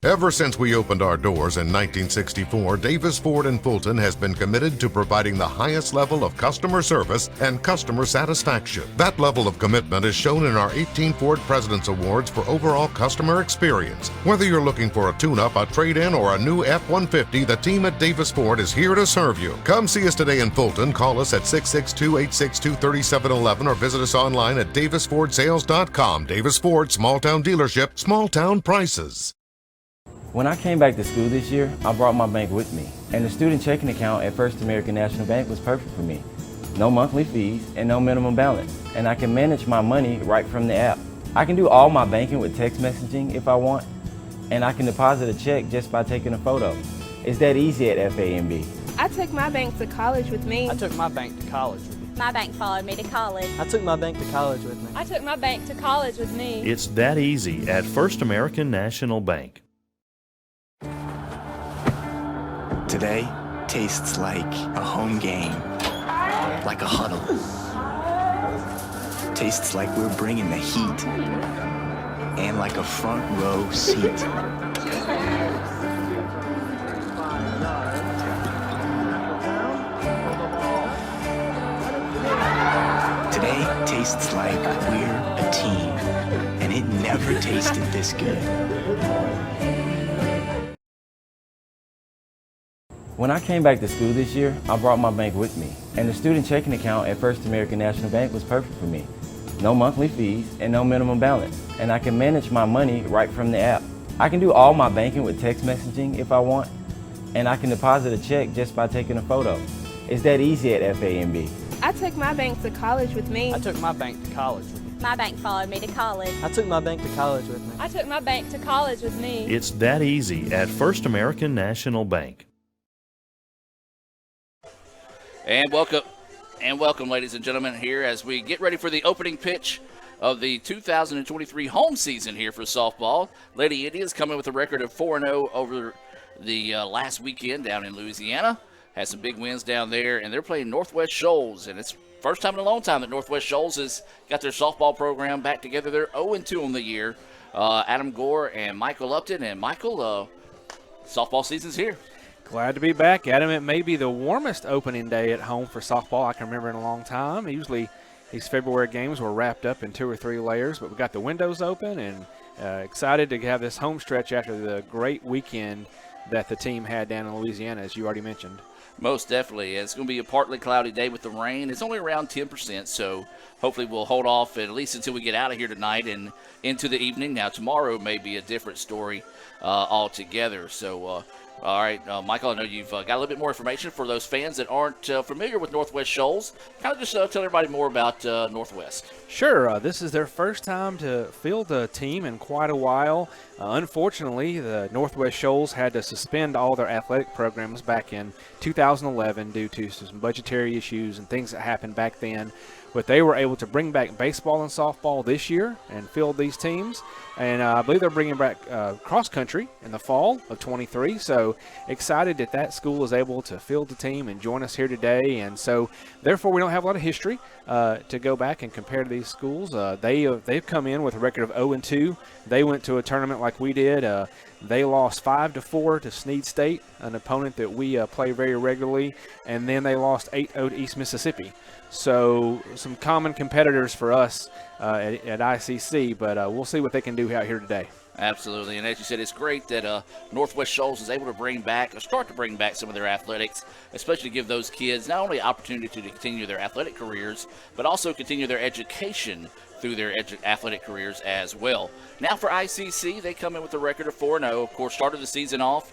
Ever since we opened our doors in 1964, Davis Ford in Fulton has been committed to providing the highest level of customer service and customer satisfaction. That level of commitment is shown in our 18 Ford President's Awards for overall customer experience. Whether you're looking for a tune-up, a trade-in, or a new F-150, the team at Davis Ford is here to serve you. Come see us today in Fulton. Call us at 662-862-3711 or visit us online at davisfordsales.com. Davis Ford, small-town dealership, small-town prices. When I came back to school this year, I brought my bank with me, and the student checking account at First American National Bank was perfect for me. No monthly fees and no minimum balance, and I can manage my money right from the app. I can do all my banking with text messaging if I want, and I can deposit a check just by taking a photo. It's that easy at FAMB. I took my bank to college with me. I took my bank to college with me. My bank followed me to college. I took my bank to college with me. I took my bank to college with me. It's that easy at First American National Bank. Today tastes like a home game, like a huddle. Tastes like we're bringing the heat, and like a front row seat. Today tastes like we're a team, and it never tasted this good. When I came back to school this year, I brought my bank with me, and the student checking account at First American National Bank was perfect for me. No monthly fees and no minimum balance, and I can manage my money right from the app. I can do all my banking with text messaging if I want, and I can deposit a check just by taking a photo. It's that easy at FAMB. I took my bank to college with me. I took my bank to college with me. My bank followed me to college. I took my bank to college with me. I took my bank to college with me. It's that easy at First American National Bank. And welcome, ladies and gentlemen, here as we get ready for the opening pitch of the 2023 home season here for softball. Lady Indians coming with a record of 4-0 over the last weekend down in Louisiana. Had some big wins down there, and they're playing Northwest Shoals, and it's first time in a long time that Northwest Shoals has got their softball program back together. They're 0-2 on the year. Adam Gore and Michael Upton, and Michael, softball season's here. Glad to be back, Adam. It may be the warmest opening day at home for softball I can remember in a long time. Usually these February games were wrapped up in 2 or 3 layers, but we got the windows open and excited to have this home stretch after the great weekend that the team had down in Louisiana, as you already mentioned. Most definitely. It's going to be a partly cloudy day with the rain. It's only around 10%, so hopefully we'll hold off at least until we get out of here tonight and into the evening. Now, tomorrow may be a different story altogether, so all right, Michael, I know you've got a little bit more information for those fans that aren't familiar with Northwest Shoals. Kind of just tell everybody more about Northwest. Sure. This is their first time to field a team in quite a while. Unfortunately, the Northwest Shoals had to suspend all their athletic programs back in 2011 due to some budgetary issues and things that happened back then. But they were able to bring back baseball and softball this year and field these teams. And I believe they're bringing back cross country in the fall of 23. So excited that school is able to field the team and join us here today. And so therefore we don't have a lot of history to go back and compare to these schools. They've come in with a record of 0-2. They went to a tournament like we did. They lost 5-4 to Snead State, an opponent that we play very regularly, and then they lost 8-0 to East Mississippi. So some common competitors for us at ICC, but we'll see what they can do out here today. Absolutely, and as you said, it's great that Northwest Shoals is able to start to bring back some of their athletics, especially to give those kids not only opportunity to continue their athletic careers, but also continue their education through their athletic careers as well. Now for ICC, they come in with a record of 4-0. Of course, started the season off.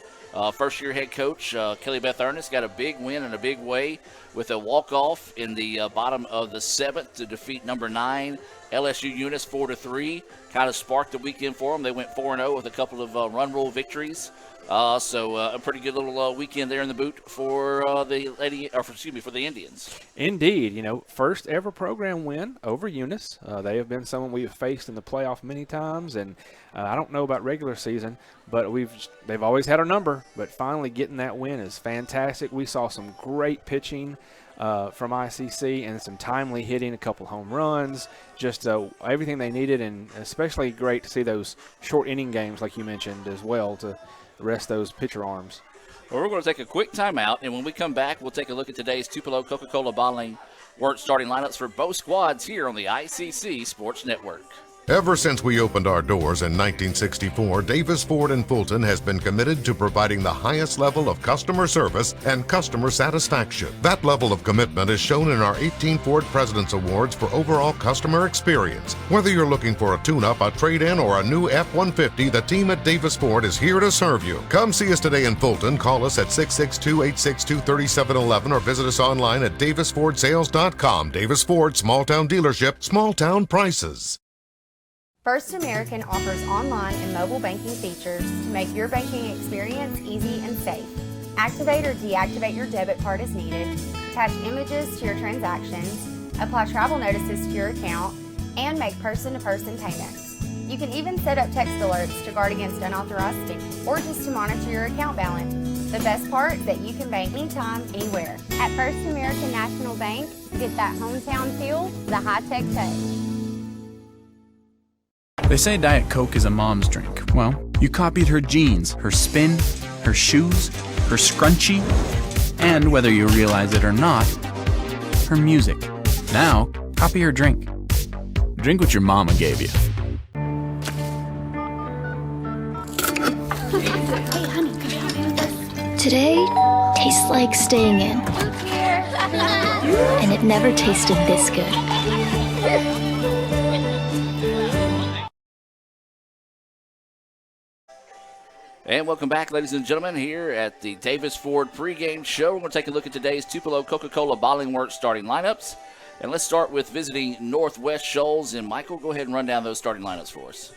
First-year head coach Kelly Beth Ernest got a big win in a big way with a walk-off in the bottom of the 7th to defeat number 9 LSU Eunice 4-3. Kind of sparked the weekend for them. They went 4-0 with a couple of run rule victories. So a pretty good little weekend there in the boot for for the Indians. Indeed, first ever program win over Eunice. They have been someone we have faced in the playoff many times, and I don't know about regular season, but they've always had our number. But finally getting that win is fantastic. We saw some great pitching from ICC, and some timely hitting, a couple home runs, just everything they needed, and especially great to see those short inning games like you mentioned as well to rest those pitcher arms. Well, we're going to take a quick timeout, and when we come back, we'll take a look at today's Tupelo Coca-Cola Bottling Works starting lineups for both squads here on the ICC Sports Network. Ever since we opened our doors in 1964, Davis Ford in Fulton has been committed to providing the highest level of customer service and customer satisfaction. That level of commitment is shown in our 18 Ford President's Awards for overall customer experience. Whether you're looking for a tune-up, a trade-in, or a new F-150, the team at Davis Ford is here to serve you. Come see us today in Fulton. Call us at 662-862-3711 or visit us online at davisfordsales.com. Davis Ford, small-town dealership, small-town prices. First American offers online and mobile banking features to make your banking experience easy and safe. Activate or deactivate your debit card as needed, attach images to your transactions, apply travel notices to your account, and make person-to-person payments. You can even set up text alerts to guard against unauthorized spending or just to monitor your account balance. The best part is that you can bank anytime, anywhere. At First American National Bank, get that hometown feel, the high-tech touch. They say Diet Coke is a mom's drink. Well, you copied her jeans, her spin, her shoes, her scrunchie, and whether you realize it or not, her music. Now, copy her drink. Drink what your mama gave you. Hey, honey, could you help me with this? Today tastes like staying in. And it never tasted this good. And welcome back, ladies and gentlemen, here at the Davis Ford pregame show. We're going to take a look at today's Tupelo Coca-Cola Bottling Works starting lineups. And let's start with visiting Northwest Shoals. And Michael, go ahead and run down those starting lineups for us.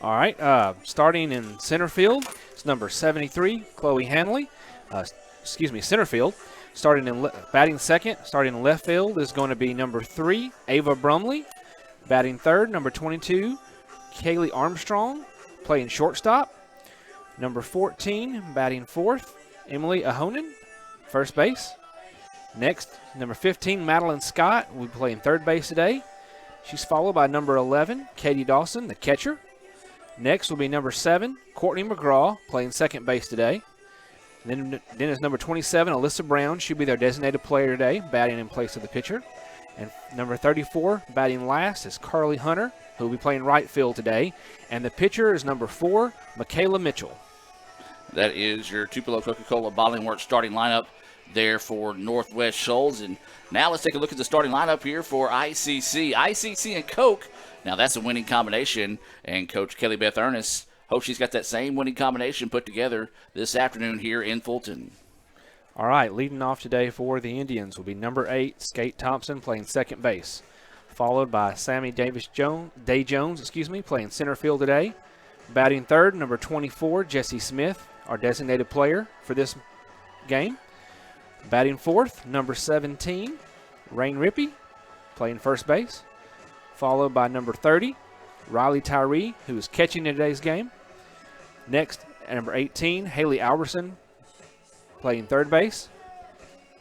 All right, starting in center field, it's number 73, Chloe Hanley. Center field. Batting second, starting in left field is going to be number 3, Ava Brumley. Batting third, number 22, Kaylee Armstrong, playing shortstop. Number 14, batting fourth, Emily Ahonen, first base. Next, number 15, Madeline Scott, will be playing third base today. She's followed by number 11, Katie Dawson, the catcher. Next will be number 7, Courtney McGraw, playing second base today. Then is number 27, Alyssa Brown. She'll be their designated player today, batting in place of the pitcher. And number 34, batting last, is Carly Hunter, who will be playing right field today. And the pitcher is number 4, Michaela Mitchell. That is your Tupelo Coca-Cola Bottling Works starting lineup there for Northwest Shoals. And now let's take a look at the starting lineup here for ICC. ICC and Coke. Now that's a winning combination. And Coach Kelly Beth Ernest hopes she's got that same winning combination put together this afternoon here in Fulton. All right, leading off today for the Indians will be number 8, Skate Thompson, playing second base. Followed by Sammy Day Jones, playing center field today. Batting third, number 24, Jesse Smith, our designated player for this game. Batting fourth, number 17, Rain Rippey, playing first base. Followed by number 30, Riley Tyree, who is catching in today's game. Next, number 18, Haley Alberson, playing third base.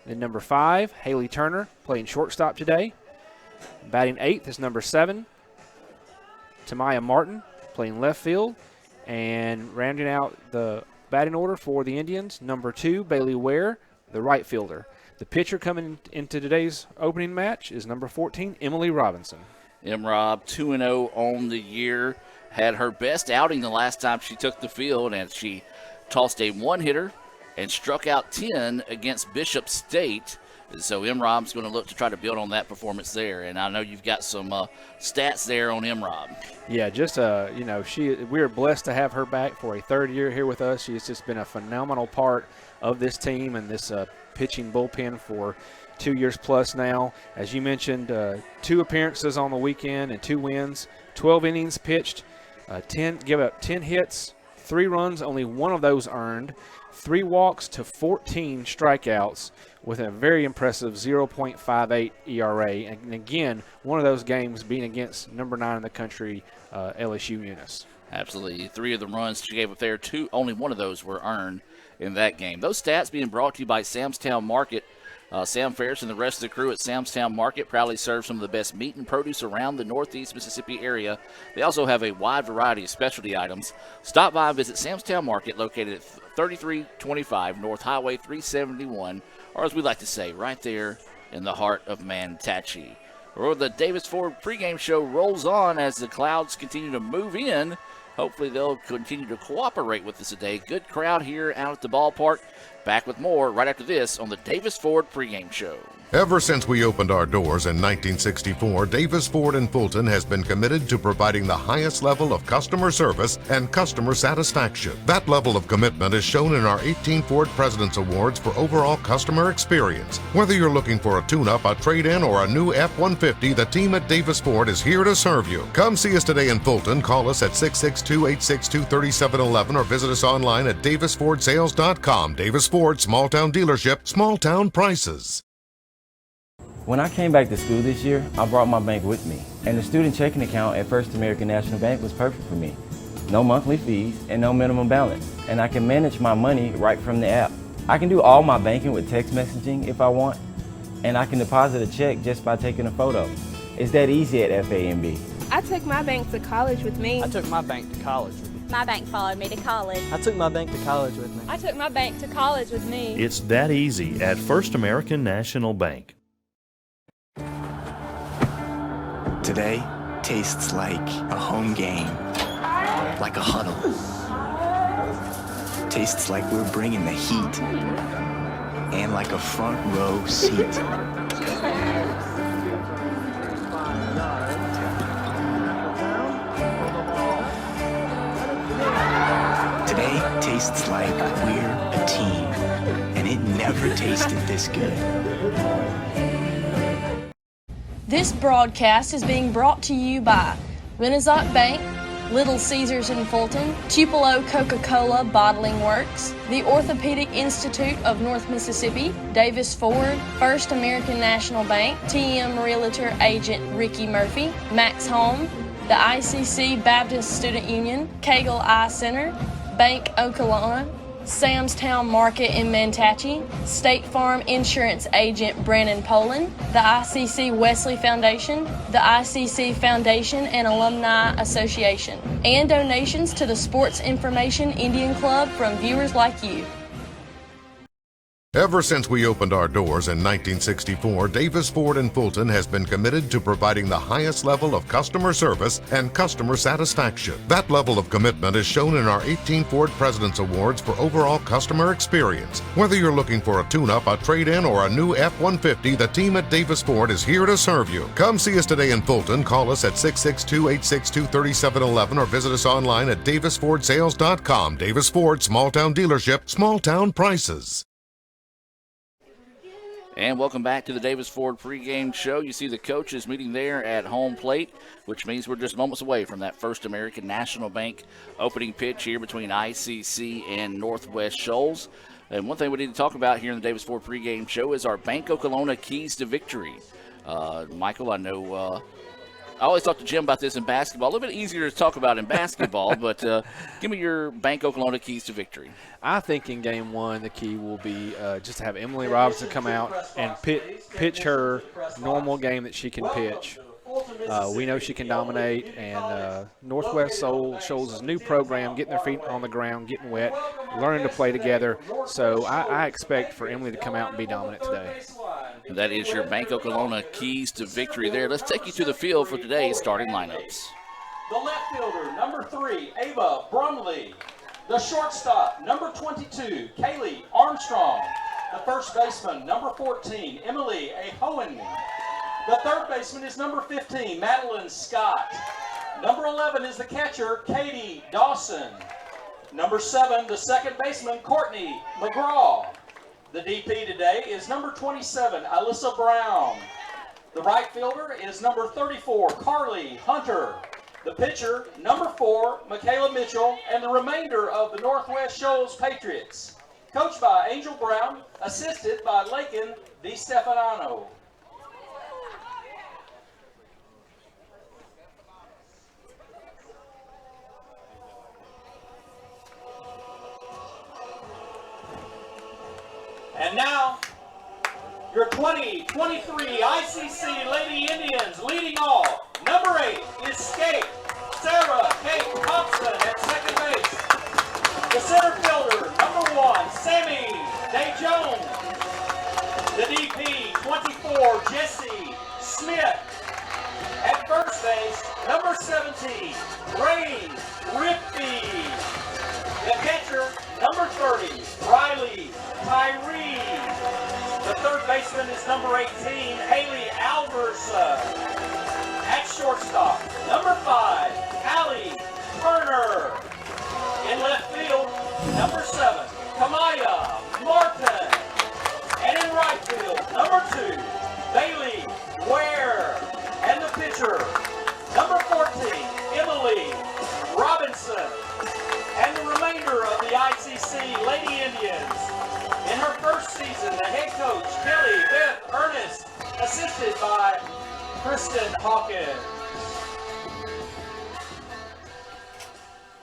Then number 5, Haley Turner, playing shortstop today. Batting eighth is number 7, Tamaya Martin, playing left field. And rounding out the batting order for the Indians, number 2, Bailey Ware, the right fielder. The pitcher coming into today's opening match is number 14, Emily Robinson. Rob, 2-0 on the year. Had her best outing the last time she took the field, and she tossed a one-hitter and struck out 10 against Bishop State. So Rob's going to look to try to build on that performance there. And I know you've got some stats there on Rob. Yeah, just we're blessed to have her back for a third year here with us. She's just been a phenomenal part of this team and this pitching bullpen for 2 years plus now. As you mentioned, 2 appearances on the weekend and 2 wins, 12 innings pitched, give up 10 hits, 3 runs, only 1 of those earned, 3 walks to 14 strikeouts with a very impressive 0.58 ERA. And again, one of those games being against number 9 in the country, LSU Eunice. Absolutely. 3 of the runs she gave up there, only 1 of those were earned in that game. Those stats being brought to you by Samstown Market Sam Ferris and the rest of the crew at Sam's Town Market proudly serve some of the best meat and produce around the Northeast Mississippi area. They also have a wide variety of specialty items. Stop by and visit Sam's Town Market, located at 3325 North Highway 371, or as we like to say, right there in the heart of Manatachee. Or the Davis Ford pregame show rolls on as the clouds continue to move in. Hopefully they'll continue to cooperate with us today. Good crowd here out at the ballpark. Back with more right after this on the Davis Ford pregame show. Ever since we opened our doors in 1964, Davis Ford in Fulton has been committed to providing the highest level of customer service and customer satisfaction. That level of commitment is shown in our 18 Ford President's Awards for overall customer experience. Whether you're looking for a tune-up, a trade-in, or a new F-150, the team at Davis Ford is here to serve you. Come see us today in Fulton. Call us at 662-862-3711 or visit us online at davisfordsales.com. Davis Ford, small town dealership, small town prices. When I came back to school this year, I brought my bank with me, and the student checking account at First American National Bank was perfect for me. No monthly fees and no minimum balance, and I can manage my money right from the app. I can do all my banking with text messaging if I want, and I can deposit a check just by taking a photo. It's that easy at FAMB. I took my bank to college with me. I took my bank to college with me. My bank followed me to college. I took my bank to college with me. I took my bank to college with me. It's that easy at First American National Bank. Today tastes like a home game, like a huddle. Tastes like we're bringing the heat, and like a front row seat. Today tastes like we're a team, and it never tasted this good. This broadcast is being brought to you by Renaissance Bank, Little Caesars in Fulton, Tupelo Coca-Cola Bottling Works, the Orthopedic Institute of North Mississippi, Davis Ford, First American National Bank, TM Realtor Agent Ricky Murphy, Max Home, the ICC Baptist Student Union, Cagle Eye Center, Bank Okolona, Sam's Town Market in Manatachee, State Farm Insurance Agent Brandon Poland, the ICC Wesley Foundation, the ICC Foundation and Alumni Association, and donations to the Sports Information Indian Club from viewers like you. Ever since we opened our doors in 1964, Davis Ford in Fulton has been committed to providing the highest level of customer service and customer satisfaction. That level of commitment is shown in our 18 Ford President's Awards for overall customer experience. Whether you're looking for a tune-up, a trade-in, or a new F-150, the team at Davis Ford is here to serve you. Come see us today in Fulton. Call us at 662-862-3711 or visit us online at davisfordsales.com. Davis Ford, small town dealership, small town prices. And welcome back to the Davis Ford pregame show. You see the coaches meeting there at home plate, which means we're just moments away from that First American National Bank opening pitch here between ICC and Northwest Shoals. And one thing we need to talk about here in the Davis Ford pregame show is our Bank Okolona keys to victory. Michael, I know I always talk to Jim about this in basketball. A little bit easier to talk about in basketball, but give me your Bank Okolona keys to victory. I think in game one, the key will be just to have Emily Robinson come out and pitch her normal game that she can pitch. We know she can dominate, and Northwest Shoals' new program, getting their feet on the ground, getting wet, learning to play together. So I expect for Emily to come out and be dominant today. That is your Bank Okolona keys to victory there. Let's take you to the field for today's starting lineups. The left fielder, number 3, Ava Brumley. The shortstop, number 22, Kaylee Armstrong. The first baseman, number 14, Emily Ahoen. The third baseman is number 15, Madeline Scott. Number 11 is the catcher, Katie Dawson. Number 7, the second baseman, Courtney McGraw. The DP today is number 27, Alyssa Brown. The right fielder is number 34, Carly Hunter. The pitcher, number 4, Michaela Mitchell, and the remainder of the Northwest Shoals Patriots. Coached by Angel Brown, assisted by Lakin DiStefano. And now, Your 2023 ICC Lady Indians leading off. Number 8, Escape, Sarah Kate Thompson at second base. The center fielder, number 1, Sammy Day Jones. The DP, 24, Jesse Smith. At first base, number 17, Ray Rippey. The catcher, number 30, Riley Tyree. The third baseman is number 18, Haley Alverson. At shortstop, number 5, Allie Turner. In left field, number 7, Kamaya Martin. And in right field, number 2, Bailey Ware. And the pitcher, number 14, Emily Robinson. And the remainder of the ICC Lady Indians. In her first season, the head coach, Kelly Beth Ernest, assisted by Kristen Hawkins.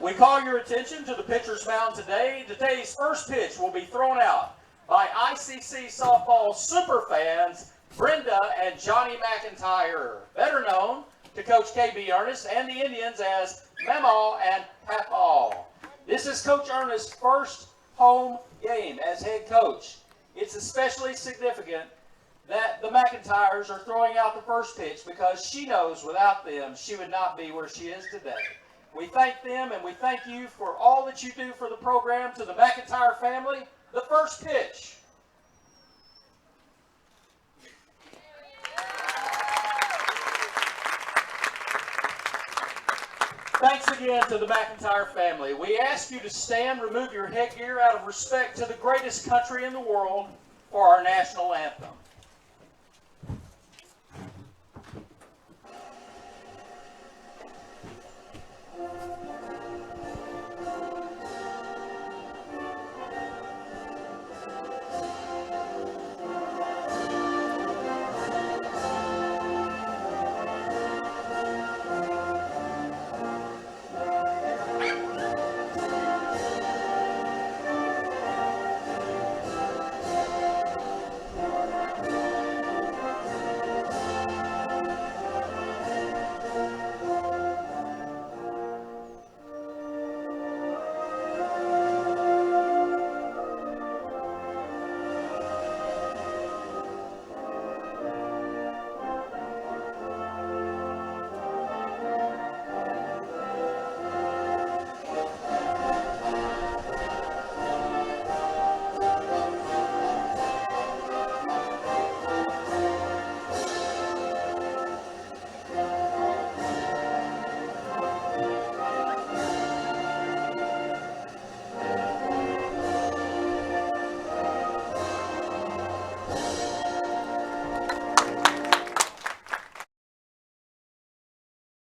We call your attention to the pitcher's mound today. Today's first pitch will be thrown out by ICC softball superfans Brenda and Johnny McIntyre, better known to Coach KB Ernest and the Indians as Mamaw and Papaw. This is Coach Ernest's first home game as head coach. It's especially significant that the McIntyres are throwing out the first pitch because she knows without them she would not be where she is today. We thank them and we thank you for all that you do for the program. To the McIntyre family, the first pitch. Thanks again to the McIntyre family. We ask you to stand, remove your headgear out of respect to the greatest country in the world for our national anthem.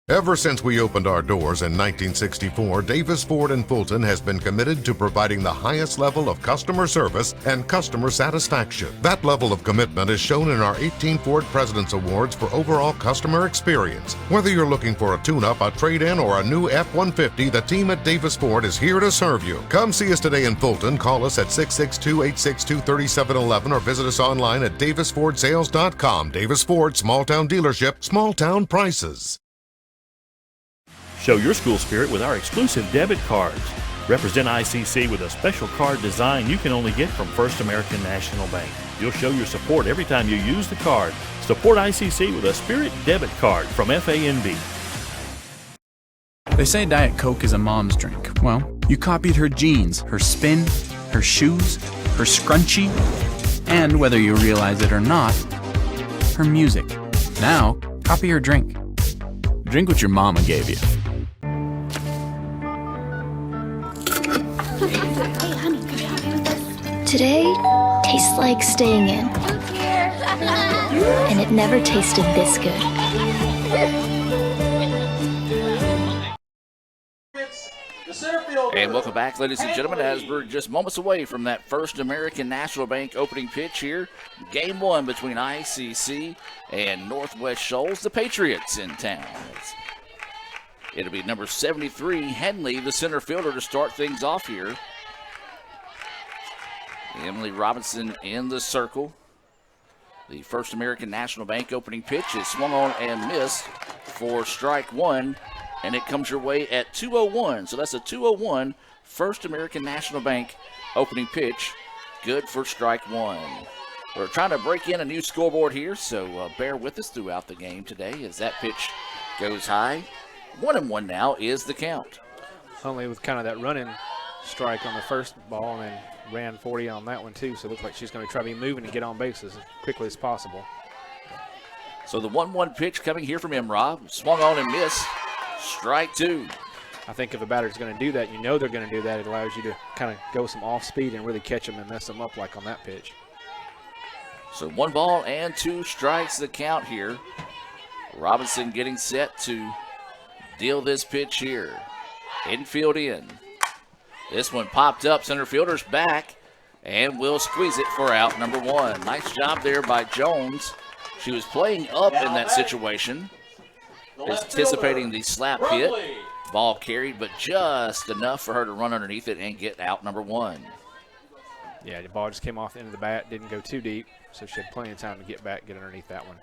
Ever since we opened our doors in 1964, Davis Ford in Fulton has been committed to providing the highest level of customer service and customer satisfaction. That level of commitment is shown in our 18 Ford President's Awards for overall customer experience. Whether you're looking for a tune-up, a trade-in, or a new F-150, the team at Davis Ford is here to serve you. Come see us today in Fulton. Call us at 662-862-3711 or visit us online at davisfordsales.com. Davis Ford, small-town dealership, small-town prices. Show your school spirit with our exclusive debit cards. Represent ICC with a special card design you can only get from First American National Bank. You'll show your support every time you use the card. Support ICC with a Spirit debit card from FANB. They say Diet Coke is a mom's drink. Well, you copied her jeans, her spin, her shoes, her scrunchie, and whether you realize it or not, her music. Now, copy her drink. Drink what your mama gave you. Today tastes like staying in. And it never tasted this good. And welcome back, ladies and gentlemen, as we're just moments away from that First American National Bank opening pitch here. Game one between ICC and Northwest Shoals, the Patriots in town. It'll be number 73, Henley, the center fielder, to start things off here. Emily Robinson in the circle. The First American National Bank opening pitch is swung on and missed for strike one, and it comes your way at 2:01. So that's a 2:01 First American National Bank opening pitch. Good for strike one. We're trying to break in a new scoreboard here, so bear with us throughout the game today as that pitch goes high. 1-1 now is the count. Huntley with kind of that running strike on the first ball and then ran 40 on that one too, so it looks like she's going to try to be moving and get on base as quickly as possible. So the 1-1 pitch coming here from Imrob, swung on and missed. Strike two. I think if a batter's going to do that, you know they're going to do that. It allows you to kind of go some off speed and really catch them and mess them up like on that pitch. So 1 ball and 2 strikes the count here. Robinson getting set to deal this pitch here. Infield in. This one popped up, center fielder's back, and will squeeze it for out number 1. Nice job there by Jones. She was playing up in that situation, anticipating the slap hit. Ball carried, but just enough for her to run underneath it and get out number 1. Yeah, the ball just came off the end of the bat, didn't go too deep, so she had plenty of time to get back, get underneath that one.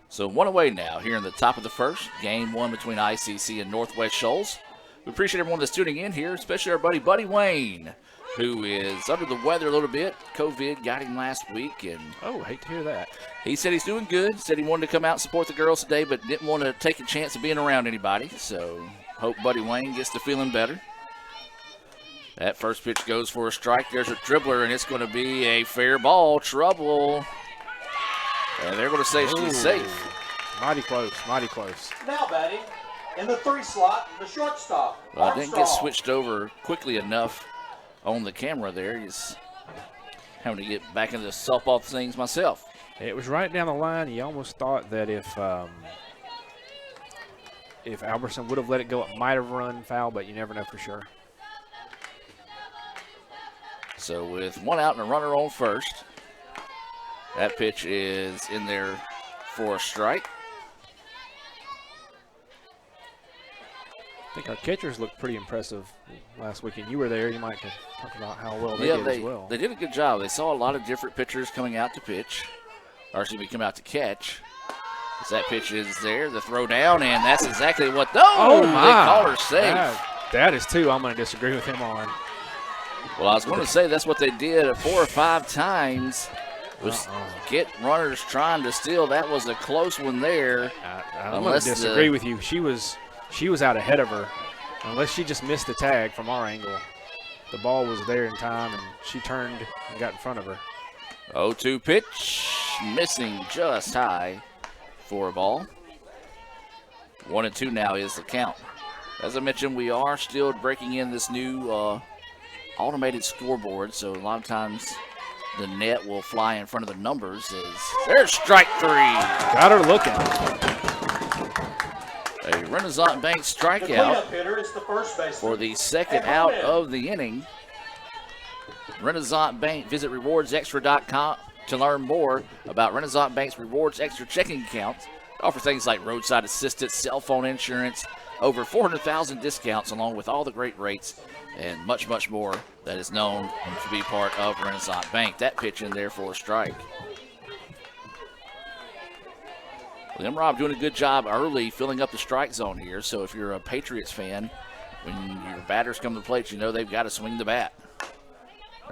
So 1 away now here in the top of the first. Game 1 between ICC and Northwest Shoals. We appreciate everyone that's tuning in here, especially our Buddy Wayne, who is under the weather a little bit. COVID got him last week. And oh, hate to hear that. He said he's doing good. Said he wanted to come out and support the girls today, but didn't want to take a chance of being around anybody. So hope Buddy Wayne gets to feeling better. That first pitch goes for a strike. There's a dribbler, and it's going to be a fair ball. Trouble. And they're going to say she's safe. Mighty close, mighty close. Now batting in the 3 slot, the shortstop. Well, I didn't get switched over quickly enough on the camera there. He's having to get back into the softball things myself. It was right down the line. You almost thought that if Albertson would have let it go, it might have run foul, but you never know for sure. So with 1 out and a runner on first, that pitch is in there for a strike. I think our catchers looked pretty impressive last weekend. You were there. You might talk about how well they did as well. They did a good job. They saw a lot of different pitchers coming out to pitch, or excuse me, come out to catch. As that pitch is there, the throw down, and that's exactly what. Oh my! They call her safe. That is two I'm going to disagree with him on. Well, I was going to say that's what they did 4 or 5 times. Was get runners trying to steal. That was a close one there. I'm going to disagree with you. She was out ahead of her. Unless she just missed the tag from our angle. The ball was there in time, and she turned and got in front of her. 0-2 pitch, missing just high for a ball. 1-2 now is the count. As I mentioned, we are still breaking in this new automated scoreboard, so a lot of times the net will fly in front of the numbers. There's strike 3. Got her looking. A Renaissance Bank strikeout for the second out of the inning. Renaissance Bank. Visit rewardsextra.com to learn more about Renaissance Bank's Rewards Extra checking accounts. They offer things like roadside assistance, cell phone insurance, over 400,000 discounts, along with all the great rates and much, much more that is known to be part of Renaissance Bank. That pitch in there for a strike. Well, Rob doing a good job early filling up the strike zone here. So if you're a Patriots fan, when your batters come to the plate, you know they've got to swing the bat.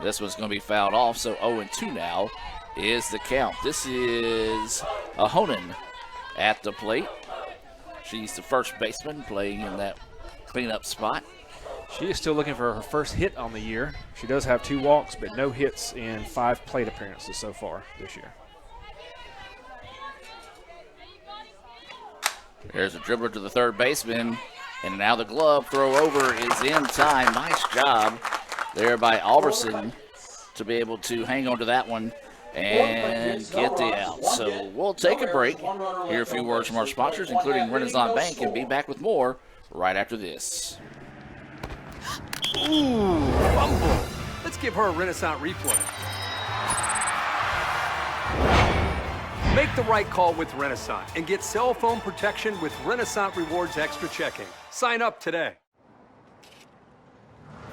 This one's going to be fouled off, so 0-2 now is the count. This is Ahonen at the plate. She's the first baseman playing in that cleanup spot. She is still looking for her first hit on the year. She does have 2 walks, but no hits in 5 plate appearances so far this year. There's a dribbler to the third baseman, and now the glove throw over is in time. Nice job there by Alberson to be able to hang on to that one and get the out. So we'll take a break, hear a few words from our sponsors, including Renaissance Bank, and be back with more right after this. Ooh, fumble. Let's give her a Renaissance replay. Make the right call with Renaissance and get cell phone protection with Renaissance Rewards Extra Checking. Sign up today.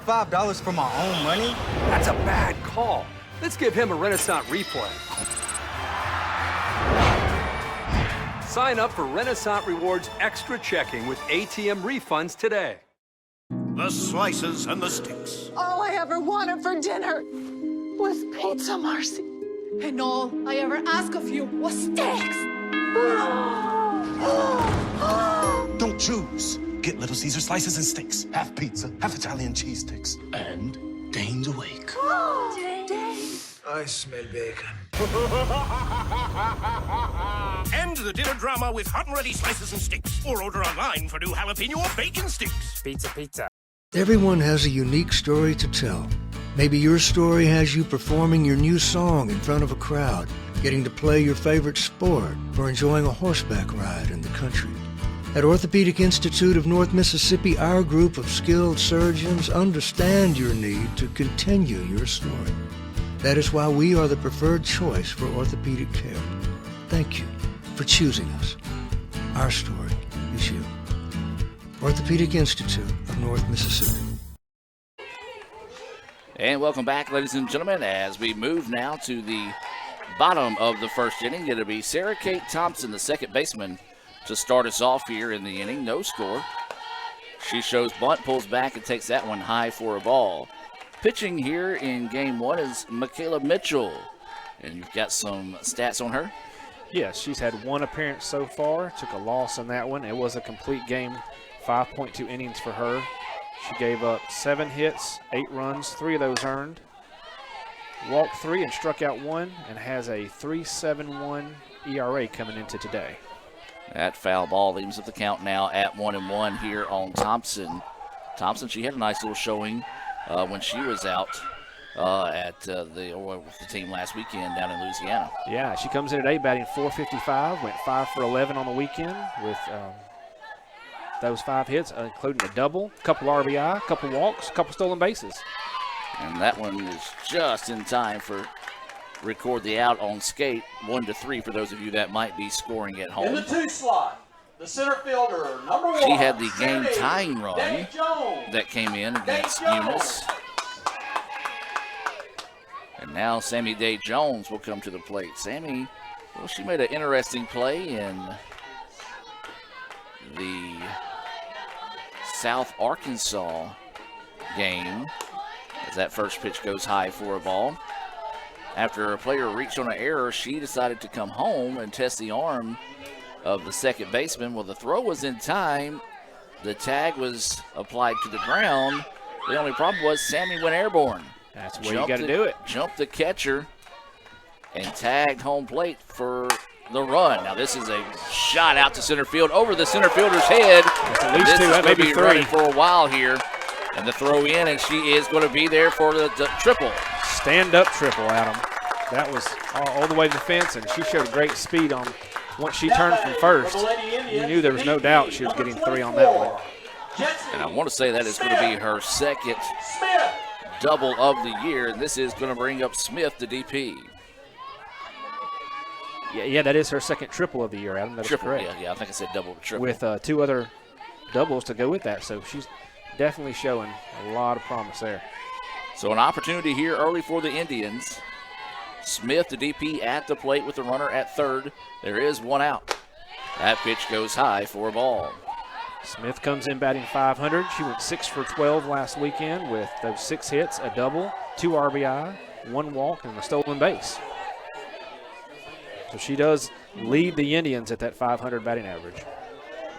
$5 for my own money? That's a bad call. Let's give him a Renaissance replay. Sign up for Renaissance Rewards Extra Checking with ATM refunds today. The slices and the sticks. All I ever wanted for dinner was pizza, Marcy. And all I ever asked of you was steaks. Don't choose. Get Little Caesar slices and sticks. Half pizza, half Italian cheese sticks. And Dane's awake. I smell bacon. End the dinner drama with hot and ready slices and sticks. Or order online for new jalapeno or bacon sticks. Pizza. Everyone has a unique story to tell. Maybe your story has you performing your new song in front of a crowd, getting to play your favorite sport, or enjoying a horseback ride in the country. At Orthopedic Institute of North Mississippi, our group of skilled surgeons understand your need to continue your story. That is why we are the preferred choice for orthopedic care. Thank you for choosing us. Our story is you. Orthopedic Institute of North Mississippi. And welcome back, ladies and gentlemen, as we move now to the bottom of the first inning. It'll be Sarah Kate Thompson, the second baseman, to start us off here in the inning. No score. She shows bunt, pulls back, and takes that one high for a ball. Pitching here in game one is Michaela Mitchell. And you've got some stats on her. Yes, she's had one appearance so far. Took a loss in that one. It was a complete game. 5.2 innings for her. She gave up 7 hits, 8 runs, 3 of those earned. Walked 3 and struck out 1, and has a 3.71 ERA coming into today. That foul ball leaves up the count now at 1-1 here on Thompson. Thompson, she had a nice little showing when she was out with the team last weekend down in Louisiana. Yeah, she comes in today batting .455, went 5 for 11 on the weekend with those 5 hits, including a double, a couple RBI, a couple walks, a couple stolen bases. And that one is just in time for record the out on skate, 1-3 for those of you that might be scoring at home. In the 2 slot, the center fielder, number 1. She had the game-tying run that came in against Eunice. And now Sammy Day Jones will come to the plate. Sammy, well, she made an interesting play in the South Arkansas game as that first pitch goes high for a ball. After a player reached on an error, she decided to come home and test the arm of the second baseman. Well, the throw was in time. The tag was applied to the ground. The only problem was Sammy went airborne. That's where you got to do it. Jumped the catcher and tagged home plate for the run. Now this is a shot out to center field over the center fielder's head. That's at least this 2, is that may be 3. Running for a while here. And the throw in, and she is going to be there for the triple. Stand-up triple, Adam. That was all the way to the fence, and she showed great speed on once she turned from first. You knew there was no doubt she was getting 3 on that one. And I want to say that is going to be her second double of the year, and this is going to bring up Smith, the DP. Yeah, that is her second triple of the year, Adam. That's correct. Yeah, I think I said double but triple. With 2 other doubles to go with that, so she's definitely showing a lot of promise there. So an opportunity here early for the Indians. Smith, the DP, at the plate with the runner at third. There is 1 out. That pitch goes high for a ball. Smith comes in batting .500. She went 6 for 12 last weekend with those 6 hits, a double, 2 RBI, 1 walk, and a stolen base. So she does lead the Indians at that .500 batting average.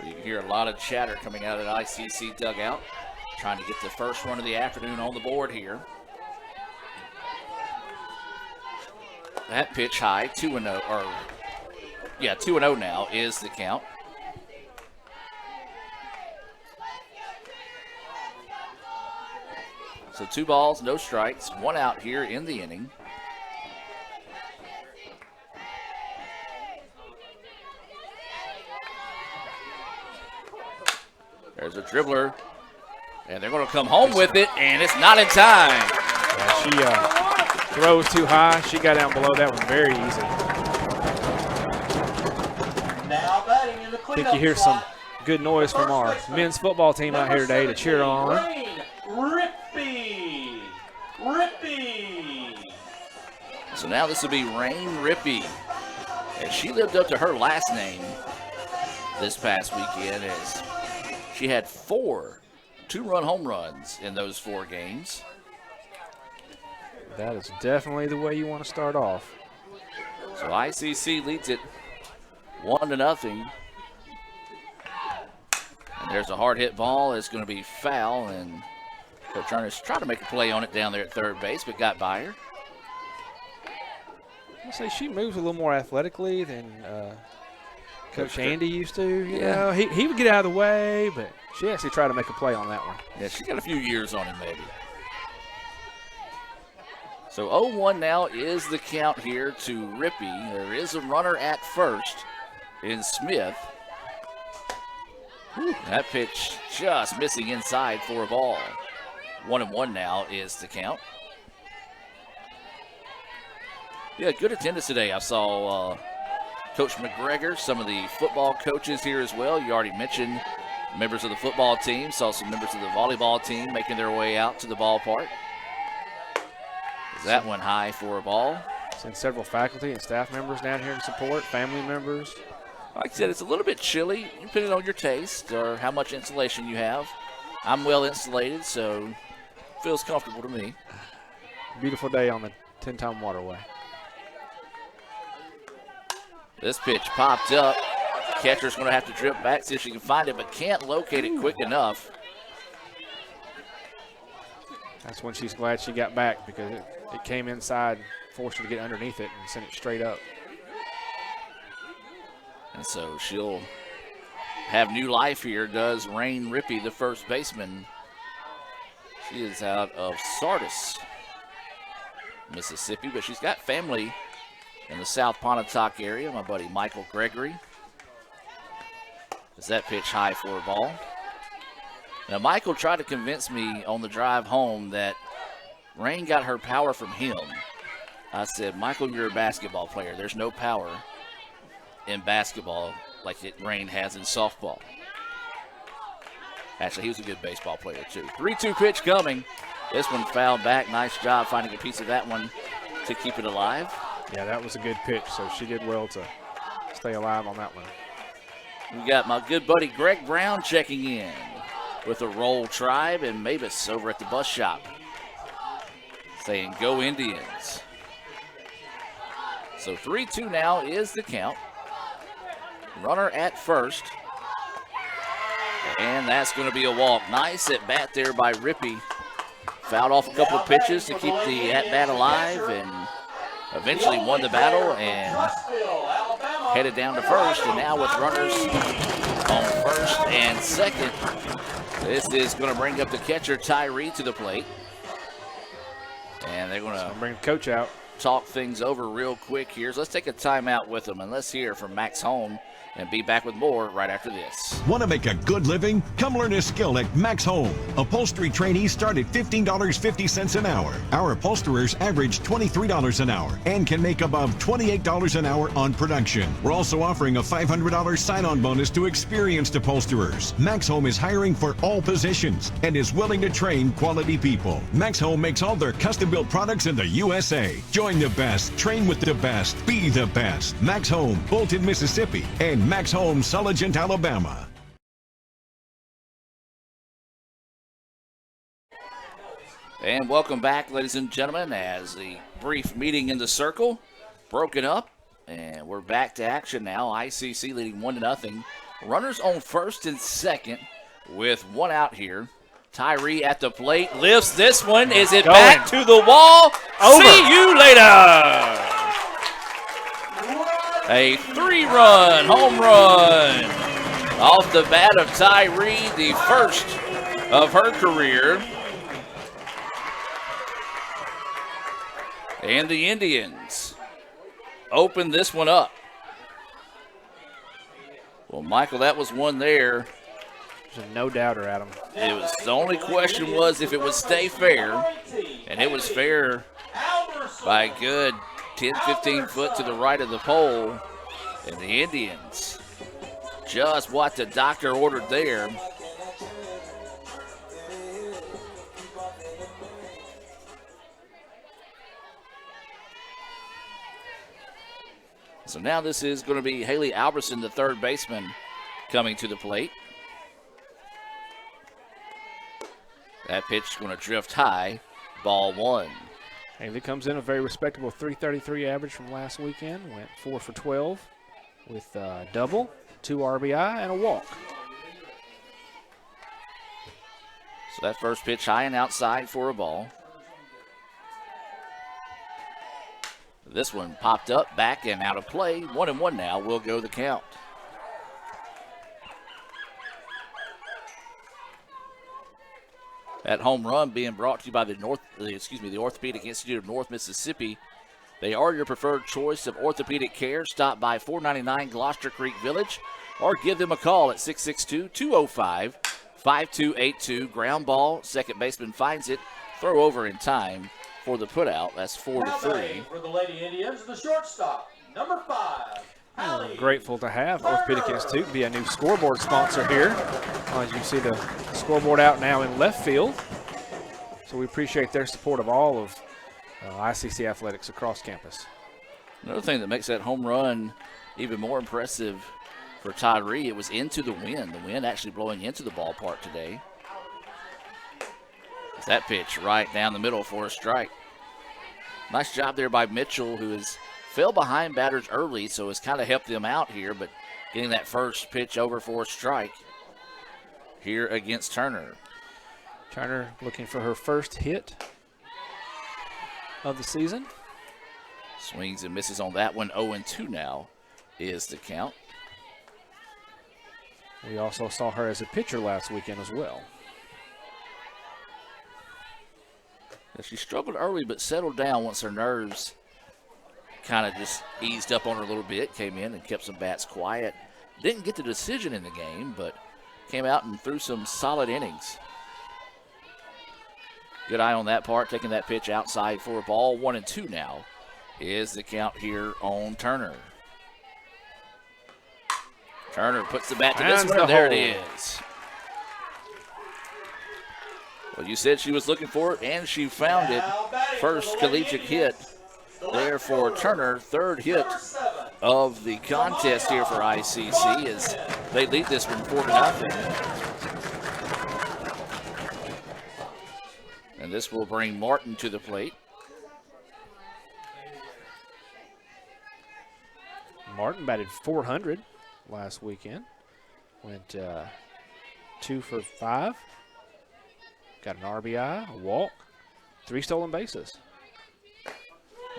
You can hear a lot of chatter coming out of the ICC dugout, trying to get the first run of the afternoon on the board here. That pitch high, 2-0, 2-0 now is the count. So 2 balls, no strikes, 1 out here in the inning. There's a dribbler, and they're going to come home with it, and it's not in time. Yeah, she throws too high. She got down below that one very easy. Now batting in the cleanup I think you hear some good noise from our men's football team out here today to cheer on. Rippey. So now this will be Rain Rippey. And she lived up to her last name this past weekend as she had 4 two-run home runs in those 4 games. That is definitely the way you want to start off. So ICC leads it 1-0. And there's a hard hit ball. It's going to be foul, and Coach Ernest tried to make a play on it down there at third base, but got by her. I'll say she moves a little more athletically than Coach Andy used to. You know, he would get out of the way, but she actually tried to make a play on that one. Yeah, she's got a few years on him maybe. So 0-1 now is the count here to Rippey. There is a runner at first in Smith. That pitch just missing inside for a ball. 1-1 now is the count. Yeah, good attendance today. I saw Coach McGregor, some of the football coaches here as well. You already mentioned members of the football team. Saw some members of the volleyball team making their way out to the ballpark. That one high for a ball. Seen several faculty and staff members down here to support, family members. Like I said, it's a little bit chilly, depending on your taste or how much insulation you have. I'm well insulated, so it feels comfortable to me. Beautiful day on the 10-Time Waterway. This pitch popped up. Catcher's going to have to drip back, see if she can find it, but can't locate it quick enough. That's when she's glad she got back, because it came inside, forced her to get underneath it and sent it straight up. And so she'll have new life here, does Rain Rippey, the first baseman. She is out of Sardis, Mississippi, but she's got family in the South Pontotoc area. My buddy Michael Gregory. Is that pitch high for a ball? Now, Michael tried to convince me on the drive home that Rain got her power from him. I said, Michael, you're a basketball player. There's no power in basketball like Rain has in softball. Actually, he was a good baseball player, too. 3-2 pitch coming. This one fouled back. Nice job finding a piece of that one to keep it alive. Yeah, that was a good pitch, so she did well to stay alive on that one. We got my good buddy Greg Brown checking in with a Roll Tribe and Mavis over at the bus shop saying, go Indians. So 3-2 now is the count. Runner at first. And that's going to be a walk. Nice at bat there by Rippey. Fouled off a couple of pitches to keep the at bat alive and eventually won the battle and headed down to first. And now with runners on first and second, this is going to bring up the catcher Tyree to the plate. And they're going to bring the coach out. Talk things over real quick here. So let's take a timeout with them and let's hear from Max Home and be back with more right after this. Want to make a good living? Come learn a skill at Max Home. Upholstery trainees start at $15.50 an hour. Our upholsterers average $23 an hour and can make above $28 an hour on production. We're also offering a $500 sign-on bonus to experienced upholsterers. Max Home is hiring for all positions and is willing to train quality people. Max Home makes all their custom-built products in the USA. Join the best, train with the best, be the best. Max Home, Bolton, Mississippi, and Max Home, Sulligent, Alabama. And welcome back, ladies and gentlemen, as the brief meeting in the circle broken up. And we're back to action now. ICC leading 1-0. Runners on first and second with one out here. Tyree at the plate, lifts this one. Is it back to the wall? Over. See you later. A 3-run home run off the bat of Tyree, the first of her career. And the Indians open this one up. Well, Michael, that was one there. There's a no-doubter, Adam. It was, the only question was if it would stay fair, and it was fair by a good 10, 15 foot to the right of the pole. And the Indians, just what the doctor ordered there. So now this is going to be Haley Alberson, the third baseman, coming to the plate. That pitch is going to drift high. Ball 1. Haley comes in a very respectable 333 average from last weekend. Went 4 for 12 with a double, 2 RBI, and a walk. So that first pitch high and outside for a ball. This one popped up, back, and out of play. 1-1 now will go the count. That home run being brought to you by the Orthopedic Institute of North Mississippi. They are your preferred choice of orthopedic care. Stop by 499 Gloucester Creek Village or give them a call at 662-205-5282. Ground ball, second baseman finds it. Throw over in time for the putout. That's 4-3. For the Lady Indians, the shortstop, number 5. I'm grateful to have Orthopedic Institute be a new scoreboard sponsor here. As you see the scoreboard out now in left field. So we appreciate their support of all of ICC athletics across campus. Another thing that makes that home run even more impressive for Tyree, it was into the wind. The wind actually blowing into the ballpark today. That pitch right down the middle for a strike. Nice job there by Mitchell, who has fell behind batters early, so has kind of helped them out here, but getting that first pitch over for a strike here against Turner. Turner looking for her first hit of the season. Swings and misses on that one. 0-2 now is the count. We also saw her as a pitcher last weekend as well. She struggled early but settled down once her nerves kind of just eased up on her a little bit. Came in and kept some bats quiet. Didn't get the decision in the game, but came out and threw some solid innings. Good eye on that part, taking that pitch outside for a ball. 1-2 now is the count here on Turner. Turner puts the bat to this one. There it is. Well, you said she was looking for it, and she found it. First collegiate hit there for Turner. Third hit of the contest here for ICC as they lead this one 4-0. And this will bring Martin to the plate. Martin batted .400 last weekend. Went 2 for 5. Got an RBI, a walk, 3 stolen bases.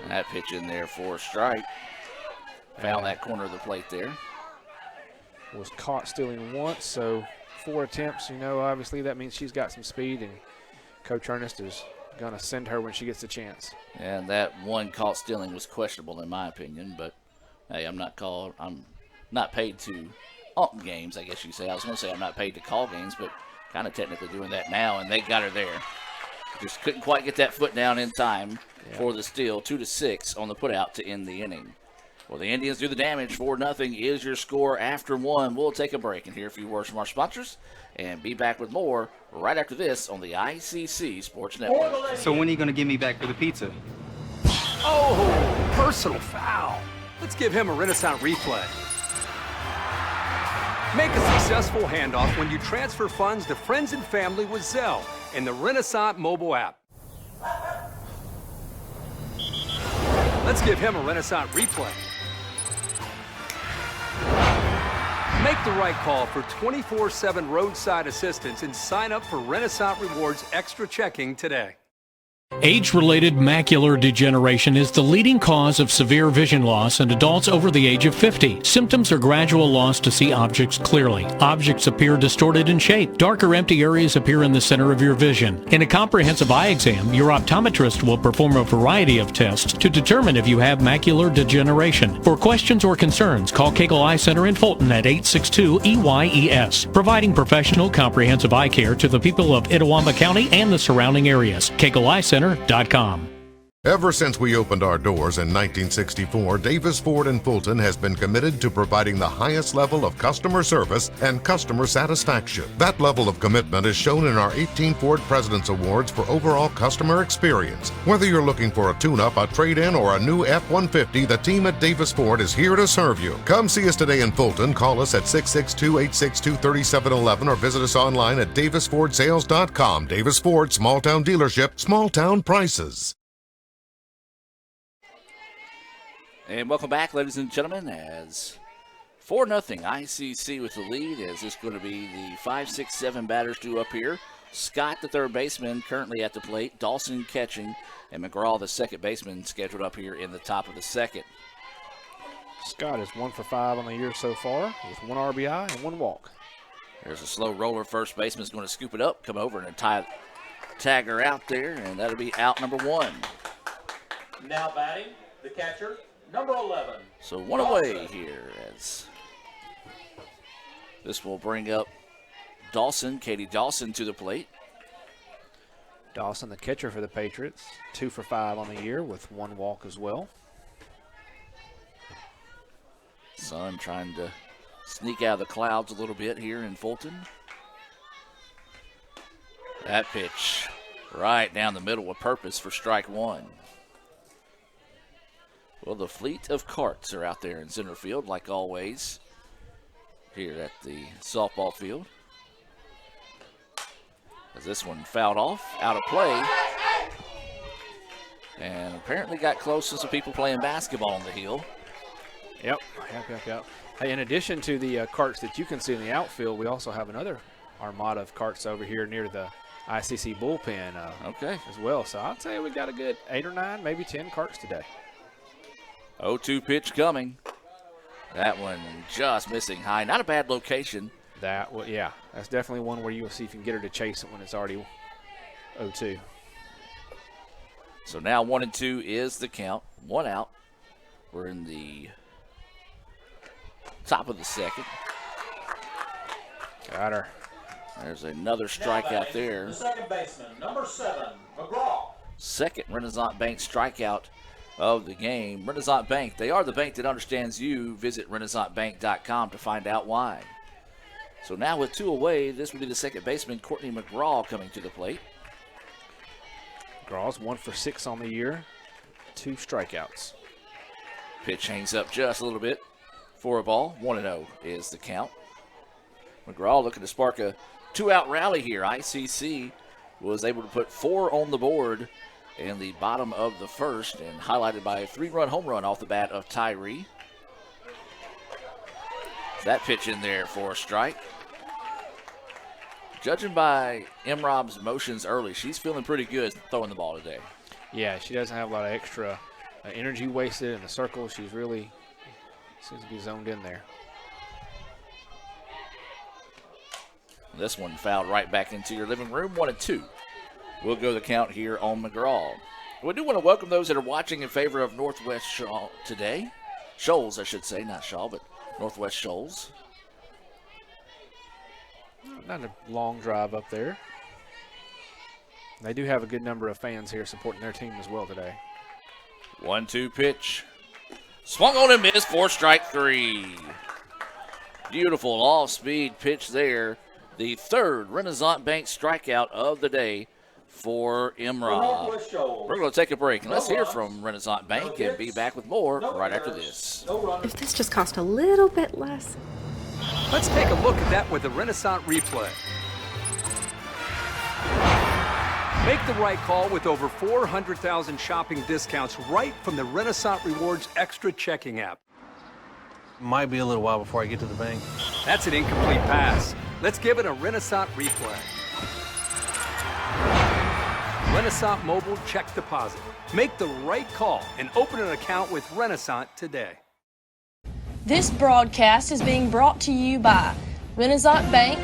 And that pitch in there for a strike. Found that corner of the plate there. Was caught stealing once, so 4 attempts. You know, obviously that means she's got some speed, and Coach Ernest is going to send her when she gets the chance. And that one caught stealing was questionable in my opinion, but hey, I'm not paid to ump games, I guess you say. I was going to say I'm not paid to call games, but kind of technically doing that now, and they got her there. Just couldn't quite get that foot down in time for the steal. 2-6 on the putout to end the inning. Well, the Indians do the damage. 4-0 is your score after 1. We'll take a break and hear a few words from our sponsors and be back with more right after this on the ICC Sports Network. So when are you going to give me back for the pizza? Oh, personal foul. Let's give him a Renaissance replay. Make a successful handoff when you transfer funds to friends and family with Zelle and the Renaissance mobile app. Let's give him a Renaissance replay. Make the right call for 24/7 roadside assistance and sign up for Renaissance Rewards Extra Checking today. Age-related macular degeneration is the leading cause of severe vision loss in adults over the age of 50. Symptoms are gradual loss to see objects clearly. Objects appear distorted in shape. Dark or empty areas appear in the center of your vision. In a comprehensive eye exam, your optometrist will perform a variety of tests to determine if you have macular degeneration. For questions or concerns, call Cagle Eye Center in Fulton at 862-EYES, providing professional comprehensive eye care to the people of Itawamba County and the surrounding areas. Cagle Eye Center.com. Ever since we opened our doors in 1964, Davis Ford in Fulton has been committed to providing the highest level of customer service and customer satisfaction. That level of commitment is shown in our 18 Ford President's Awards for overall customer experience. Whether you're looking for a tune-up, a trade-in, or a new F-150, the team at Davis Ford is here to serve you. Come see us today in Fulton. Call us at 662-862-3711 or visit us online at davisfordsales.com. Davis Ford, small-town dealership, small-town prices. And welcome back, ladies and gentlemen, as 4-0 ICC with the lead, as this is going to be the 5, 6, 7 batters due up here. Scott, the third baseman, currently at the plate. Dawson catching, and McGraw, the second baseman, scheduled up here in the top of the second. Scott is 1 for 5 on the year so far with 1 RBI and 1 walk. There's a slow roller. First baseman's going to scoop it up, come over and tag her out there, and that'll be out number 1. Now batting, the catcher, number 11. So 1 away here as this will bring up Dawson, Katie Dawson to the plate. Dawson, the catcher for the Patriots, 2 for 5 on the year with 1 walk as well. Sun trying to sneak out of the clouds a little bit here in Fulton. That pitch right down the middle with purpose for strike 1. Well, the fleet of carts are out there in center field, like always, here at the softball field. As this one fouled off, out of play. And apparently got close to some people playing basketball on the hill. Yep. Hey, in addition to the carts that you can see in the outfield, we also have another armada of carts over here near the ICC bullpen as well. So I'd say we got a good 8 or 9, maybe 10 carts today. 0-2 pitch coming. That one just missing high. Not a bad location. That's definitely one where you will see if you can get her to chase it when it's already 0-2. So now 1-2 is the count. 1 out. We're in the top of the second. Got her. There's another strikeout there. The second baseman, number 7, McGraw. Second Renaissance Bank strikeout of the game. Renaissance Bank, they are the bank that understands you. Visit renaissancebank.com to find out why. So now with 2 away, this will be the second baseman, Courtney McGraw, coming to the plate. McGraw's 1 for 6 on the year, 2 strikeouts. Pitch hangs up just a little bit for a ball. 1-0 is the count. McGraw looking to spark a 2-out rally here. ICC was able to put 4 on the board in the bottom of the first, and highlighted by a 3-run home run off the bat of Tyree. That pitch in there for a strike. Judging by Rob's motions early, she's feeling pretty good throwing the ball today. Yeah, she doesn't have a lot of extra energy wasted in the circle. She's really seems to be zoned in there. This one fouled right back into your living room. 1-2. We'll go the count here on McGraw. We do want to welcome those that are watching in favor of Northwest Shaw today. Shoals, I should say, not Shaw, but Northwest Shoals. Not a long drive up there. They do have a good number of fans here supporting their team as well today. 1-2 pitch. Swung on and missed for strike 3. Beautiful off-speed pitch there. The third Renaissance Bank strikeout of the day for Imra. We're going to take a break, and let's hear from Renaissance Bank and be back with more right after this. If this just cost a little bit less. Let's take a look at that with the Renaissance replay. Make the right call with over 400,000 shopping discounts right from the Renaissance Rewards Extra Checking app. Might be a little while before I get to the bank. That's an incomplete pass. Let's give it a Renaissance replay. Renaissance Mobile Check Deposit. Make the right call and open an account with Renaissance today. This broadcast is being brought to you by Renaissance Bank,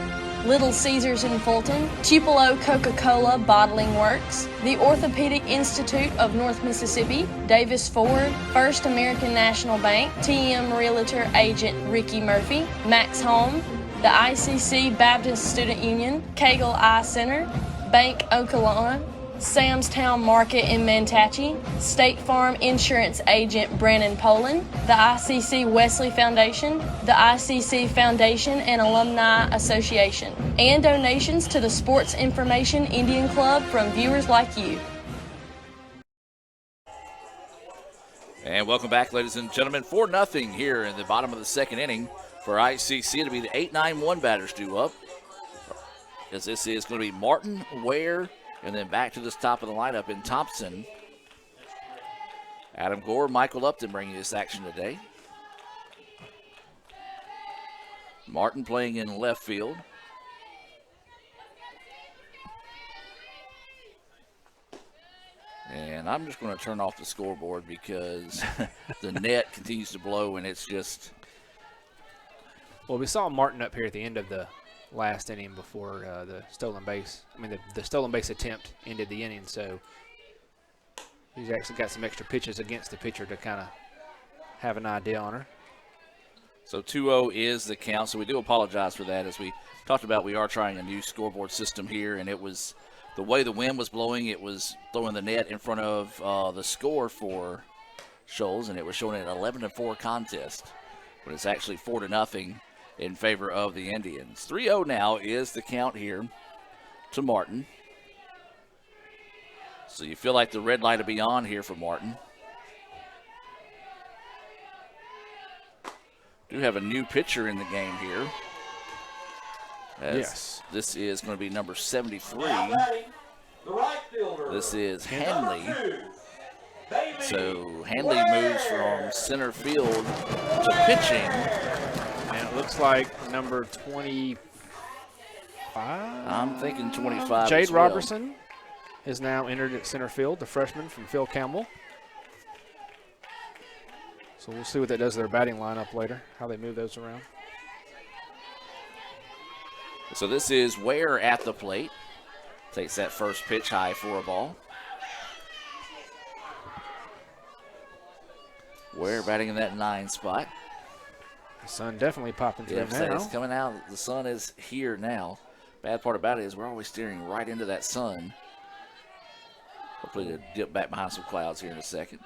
Little Caesars in Fulton, Tupelo Coca-Cola Bottling Works, the Orthopedic Institute of North Mississippi, Davis Ford, First American National Bank, TM Realtor Agent Ricky Murphy, Max Home, the ICC Baptist Student Union, Cagle Eye Center, Bank Okolona, Sam's Town Market in Mantachie, State Farm Insurance Agent Brandon Poland, the ICC Wesley Foundation, the ICC Foundation and Alumni Association, and donations to the Sports Information Indian Club from viewers like you. And welcome back, ladies and gentlemen. 4-0 here in the bottom of the second inning for ICC to be the 8-9-1 batters due up. As this is going to be Martin, Ware, and then back to this top of the lineup in Thompson. Adam Gore, Michael Upton bringing this action today. Martin playing in left field. And I'm just going to turn off the scoreboard because the net continues to blow, and it's just... Well, we saw Martin up here at the end of the last inning before the stolen base. I mean, the stolen base attempt ended the inning, so he's actually got some extra pitches against the pitcher to kind of have an idea on her. So 2-0 is the count, so we do apologize for that. As we talked about, we are trying a new scoreboard system here, and it was... The way the wind was blowing, it was throwing the net in front of the score for Shoals, and it was showing an 11-4 contest. But it's actually 4-0 in favor of the Indians. 3-0 now is the count here to Martin. So you feel like the red light will be on here for Martin. Do have a new pitcher in the game here. Yes. This is going to be number 73. The right fielder. This is Hanley. So Hanley moves from center field to pitching. And it looks like number 25. I'm thinking 25. Jade as well. Robertson has now entered at center field, the freshman from Phil Campbell. So we'll see what that does to their batting lineup later, how they move those around. So this is Ware at the plate. Takes that first pitch high for a ball. Ware batting in that 9 spot. The sun definitely popping through now. It's coming out. The sun is here now. Bad part about it is we're always staring right into that sun. Hopefully to dip back behind some clouds here in a second.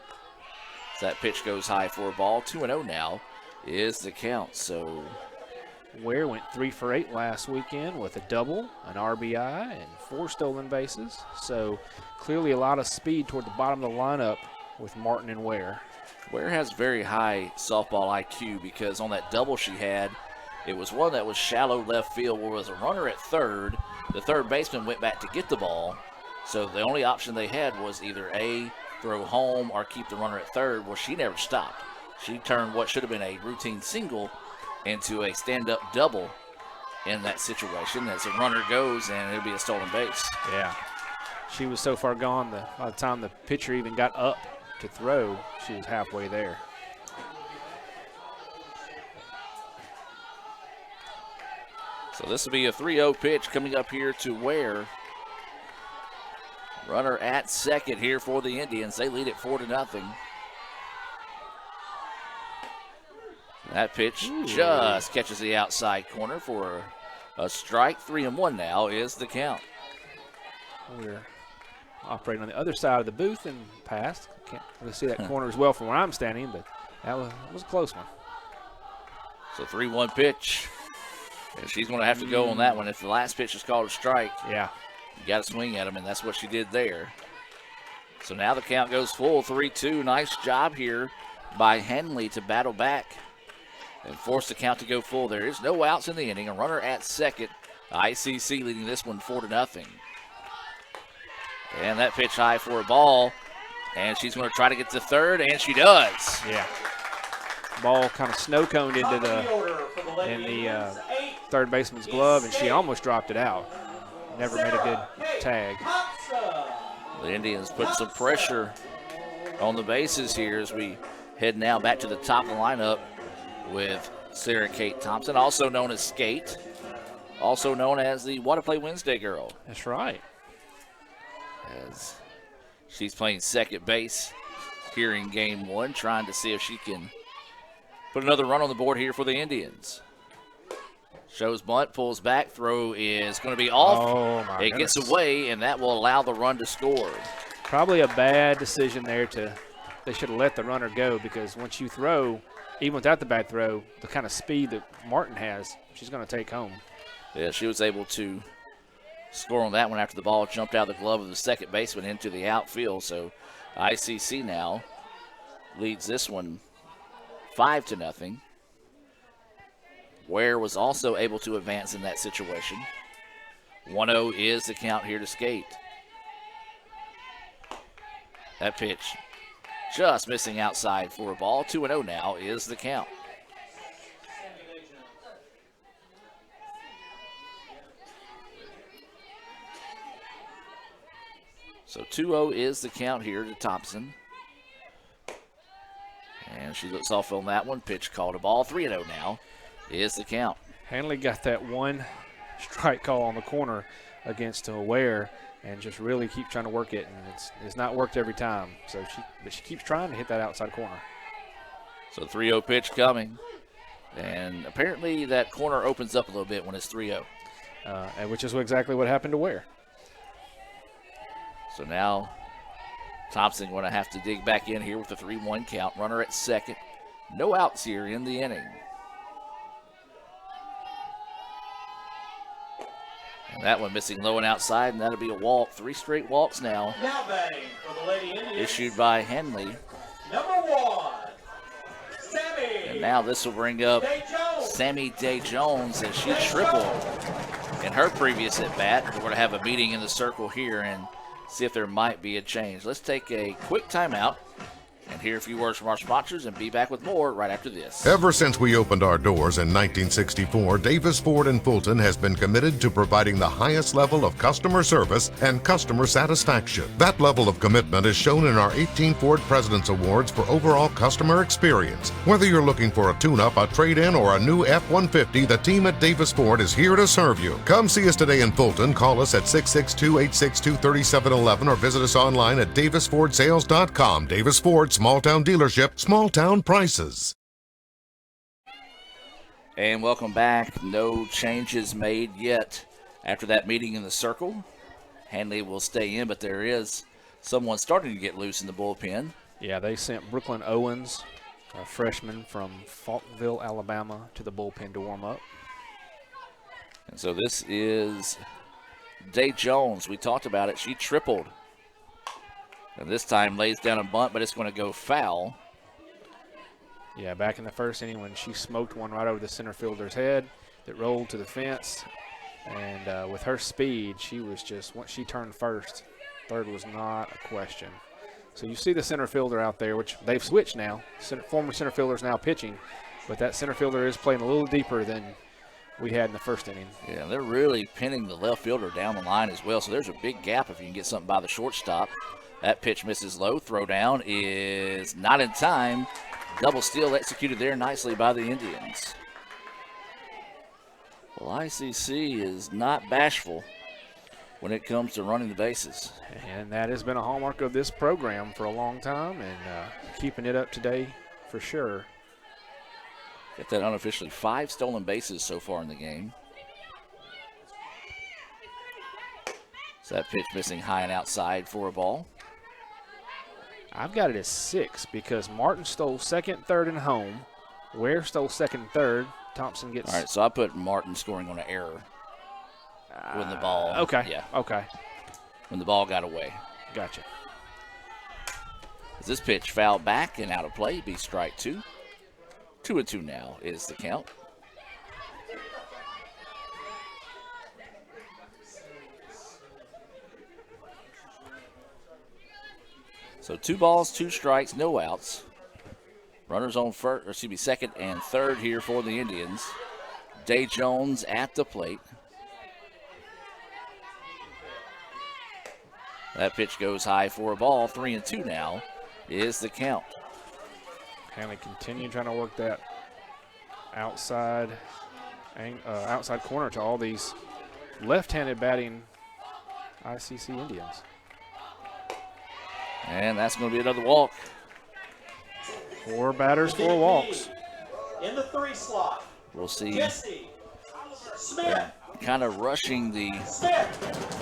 So that pitch goes high for a ball. 2-0 now is the count. So Ware went 3 for 8 last weekend with a double, an RBI, and 4 stolen bases. So clearly a lot of speed toward the bottom of the lineup with Martin and Ware. Ware has very high softball IQ because on that double she had, it was one that was shallow left field where there was a runner at third. The third baseman went back to get the ball. So the only option they had was either A, throw home, or keep the runner at third. Well, she never stopped. She turned what should have been a routine single into a stand-up double in that situation as the runner goes, and it'll be a stolen base. Yeah. She was so far gone, by the time the pitcher even got up to throw, she was halfway there. So this will be a 3-0 pitch coming up here to Ware. Runner at second here for the Indians. They lead it 4-0. That pitch just catches the outside corner for a strike. 3-1 now is the count. We're operating on the other side of the booth and passed. Can't really see that corner as well from where I'm standing, but that was a close one. So 3-1 pitch. And she's going to have to go on that one. If the last pitch is called a strike, yeah, you got to swing at him, and that's what she did there. So now the count goes full, 3-2. Nice job here by Henley to battle back and force the count to go full. There is no outs in the inning. A runner at second. ICC leading this one 4-0. And that pitch high for a ball. And she's going to try to get to third, and she does. Yeah. Ball kind of snow-coned into the third baseman's glove, and she almost dropped it out. Never made a good tag. The Indians put some pressure on the bases here as we head now back to the top of the lineup with Sarah Kate Thompson, also known as Skate, also known as the What to Play Wednesday girl. That's right. As she's playing second base here in game one, trying to see if she can put another run on the board here for the Indians. Shows bunt, pulls back, throw is going to be off. Oh, my It goodness. gets away, and that will allow the run to score. Probably a bad decision there they should have let the runner go, because once you throw, even without the bad throw, the kind of speed that Martin has, she's going to take home. Yeah, she was able to score on that one after the ball jumped out of the glove of the second baseman into the outfield. So ICC now leads this one 5-0. Ware was also able to advance in that situation. 1-0 is the count here to Skate. That pitch just missing outside for a ball. 2-0 now is the count. So 2-0 is the count here to Thompson. And she looks off on that one. Pitch called a ball. 3-0 now is the count. Hanley got that one strike call on the corner against Ware and just really keep trying to work it, and it's not worked every time. So she keeps trying to hit that outside corner. So 3-0 pitch coming. And apparently that corner opens up a little bit when it's 3-0. And which is exactly what happened to Ware. So now Thompson going to have to dig back in here with the 3-1 count. Runner at second. No outs here in the inning. And that one missing low and outside, and that'll be a walk. 3 straight walks now. Now batting for the Lady Indians. Issued by Henley. Number 1, Sammy. And now this will bring up Sammy Day-Jones as she tripled in her previous at-bat. We're going to have a meeting in the circle here and see if there might be a change. Let's take a quick timeout and hear a few words from our sponsors and be back with more right after this. Ever since we opened our doors in 1964, Davis Ford in Fulton has been committed to providing the highest level of customer service and customer satisfaction. That level of commitment is shown in our 18 Ford President's Awards for overall customer experience. Whether you're looking for a tune-up, a trade-in, or a new F-150, the team at Davis Ford is here to serve you. Come see us today in Fulton. Call us at 662-862-3711 or visit us online at davisfordsales.com. Davis Ford, small-town dealership, small-town prices. And welcome back. No changes made yet after that meeting in the circle. Hanley will stay in, but there is someone starting to get loose in the bullpen. Yeah, they sent Brooklyn Owens, a freshman from Faultville, Alabama, to the bullpen to warm up. And so this is Day-Jones. We talked about it. She tripled. And this time lays down a bunt, but it's going to go foul. Yeah, back in the first inning when she smoked one right over the center fielder's head that rolled to the fence. And with her speed, she was just, once she turned first, third was not a question. So you see the center fielder out there, which they've switched now. Former center fielder's now pitching, but that center fielder is playing a little deeper than we had in the first inning. Yeah, they're really pinning the left fielder down the line as well, so there's a big gap if you can get something by the shortstop. That pitch misses low. Throw down is not in time. Double steal executed there nicely by the Indians. Well, ICC is not bashful when it comes to running the bases. And that has been a hallmark of this program for a long time, and keeping it up today for sure. Got that unofficially 5 stolen bases so far in the game. So that pitch missing high and outside for a ball. I've got it as 6 because Martin stole second, third, and home. Ware stole second, third. Thompson gets. All right, so I put Martin scoring on an error when the ball. Okay. Yeah. Okay. When the ball got away. Gotcha. As this pitch fouled back and out of play, be strike 2. 2-2 now is the count. So 2 balls, 2 strikes, no outs. Runners on second and third here for the Indians. Day-Jones at the plate. That pitch goes high for a ball. 3-2 now is the count. Hanley continue trying to work that outside corner to all these left-handed batting ICC Indians. And that's going to be another walk. 4 batters, 4 walks. In the 3 slot. We'll see. Jesse kind of rushing the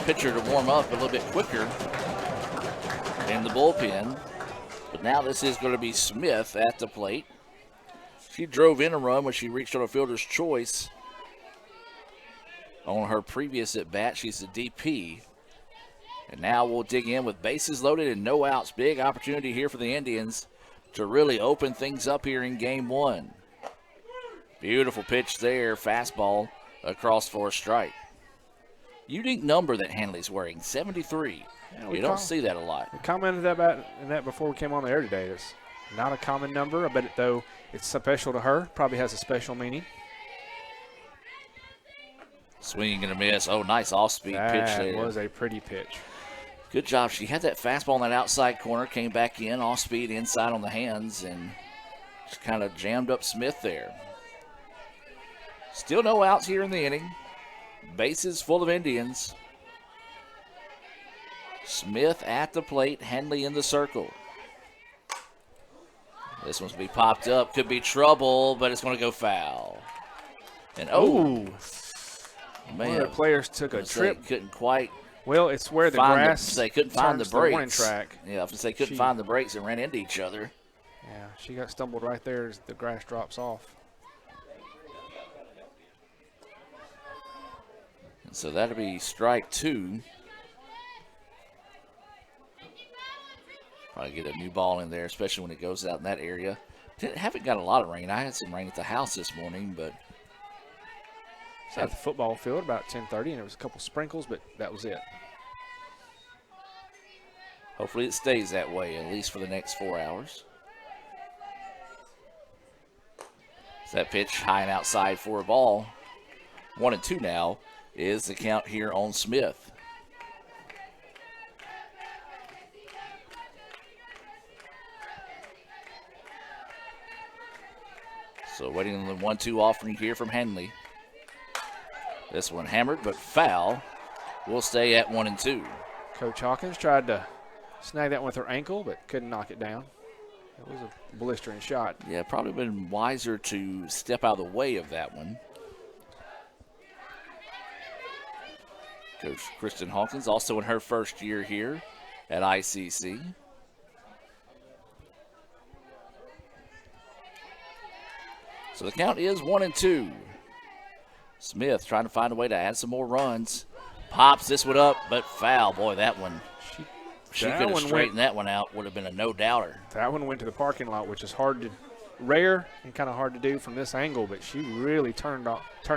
pitcher to warm up a little bit quicker in the bullpen. But now this is going to be Smith at the plate. She drove in a run when she reached on a fielder's choice on her previous at bat. She's the DP. And now we'll dig in with bases loaded and no outs. Big opportunity here for the Indians to really open things up here in game one. Beautiful pitch there, fastball across for a strike. Unique number that Hanley's wearing, 73. Yeah, you don't see that a lot. We commented about that before we came on the air today. It's not a common number. I bet though it's special to her. Probably has a special meaning. Swing and a miss. Oh, nice off-speed pitch there. That was a pretty pitch. Good job. She had that fastball in that outside corner, came back in, off-speed inside on the hands, and just kind of jammed up Smith there. Still no outs here in the inning. Bases full of Indians. Smith at the plate, Henley in the circle. This one's going to be popped up. Could be trouble, but it's going to go foul. And man, one of the players took a trip. Couldn't quite. Well, it's where the grass. They couldn't find the brakes. Warning track. Yeah, I was going to say couldn't find the brakes and ran into each other. Yeah, she got stumbled right there as the grass drops off. And so that'll be strike two. Probably get a new ball in there, especially when it goes out in that area. Haven't got a lot of rain. I had some rain at the house this morning, but at the football field about 10:30, and there was a couple sprinkles, but that was it. Hopefully it stays that way, at least for the next 4 hours. So that pitch high and outside for a ball. 1-2 now is the count here on Smith. So waiting on the 1-2 offering here from Henley. This one hammered, but foul. Will stay at 1-2. Coach Hawkins tried to snag that one with her ankle, but couldn't knock it down. It was a blistering shot. Yeah, probably been wiser to step out of the way of that one. Coach Kristen Hawkins also in her first year here at ICC. So the count is 1-2. Smith trying to find a way to add some more runs. Pops this one up, but foul. Boy, that one. She could have straightened that one out. Would have been a no-doubter. That one went to the parking lot, which is rare and kind of hard to do from this angle, but she really turned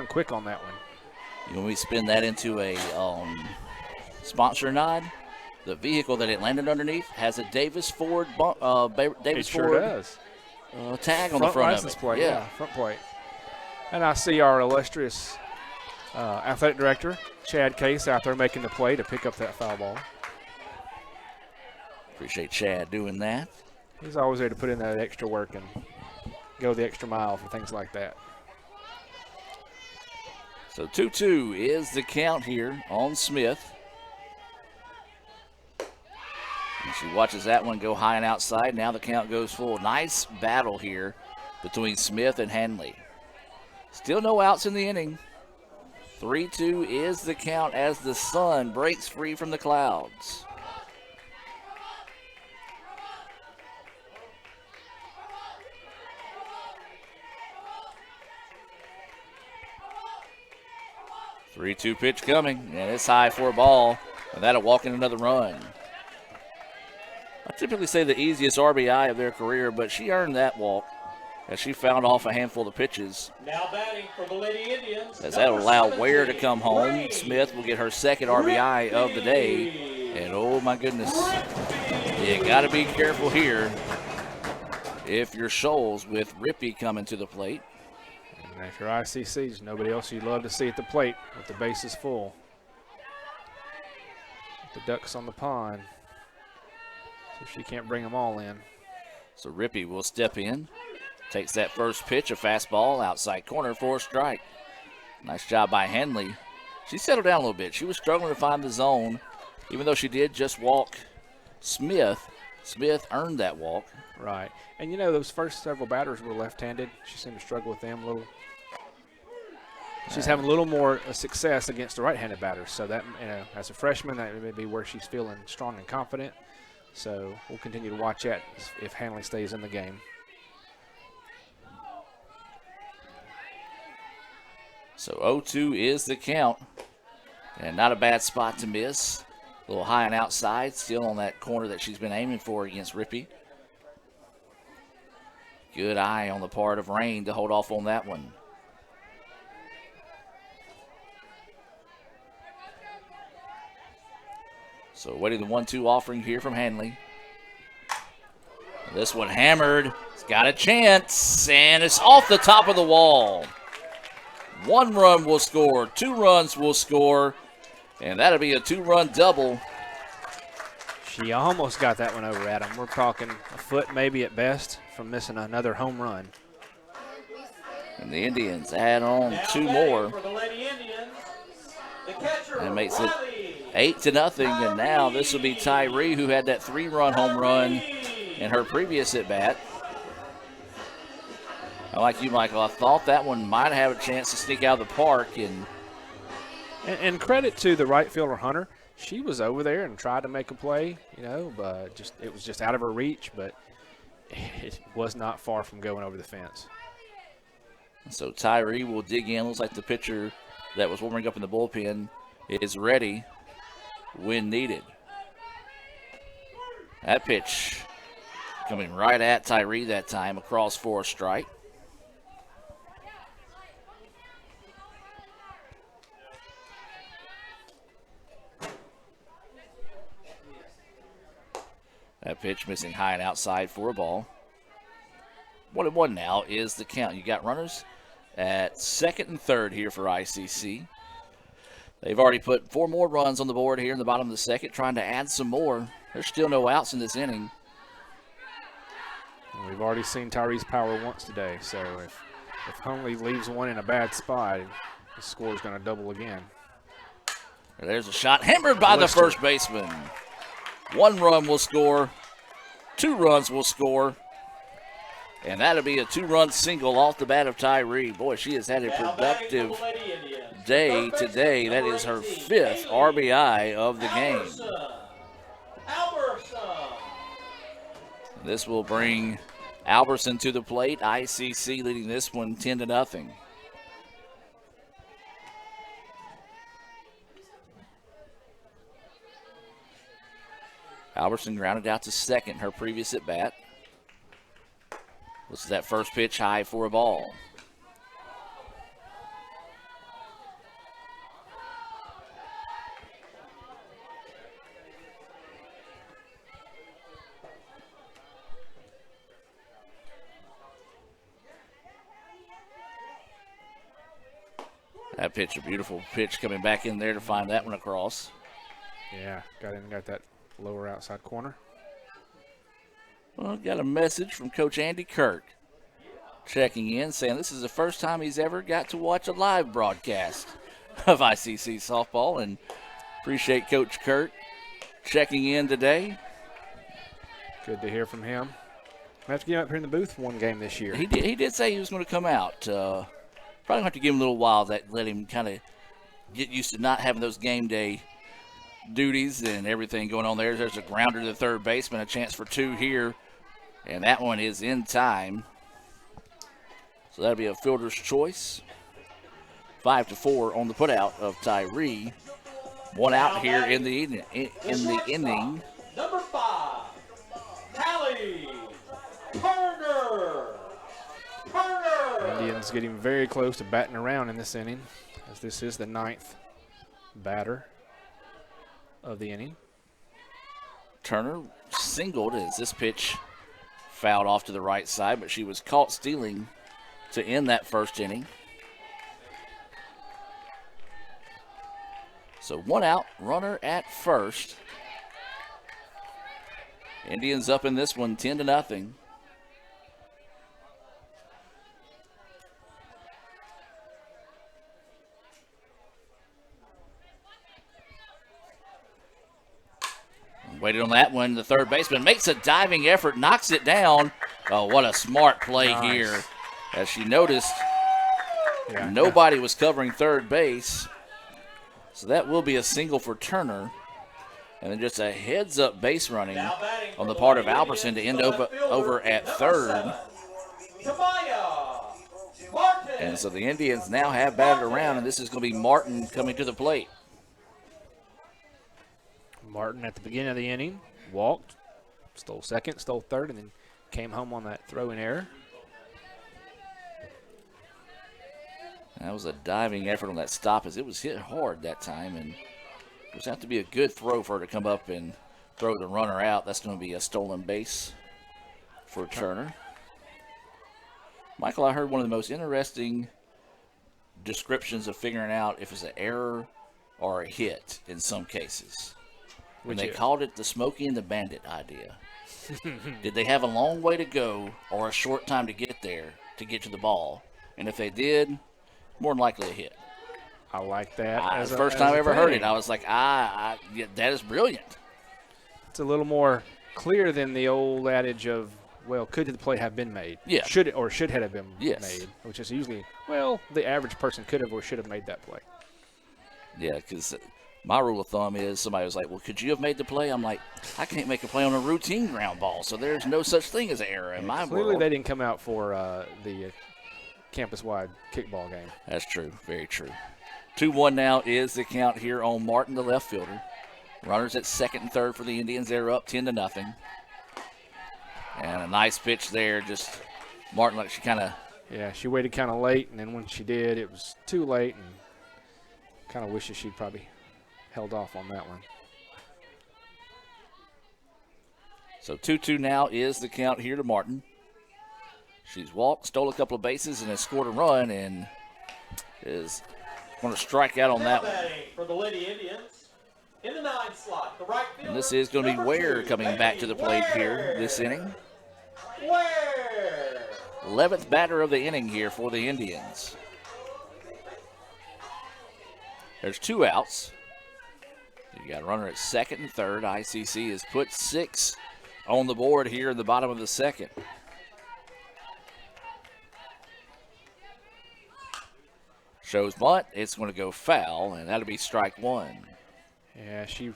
quick on that one. When we spin that into a sponsor nod, the vehicle that it landed underneath has a Davis Ford does. Tag on the front license of it. Plate, yeah, front plate. And I see our illustrious athletic director, Chad Case, out there making the play to pick up that foul ball. Appreciate Chad doing that. He's always there to put in that extra work and go the extra mile for things like that. So 2-2 is the count here on Smith. And she watches that one go high and outside. Now the count goes full. Nice battle here between Smith and Henley. Still no outs in the inning. 3-2 is the count as the sun breaks free from the clouds. Three-two pitch coming, and it's high for a ball, and that'll walk in another run. I typically say the easiest RBI of their career, but she earned that walk as she found off a handful of pitches. Now batting for the Lady Indians. As that'll allow Ware to come home. Smith will get her second RBI of the day. And oh my goodness, you got to be careful here if you're Shoals with Rippey coming to the plate. And if you're ICC, there's nobody else you'd love to see at the plate with the bases full. The ducks on the pond. So she can't bring them all in. So Rippey will step in. Takes that first pitch, a fastball, outside corner for a strike. Nice job by Henley. She settled down a little bit. She was struggling to find the zone, even though she did just walk Smith. Smith earned that walk. Right. And, you know, those first several batters were left-handed. She seemed to struggle with them a little. She's having a little more success against the right-handed batters. So that, as a freshman, that may be where she's feeling strong and confident. So we'll continue to watch that if Hanley stays in the game. So 0-2 is the count. And not a bad spot to miss. A little high and outside, still on that corner that she's been aiming for against Rippey. Good eye on the part of Rain to hold off on that one. So waiting the 1-2 offering here from Hanley. This one hammered. It's got a chance, and it's off the top of the wall. 1 run will score, 2 runs will score, and that'll be a 2-run double. She almost got that one over, Adam. We're talking a foot maybe at best from missing another home run. And the Indians add on 2 more. That makes it 8-0, and now this will be Tyree, who had that 3-run home run in her previous at-bat. I like you, Michael. I thought that one might have a chance to sneak out of the park. And credit to the right fielder, Hunter. She was over there and tried to make a play, but it was just out of her reach, but it was not far from going over the fence. So Tyree will dig in. Looks like the pitcher that was warming up in the bullpen is ready when needed. That pitch coming right at Tyree that time, across for a strike. That pitch missing high and outside for a ball. 1-1 now is the count. You got runners at second and third here for ICC. They've already put 4 more runs on the board here in the bottom of the second, trying to add some more. There's still no outs in this inning. We've already seen Tyree's power once today, so if Hunley leaves one in a bad spot, the score is going to double again. There's a shot hammered by the first baseman. 1 run will score, 2 runs will score, and that'll be a 2-run single off the bat of Tyree. Boy, she has had a productive day today. That is her 5th RBI of the game. This will bring Alberson to the plate. ICC leading this one 10-0. Alberson grounded out to second, her previous at bat. This is that first pitch high for a ball. That pitch, a beautiful pitch coming back in there to find that one across. Yeah, got that lower outside corner. Well, got a message from Coach Andy Kirk checking in, saying this is the first time he's ever got to watch a live broadcast of ICC softball, and appreciate Coach Kirk checking in today. Good to hear from him. I have to get up here in the booth for one game this year. He did say he was going to come out. Probably have to give him a little while, let him kind of get used to not having those game day duties and everything going on there. There's a grounder to the third baseman, a chance for 2 here, and that one is in time. So that'll be a fielder's choice. 5-4 on the putout of Tyree. 1 out here in the inning. Number 5, Callie Turner. Indians getting very close to batting around in this inning, as this is the 9th batter of the inning. Turner singled as this pitch fouled off to the right side, but she was caught stealing to end that first inning. So 1 out, runner at first. Indians up in this one 10-0. Waited on that one. The third baseman makes a diving effort, knocks it down. Oh, what a smart play here. As she noticed Yeah. Nobody was covering third base. So that will be a single for Turner. And then just a heads-up base running on the part of Albertson to end over at third. And so the Indians now have batted around, and this is going to be Martin coming to the plate. Martin at the beginning of the inning walked, stole second, stole third, and then came home on that throw-in error. That was a diving effort on that stop as it was hit hard that time, and it was have to be a good throw for her to come up and throw the runner out. That's going to be a stolen base for Turner. Michael, I heard one of the most interesting descriptions of figuring out if it's an error or a hit in some cases. And they called it the Smokey and the Bandit idea. Did they have a long way to go or a short time to get there to get to the ball? And if they did, more than likely a hit. I like that. The first time I ever heard it, I was like, yeah, that is brilliant. It's a little more clear than the old adage of, well, could the play have been made? Yeah. Should it have been made? Which is usually, well, the average person could have or should have made that play. Yeah, because my rule of thumb is somebody was like, well, could you have made the play? I'm like, I can't make a play on a routine ground ball, so there's no such thing as an error in my world. Clearly they didn't come out for the campus-wide kickball game. That's true. Very true. 2-1 now is the count here on Martin, the left fielder. Runners at second and third for the Indians. They're up 10-0. And a nice pitch there. Just Martin, like she kind of. Yeah, she waited kind of late, and then when she did, it was too late, and kind of wishes she'd probably held off on that one. So 2-2 now is the count here to Martin. She's walked, stole a couple of bases, and has scored a run, and is going to strike out on that one. For the Lady Indians, in the 9th slot, the right fielder. And this is going to be Ware coming back to the plate here this inning. 11th batter of the inning here for the Indians. There's 2 outs. You got a runner at second and third. ICC has put 6 on the board here in the bottom of the second. Shows bunt. It's going to go foul, and that'll be strike one. Yeah, she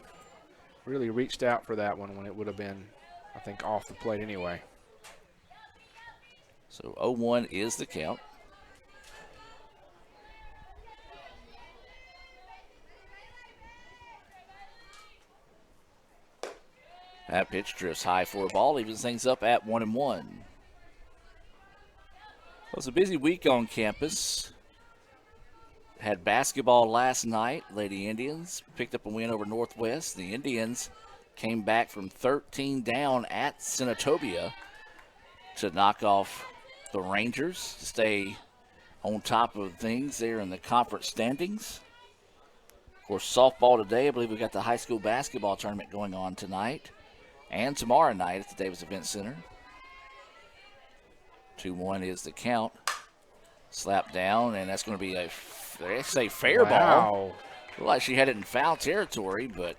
really reached out for that one when it would have been, I think, off the plate anyway. So 0-1 is the count. That pitch drifts high for a ball, evens things up at 1-1. Well, it's a busy week on campus. Had basketball last night. Lady Indians picked up a win over Northwest. The Indians came back from 13 down at Senatobia to knock off the Rangers to stay on top of things there in the conference standings. Of course, softball today. I believe we've got the high school basketball tournament going on tonight and tomorrow night at the Davis Event Center. 2-1 is the count. Slap down, and that's going to be a fair ball. Looked like she had it in foul territory, but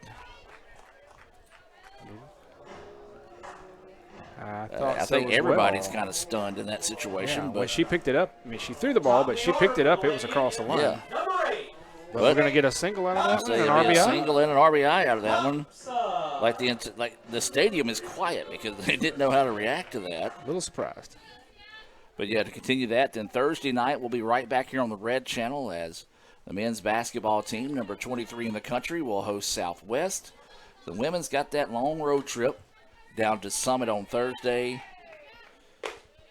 I think everybody's kind of stunned in that situation. Yeah, but when she picked it up, I mean, she threw the ball, but she picked it up. It was across the line. Yeah. But we're going to get a single out of that one, an RBI? A single and an RBI out of that one. Like the stadium is quiet because they didn't know how to react to that. A little surprised. But, yeah, to continue that, then Thursday night we'll be right back here on the Red Channel as the men's basketball team, number 23 in the country, will host Southwest. The women's got that long road trip down to Summit on Thursday.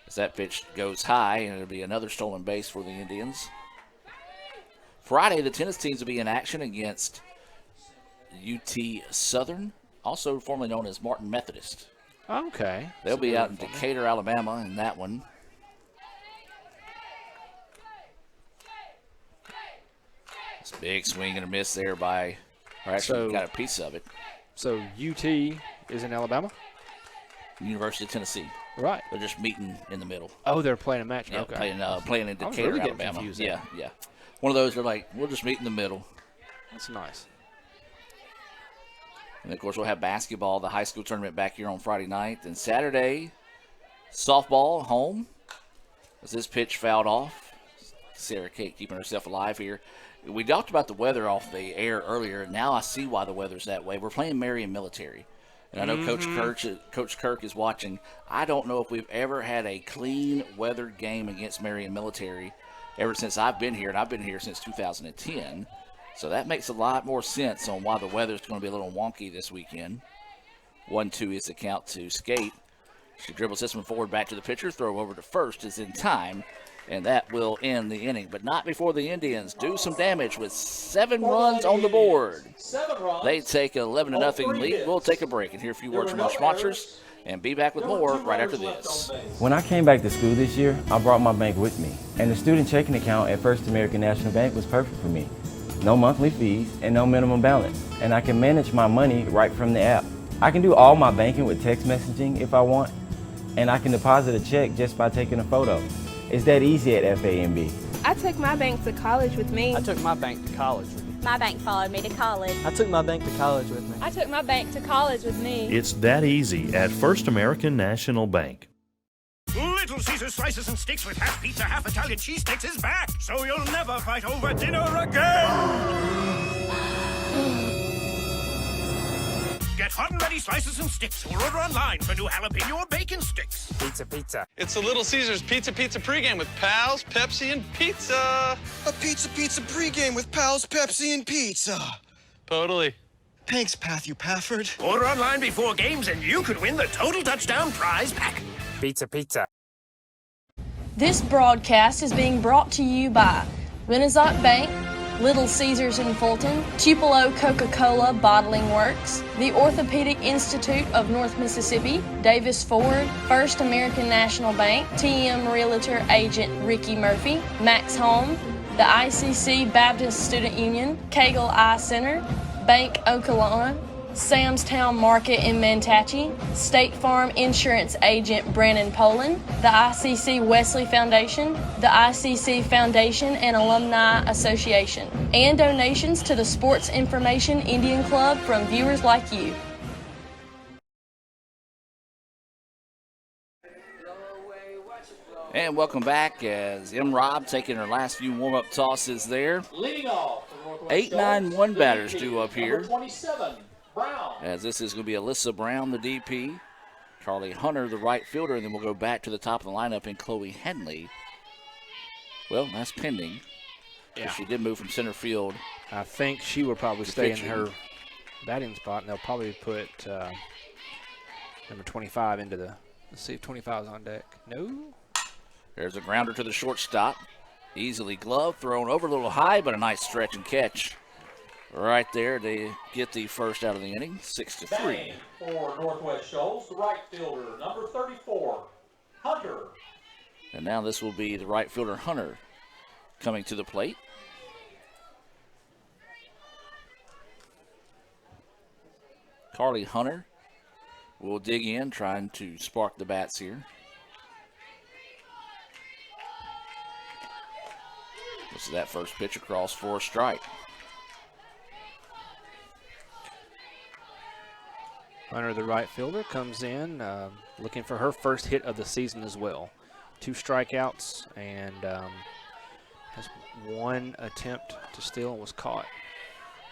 As that pitch goes high, and it'll be another stolen base for the Indians. Friday, the tennis teams will be in action against UT Southern, also formerly known as Martin Methodist. Okay. They'll be out in Decatur, Alabama in that one. It's a big swing and a miss there by, or actually got a piece of it. So UT is in Alabama? University of Tennessee. Right. They're just meeting in the middle. Oh, they're playing a match. Yeah, okay. Playing in Decatur, Alabama. Yeah. One of those, they're like, we'll just meet in the middle. That's nice. And, of course, we'll have basketball, the high school tournament back here on Friday night. Then Saturday, softball home. As this pitch fouled off. Sarah Kate keeping herself alive here. We talked about the weather off the air earlier. Now I see why the weather's that way. We're playing Marion Military. And I know Coach Kirk is watching. I don't know if we've ever had a clean weather game against Marion Military ever since I've been here, and I've been here since 2010. So that makes a lot more sense on why the weather's going to be a little wonky this weekend. 1-2 is the count to Skate. She dribbles this one forward back to the pitcher. Throw over to first is in time, and that will end the inning. But not before the Indians do some damage with 7 runs on the board. They take an 11-0 lead. We'll take a break and hear a few words from our sponsors and be back with more right after this. When I came back to school this year, I brought my bank with me. And the student checking account at First American National Bank was perfect for me. No monthly fees and no minimum balance. And I can manage my money right from the app. I can do all my banking with text messaging if I want. And I can deposit a check just by taking a photo. It's that easy at FAMB. I took my bank to college with me. I took my bank to college with me. My bank followed me to college. I took my bank to college with me. I took my bank to college with me. It's that easy at First American National Bank. Little Caesar slices and sticks with half pizza, half Italian cheesesteaks is back, so you'll never fight over dinner again. Get hot and ready slices and sticks or order online for new jalapeno or bacon sticks. Pizza, pizza. It's the Little Caesars Pizza pregame with Pals, Pepsi, and pizza. A pizza pregame with Pals, Pepsi, and pizza. Totally. Thanks, Matthew Pafford. Order online before games and you could win the Total Touchdown prize pack. Pizza, pizza. This broadcast is being brought to you by Renaissance Bank, Little Caesars in Fulton, Tupelo Coca-Cola Bottling Works, the Orthopedic Institute of North Mississippi, Davis Ford, First American National Bank, TM Realtor Agent Ricky Murphy, Max Home, the ICC Baptist Student Union, Cagle Eye Center, Bank Okolona, Sam's Town Market in Manatee, State Farm Insurance Agent Brandon Poland, the ICC Wesley Foundation, the ICC Foundation and Alumni Association, and donations to the Sports Information Indian Club from viewers like you. And welcome back as M. Rob taking her last few warm-up tosses there. Leading off, 8-9-1 batters due up here. 27, Brown. As this is going to be Alyssa Brown, the DP, Carly Hunter, the right fielder, and then we'll go back to the top of the lineup in Chloe Henley. Well, that's pending. Yeah. She did move from center field. I think she will probably stay in her batting spot, and they'll probably put number 25 into the. Let's see if 25 is on deck. No. There's a grounder to the shortstop. Easily gloved, thrown over a little high, but a nice stretch and catch. Right there, they get the first out of the inning, 6-3. Batting for Northwest Shoals, the right fielder, number 34, Hunter. And now this will be the right fielder, Hunter, coming to the plate. Carly Hunter will dig in, trying to spark the bats here. This is that first pitch across for a strike. Hunter, the right fielder, comes in looking for her first hit of the season as well. 2 strikeouts and has 1 attempt to steal and was caught.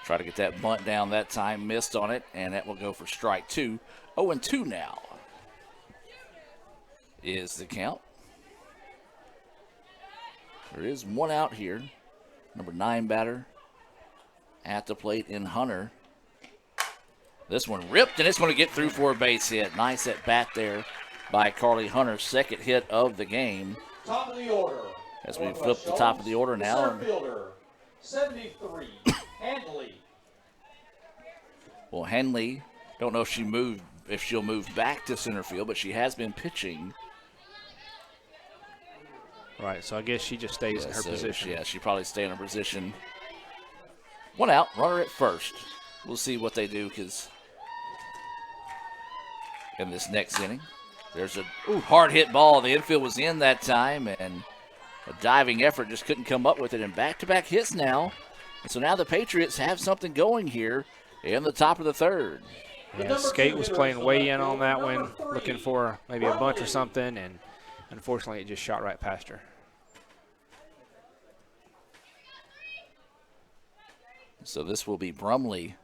Try to get that bunt down that time, missed on it, and that will go for strike 2. 0-2 now is the count. There is 1 out here. Number 9 batter at the plate in Hunter. This one ripped, and it's going to get through for a base hit. Nice at bat there by Carly Hunter. Second hit of the game. Top of the order. As we flip the top of the order now. Center fielder, 73, Henley. Well, Henley, don't know if she'll move back to center field, but she has been pitching. Right, so I guess she just stays in her position. Yeah, she probably stay in her position. 1 out, runner at first. We'll see what they do, because in this next inning, there's a hard hit ball. The infield was in that time, and a diving effort just couldn't come up with it. And back-to-back hits now. And so now the Patriots have something going here in the top of the third. Yeah, Skate was playing way in on that one, looking for maybe a bunt or something, and unfortunately it just shot right past her. So this will be Brumley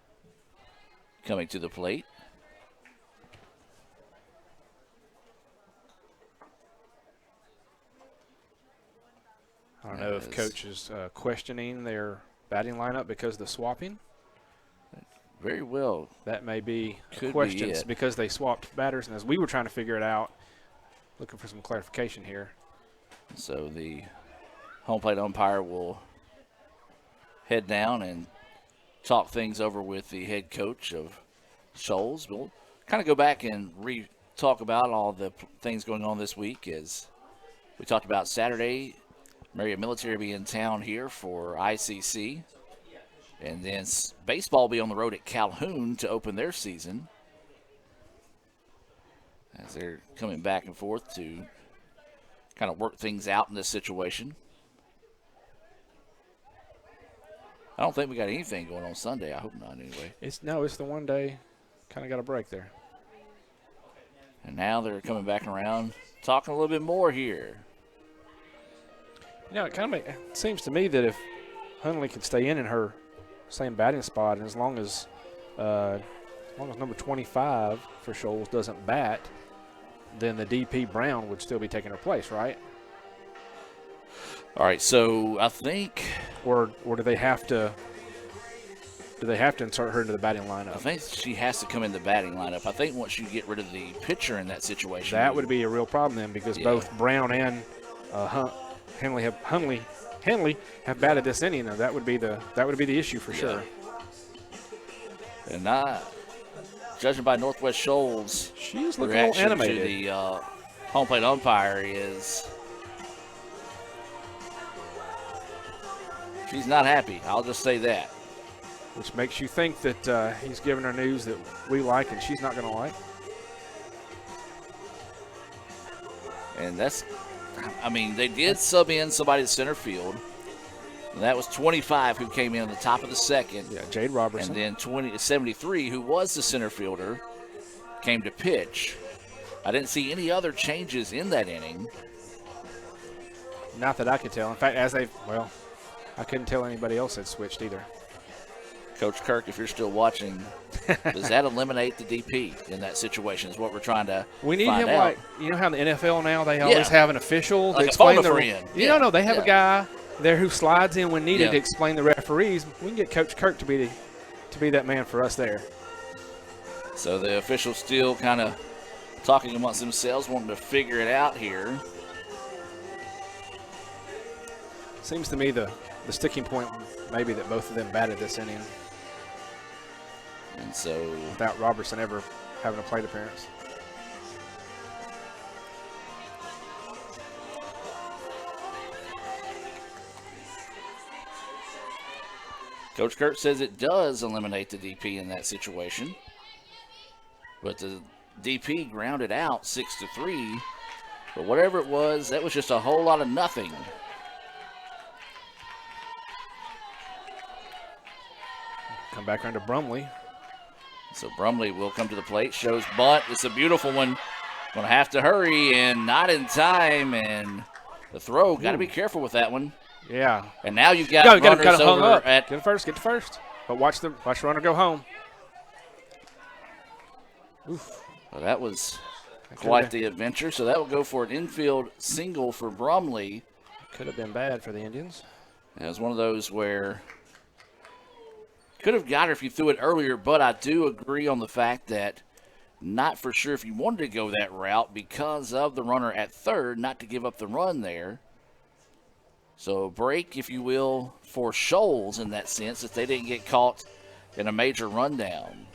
coming to the plate. I don't know if Coach is questioning their batting lineup because of the swapping. Very well. That may be Could questions be because they swapped batters, and as we were trying to figure it out, looking for some clarification here. So the home plate umpire will head down and talk things over with the head coach of Shoals. We'll kind of go back and talk about all the things going on this week. As we talked about Saturday, Marietta Military will be in town here for ICC. And then baseball will be on the road at Calhoun to open their season. As they're coming back and forth to kind of work things out in this situation. I don't think we got anything going on Sunday. I hope not anyway. It's the one day. Kind of got a break there. And now they're coming back around, talking a little bit more here. You know, it seems to me that if Hunley could stay in her same batting spot, and as long as number 25 for Shoals doesn't bat, then the DP Brown would still be taking her place, right? All right, so I think, or do they have to insert her into the batting lineup? I think she has to come in the batting lineup. I think once you get rid of the pitcher in that situation, that would be a real problem then, because both Brown and Henley have batted this inning. Now that would be the issue for sure. And judging by Northwest Shoals, she's looking a little animated. To the home plate umpire is she's not happy. I'll just say that. Which makes you think that he's giving her news that we like and she's not going to like. And they did sub in somebody to center field. And that was 25 who came in on the top of the second. Yeah, Jade Robertson. And then 73, who was the center fielder, came to pitch. I didn't see any other changes in that inning. Not that I could tell. In fact, I couldn't tell anybody else had switched either. Coach Kirk, if you're still watching, does that eliminate the DP in that situation is what we're trying to We need find him out. like, you know how in the NFL now they always have an official like to explain the friend. No, they have a guy there who slides in when needed Yeah. to explain the referees. We can get Coach Kirk to be that man for us there. So the officials still kind of talking amongst themselves, wanting to figure it out here. Seems to me the sticking point maybe that both of them batted this inning. And so without Robertson ever having a plate appearance. Coach Kirk says it does eliminate the DP in that situation. But the DP grounded out 6-3. But whatever it was, that was just a whole lot of nothing. Come back around to Brumley. So Brumley will come to the plate. Shows bunt. It's a beautiful one. Going to have to hurry and not in time. And the throw, got to be careful with that one. Yeah. And now you've got runners gotta hung over up. at. Get to first. But watch the runner go home. Oof. Well, that was quite the adventure. So that will go for an infield single for Brumley. Could have been bad for the Indians. It was one of those where could have got her if you threw it earlier, but I do agree on the fact that not for sure if you wanted to go that route because of the runner at third, not to give up the run there. So a break, if you will, for Shoals in that sense, if they didn't get caught in a major rundown.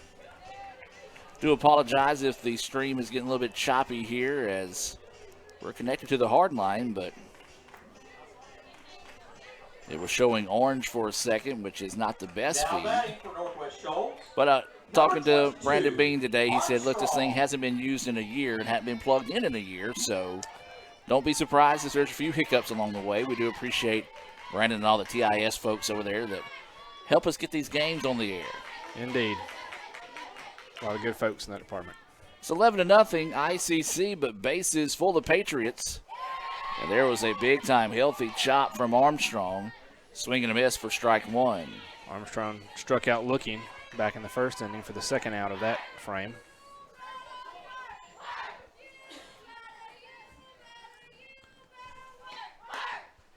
Do apologize if the stream is getting a little bit choppy here as we're connected to the hard line, but it was showing orange for a second, which is not the best feed. But talking to Brandon Bean today, he said, look, this thing hasn't been used in a year and hadn't been plugged in a year, so don't be surprised if there's a few hiccups along the way. We do appreciate Brandon and all the TIS folks over there that help us get these games on the air. Indeed. A lot of good folks in that department. It's 11-0 ICC, but bases full of Patriots. And there was a big-time healthy chop from Armstrong. Swing and a miss for strike one. Armstrong struck out looking back in the first inning for the second out of that frame.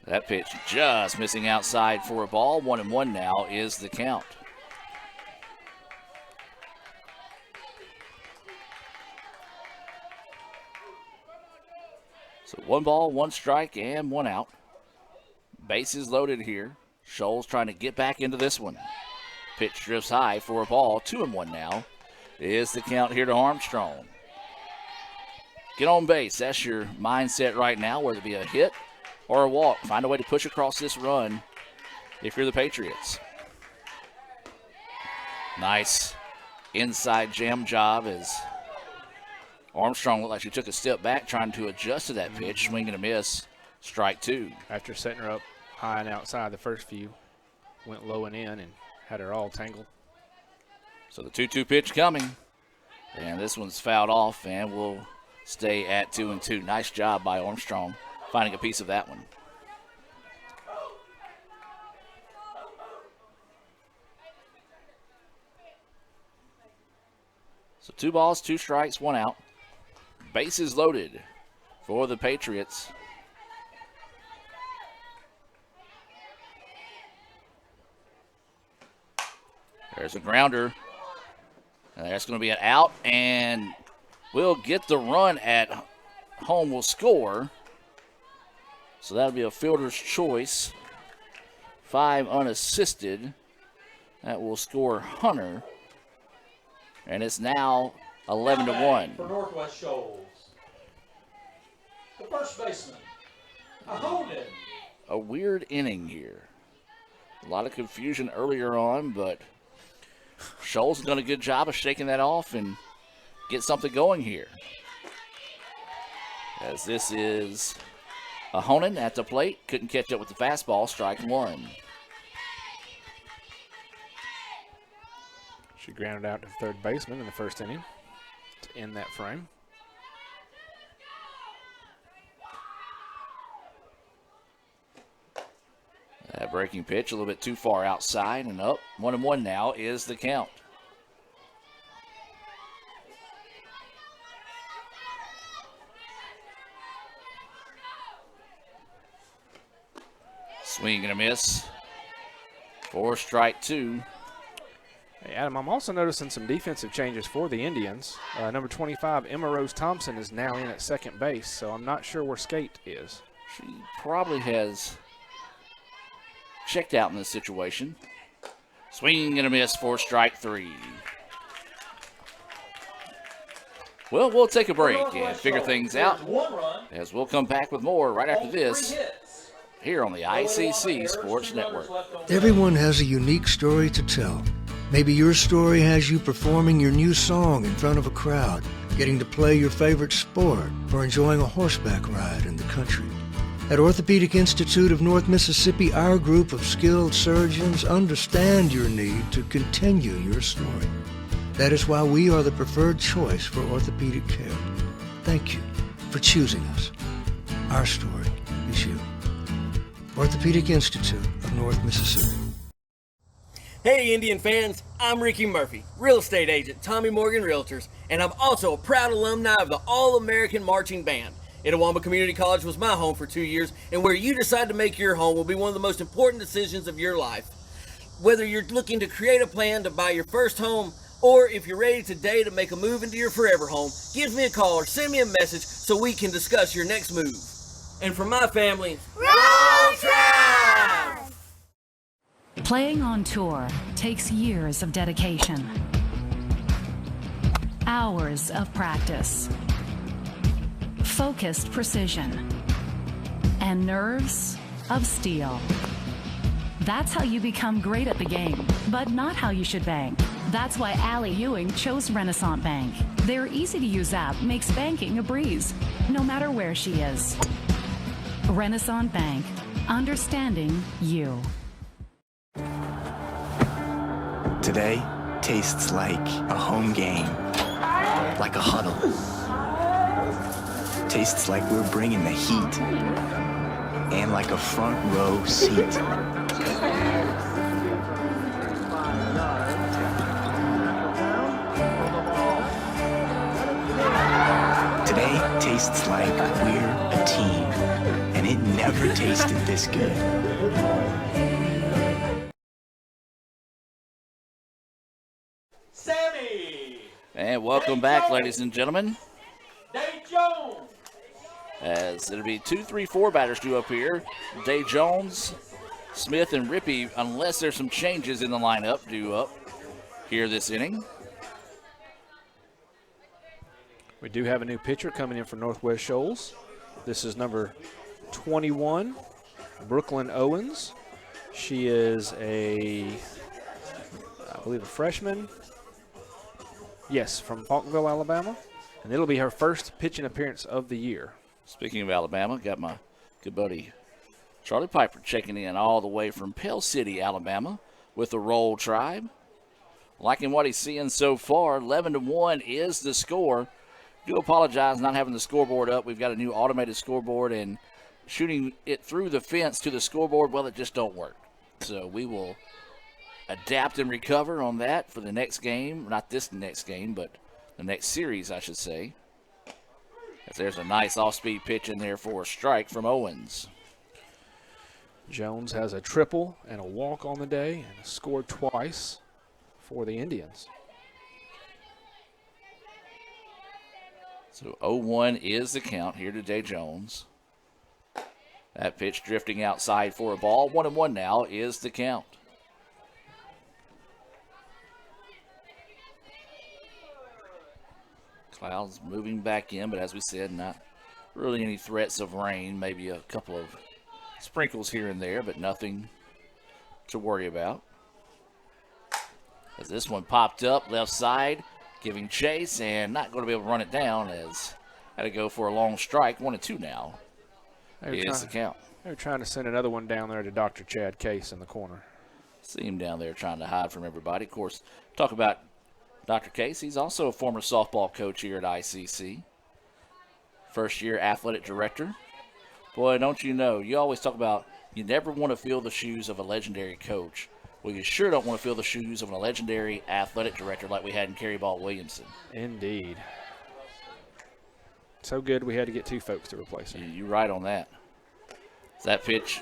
That pitch just missing outside for a ball. 1-1 now is the count. So 1 ball, 1 strike, and 1 out. Bases loaded here. Shoals trying to get back into this one. Pitch drifts high for a ball. 2-1 now is the count here to Armstrong. Get on base. That's your mindset right now, whether it be a hit or a walk. Find a way to push across this run if you're the Patriots. Nice inside jam job as Armstrong looked like she took a step back trying to adjust to that pitch. Swing and a miss. Strike 2. After setting her up high and outside the first few, went low and in and had her all tangled. So the 2-2 pitch coming. And this one's fouled off and will stay at 2-2. Nice job by Armstrong finding a piece of that one. So 2 balls, 2 strikes, 1 out. Bases loaded for the Patriots. There's a grounder. And that's going to be an out, and we'll get the run at home. Will score. So that'll be a fielder's choice. 5 unassisted. That will score Hunter. And it's now 11-1. For Northwest Shoals, the first baseman, Ahonen. A weird inning here. A lot of confusion earlier on, but Shoals has done a good job of shaking that off and get something going here. As this is Ahonen at the plate. Couldn't catch up with the fastball. Strike 1. She grounded out to third baseman in the first inning to end that frame. That breaking pitch a little bit too far outside and up. 1-1 now is the count. Swing and a miss for strike 2. Hey, Adam, I'm also noticing some defensive changes for the Indians. Number 25, Emma Rose Thompson, is now in at second base, so I'm not sure where Skate is. She probably has checked out in this situation. Swing and a miss for strike 3. Well, we'll take a break and figure things out as we'll come back with more right after this here on the ICC Sports Network. Everyone has a unique story to tell. Maybe your story has you performing your new song in front of a crowd, getting to play your favorite sport, or enjoying a horseback ride in the country. At Orthopedic Institute of North Mississippi, our group of skilled surgeons understand your need to continue your story. That is why we are the preferred choice for orthopedic care. Thank you for choosing us. Our story is you. Orthopedic Institute of North Mississippi. Hey Indian fans, I'm Ricky Murphy, real estate agent, Tommy Morgan Realtors, and I'm also a proud alumni of the All-American Marching Band. Itawamba Community College was my home for 2 years, and where you decide to make your home will be one of the most important decisions of your life. Whether you're looking to create a plan to buy your first home, or if you're ready today to make a move into your forever home, give me a call or send me a message so we can discuss your next move. And for my family, Roll Tribe! Playing on tour takes years of dedication, hours of practice, focused precision, and nerves of steel. That's how you become great at the game, but not how you should bank. That's why Allie Ewing chose Renaissance Bank. Their easy-to-use app makes banking a breeze, no matter where she is. Renaissance Bank, understanding you. Today tastes like a home game, like a huddle. Tastes like we're bringing the heat, and like a front row seat. Today tastes like we're a team, and it never tasted this good. Sammy. And welcome back, ladies and gentlemen. Day Jones. As it'll be 2, 3, 4 batters due up here. Day Jones, Smith, and Rippey, unless there's some changes in the lineup due up here this inning. We do have a new pitcher coming in for Northwest Shoals. This is number 21, Brooklyn Owens. She is I believe a freshman. Yes, from Falkville, Alabama. And it'll be her first pitching appearance of the year. Speaking of Alabama, got my good buddy Charlie Piper checking in all the way from Pell City, Alabama, with the Roll Tribe. Liking what he's seeing so far. 11-1 is the score. Do apologize not having the scoreboard up. We've got a new automated scoreboard, and shooting it through the fence to the scoreboard, well, it just don't work. So we will adapt and recover on that for the next game. Not this next game, but the next series, I should say. As there's a nice off-speed pitch in there for a strike from Owens. Jones has a triple and a walk on the day and scored twice for the Indians. So 0-1 is the count here today, Jones. That pitch drifting outside for a ball. 1-1 now is the count. Clouds moving back in, but as we said, not really any threats of rain. Maybe a couple of sprinkles here and there, but nothing to worry about. As this one popped up left side, giving chase, and not going to be able to run it down, as had to go for a long strike. 1-2 now is the count. They were trying to send another one down there to Dr. Chad Case in the corner. See him down there trying to hide from everybody. Of course, talk about Dr. Case. He's also a former softball coach here at ICC. First-year athletic director. Boy, don't you know, you always talk about you never want to fill the shoes of a legendary coach. Well, you sure don't want to fill the shoes of a legendary athletic director like we had in Kerry Ball Williamson. Indeed. So good we had to get two folks to replace him. You're right on that. That pitch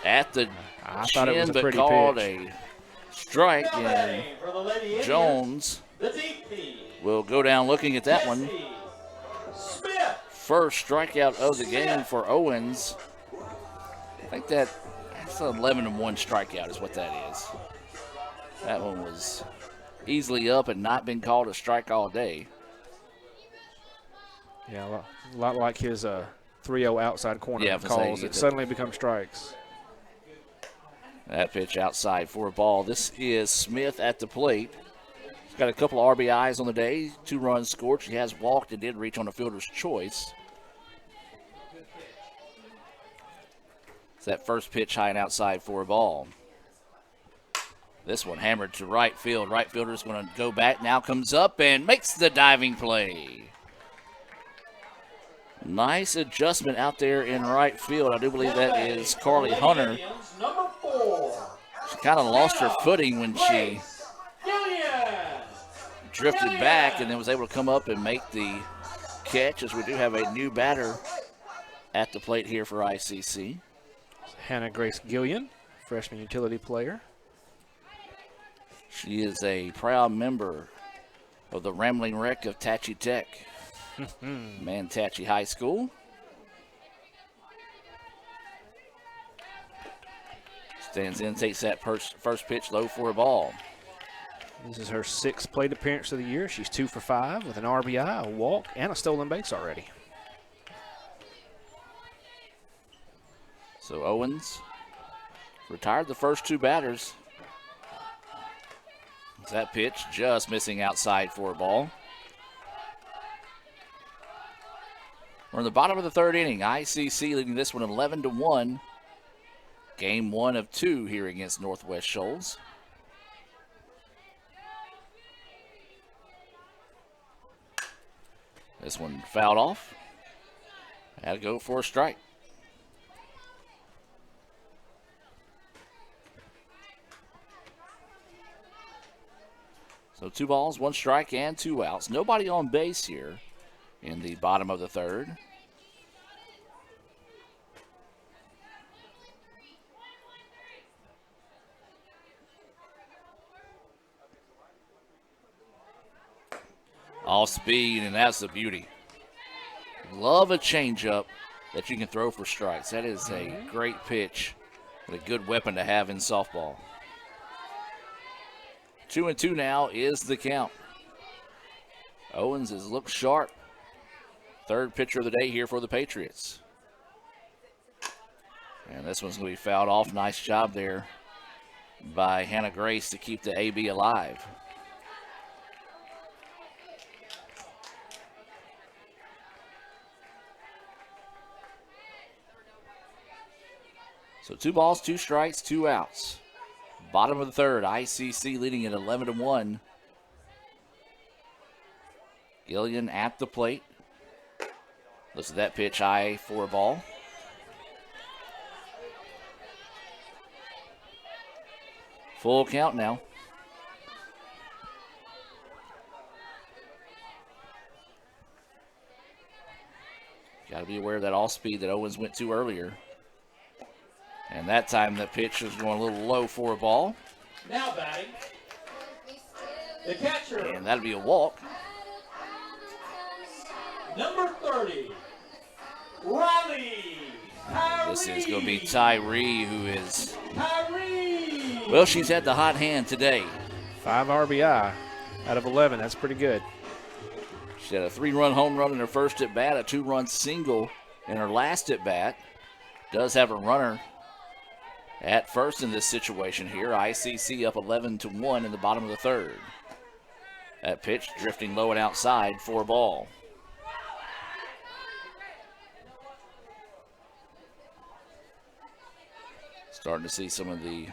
at the thought it was a but pretty called pitch. a strike, and Jones will go down looking at that one. First strikeout of the game for Owens. I think that's an 11-1 strikeout is what that is. That one was easily up and not been called a strike all day. Yeah, a lot like his 3-0 outside corner calls. It suddenly become strikes. That pitch outside for a ball. This is Smith at the plate. She's got a couple of RBIs on the day, 2 runs scored. She has walked and did reach on a fielder's choice. It's that first pitch high and outside for a ball. This one hammered to right field. Right fielder's going to go back. Now comes up and makes the diving play. Nice adjustment out there in right field. I do believe that is Carly Hunter. She kind of lost her footing when she drifted back and then was able to come up and make the catch, as we do have a new batter at the plate here for ICC. Hannah Grace Gillian, freshman utility player. She is a proud member of the Rambling Wreck of Tachi Tech. Mantachi High School. Stands in, takes that first pitch low for a ball. This is her 6th plate appearance of the year. She's 2 for 5 with an RBI, a walk, and a stolen base already. So Owens retired the first 2 batters. That pitch just missing outside for a ball. We're in the bottom of the 3rd inning. ICC leading this one 11-1. Game 1 of 2 here against Northwest Shoals. This one fouled off. Had to go for a strike. So 2 balls, 1 strike, and 2 outs. Nobody on base here in the bottom of the third. All speed, and that's the beauty. Love a changeup that you can throw for strikes. That is a great pitch and a good weapon to have in softball. 2-2 now is the count. Owens has looked sharp. Third pitcher of the day here for the Patriots. And this one's going to be fouled off. Nice job there by Hannah Grace to keep the AB alive. So 2 balls, 2 strikes, 2 outs. Bottom of the third, ICC leading at 11-1. Gillian at the plate. Listen to that pitch, high for a ball. Full count now. Got to be aware of that off speed that Owens went to earlier. And that time the pitch was going a little low for a ball. Now batting, the catcher. And that'll be a walk. Number 30, Riley. This is going to be Tyree, who is, well, she's had the hot hand today. 5 RBI out of 11. That's pretty good. She had a 3-run home run in her first at bat, a 2-run single in her last at bat. Does have a runner at first in this situation here. ICC up 11-1 in the bottom of the third. That pitch drifting low and outside for a ball. Starting to see some of the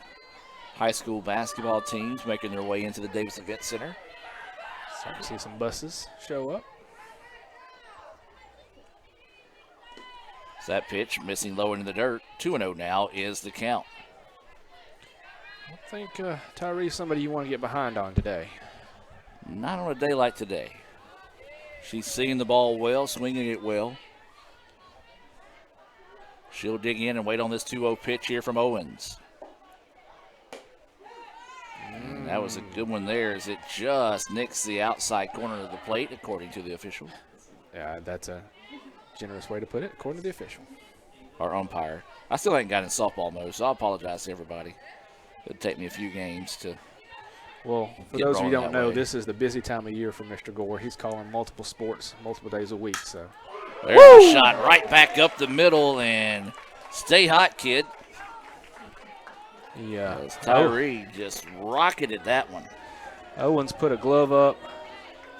high school basketball teams making their way into the Davis Event Center. Starting to see some buses show up. So that pitch missing low into the dirt. 2-0 now is the count. I think Tyree's somebody you want to get behind on today. Not on a day like today. She's seeing the ball well, swinging it well. She'll dig in and wait on this 2-0 pitch here from Owens. And that was a good one there as it just nicks the outside corner of the plate, according to the official. Yeah, that's a generous way to put it, according to the official. Our umpire. I still ain't got in softball mode, so I apologize to everybody. It'll take me a few games to. Well, for those of you who don't know, this is the busy time of year for Mr. Gore. He's calling multiple sports, multiple days a week. So there's a shot right back up the middle, and stay hot, kid. Yeah, Tyree just rocketed that one. Owens put a glove up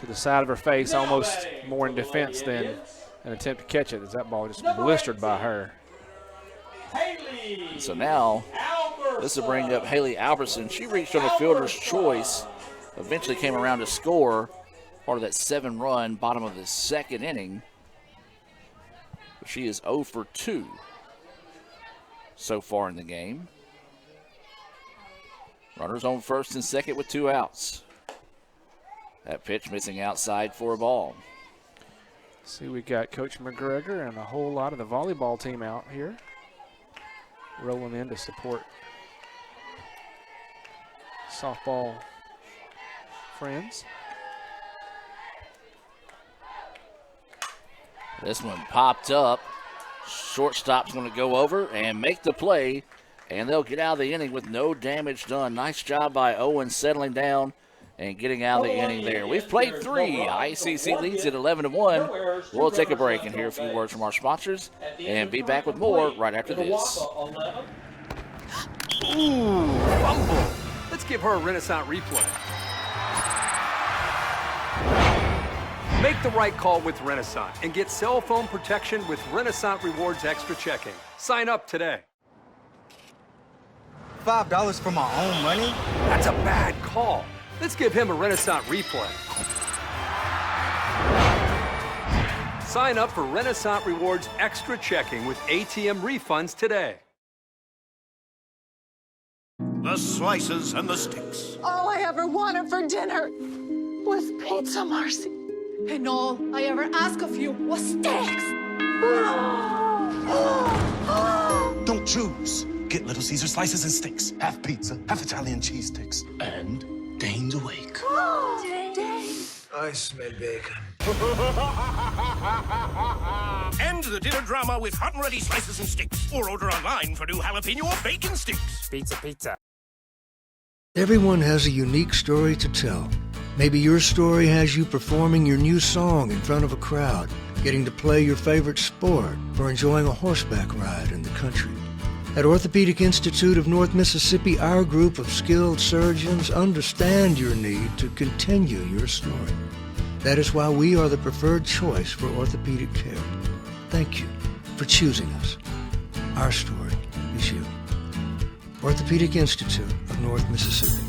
to the side of her face, almost more in defense than an attempt to catch it, as that ball just blistered by her. And so now, this will bring up Haley Albertson. She reached on a fielder's choice, eventually came around to score, part of that 7-run bottom of the second inning. But she is 0 for 2 so far in the game. Runners on first and second with 2 outs. That pitch missing outside for a ball. See, we got Coach McGregor and a whole lot of the volleyball team out here, rolling in to support softball friends. This one popped up. Shortstop's going to go over and make the play, and they'll get out of the inning with no damage done. Nice job by Owen settling down and getting out of the inning there. We've played 3. ICC leads at 11-1. We'll take a break and hear a few words from our sponsors and be back with more right after this. Ooh, fumble. Let's give her a Renaissance replay. Make the right call with Renaissance and get cell phone protection with Renaissance Rewards Extra Checking. Sign up today. $5 for my own money? That's a bad call. Let's give him a Renaissance replay. Sign up for Renaissance Rewards Extra Checking with ATM refunds today. The slices and the sticks. All I ever wanted for dinner was pizza, Marcy. And all I ever asked of you was sticks! Don't choose. Get Little Caesar slices and sticks. Half pizza, half Italian cheese sticks. And Dane's awake. I smell bacon. End the dinner drama with hot and ready slices and sticks. Or order online for new jalapeno or bacon sticks. Pizza. Everyone has a unique story to tell. Maybe your story has you performing your new song in front of a crowd, getting to play your favorite sport, or enjoying a horseback ride in the country. At Orthopedic Institute of North Mississippi, our group of skilled surgeons understand your need to continue your story. That is why we are the preferred choice for orthopedic care. Thank you for choosing us. Our story is you. Orthopedic Institute of North Mississippi.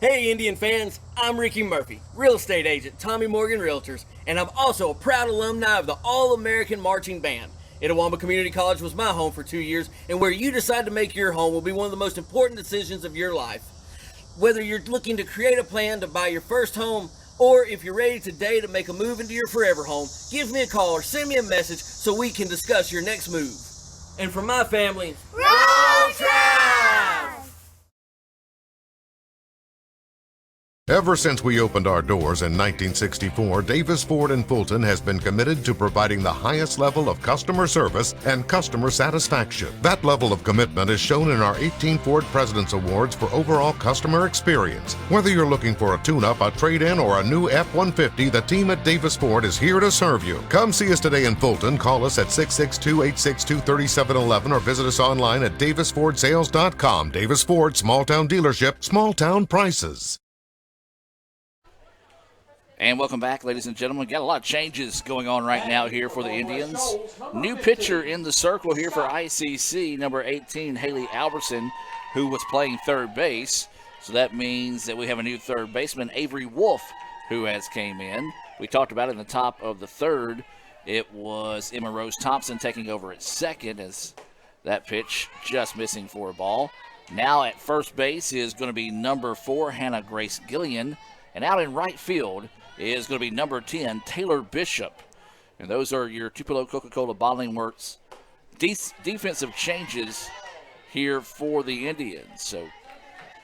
Hey Indian fans, I'm Ricky Murphy, real estate agent, Tommy Morgan Realtors, and I'm also a proud alumni of the All-American Marching Band. Itawamba Community College was my home for 2 years, and where you decide to make your home will be one of the most important decisions of your life. Whether you're looking to create a plan to buy your first home, or if you're ready today to make a move into your forever home, give me a call or send me a message so we can discuss your next move. And for my family, roll Tribe! Ever since we opened our doors in 1964, Davis Ford in Fulton has been committed to providing the highest level of customer service and customer satisfaction. That level of commitment is shown in our 18 Ford President's Awards for overall customer experience. Whether you're looking for a tune-up, a trade-in, or a new F-150, the team at Davis Ford is here to serve you. Come see us today in Fulton. Call us at 662-862-3711 or visit us online at davisfordsales.com. Davis Ford, small town dealership, small town prices. And welcome back, ladies and gentlemen. Got a lot of changes going on right now here for the Indians. New pitcher in the circle here for ICC, number 18, Haley Albertson, who was playing third base. So that means that we have a new third baseman, Avery Wolf, who has came in. We talked about it in the top of the third. It was Emma Rose Thompson taking over at second as that pitch just missing for a ball. Now at first base is going to be number 4, Hannah Grace Gillian. And out in right field is going to be number 10, Taylor Bishop. And those are your Tupelo Coca-Cola Bottling Works defensive changes here for the Indians. So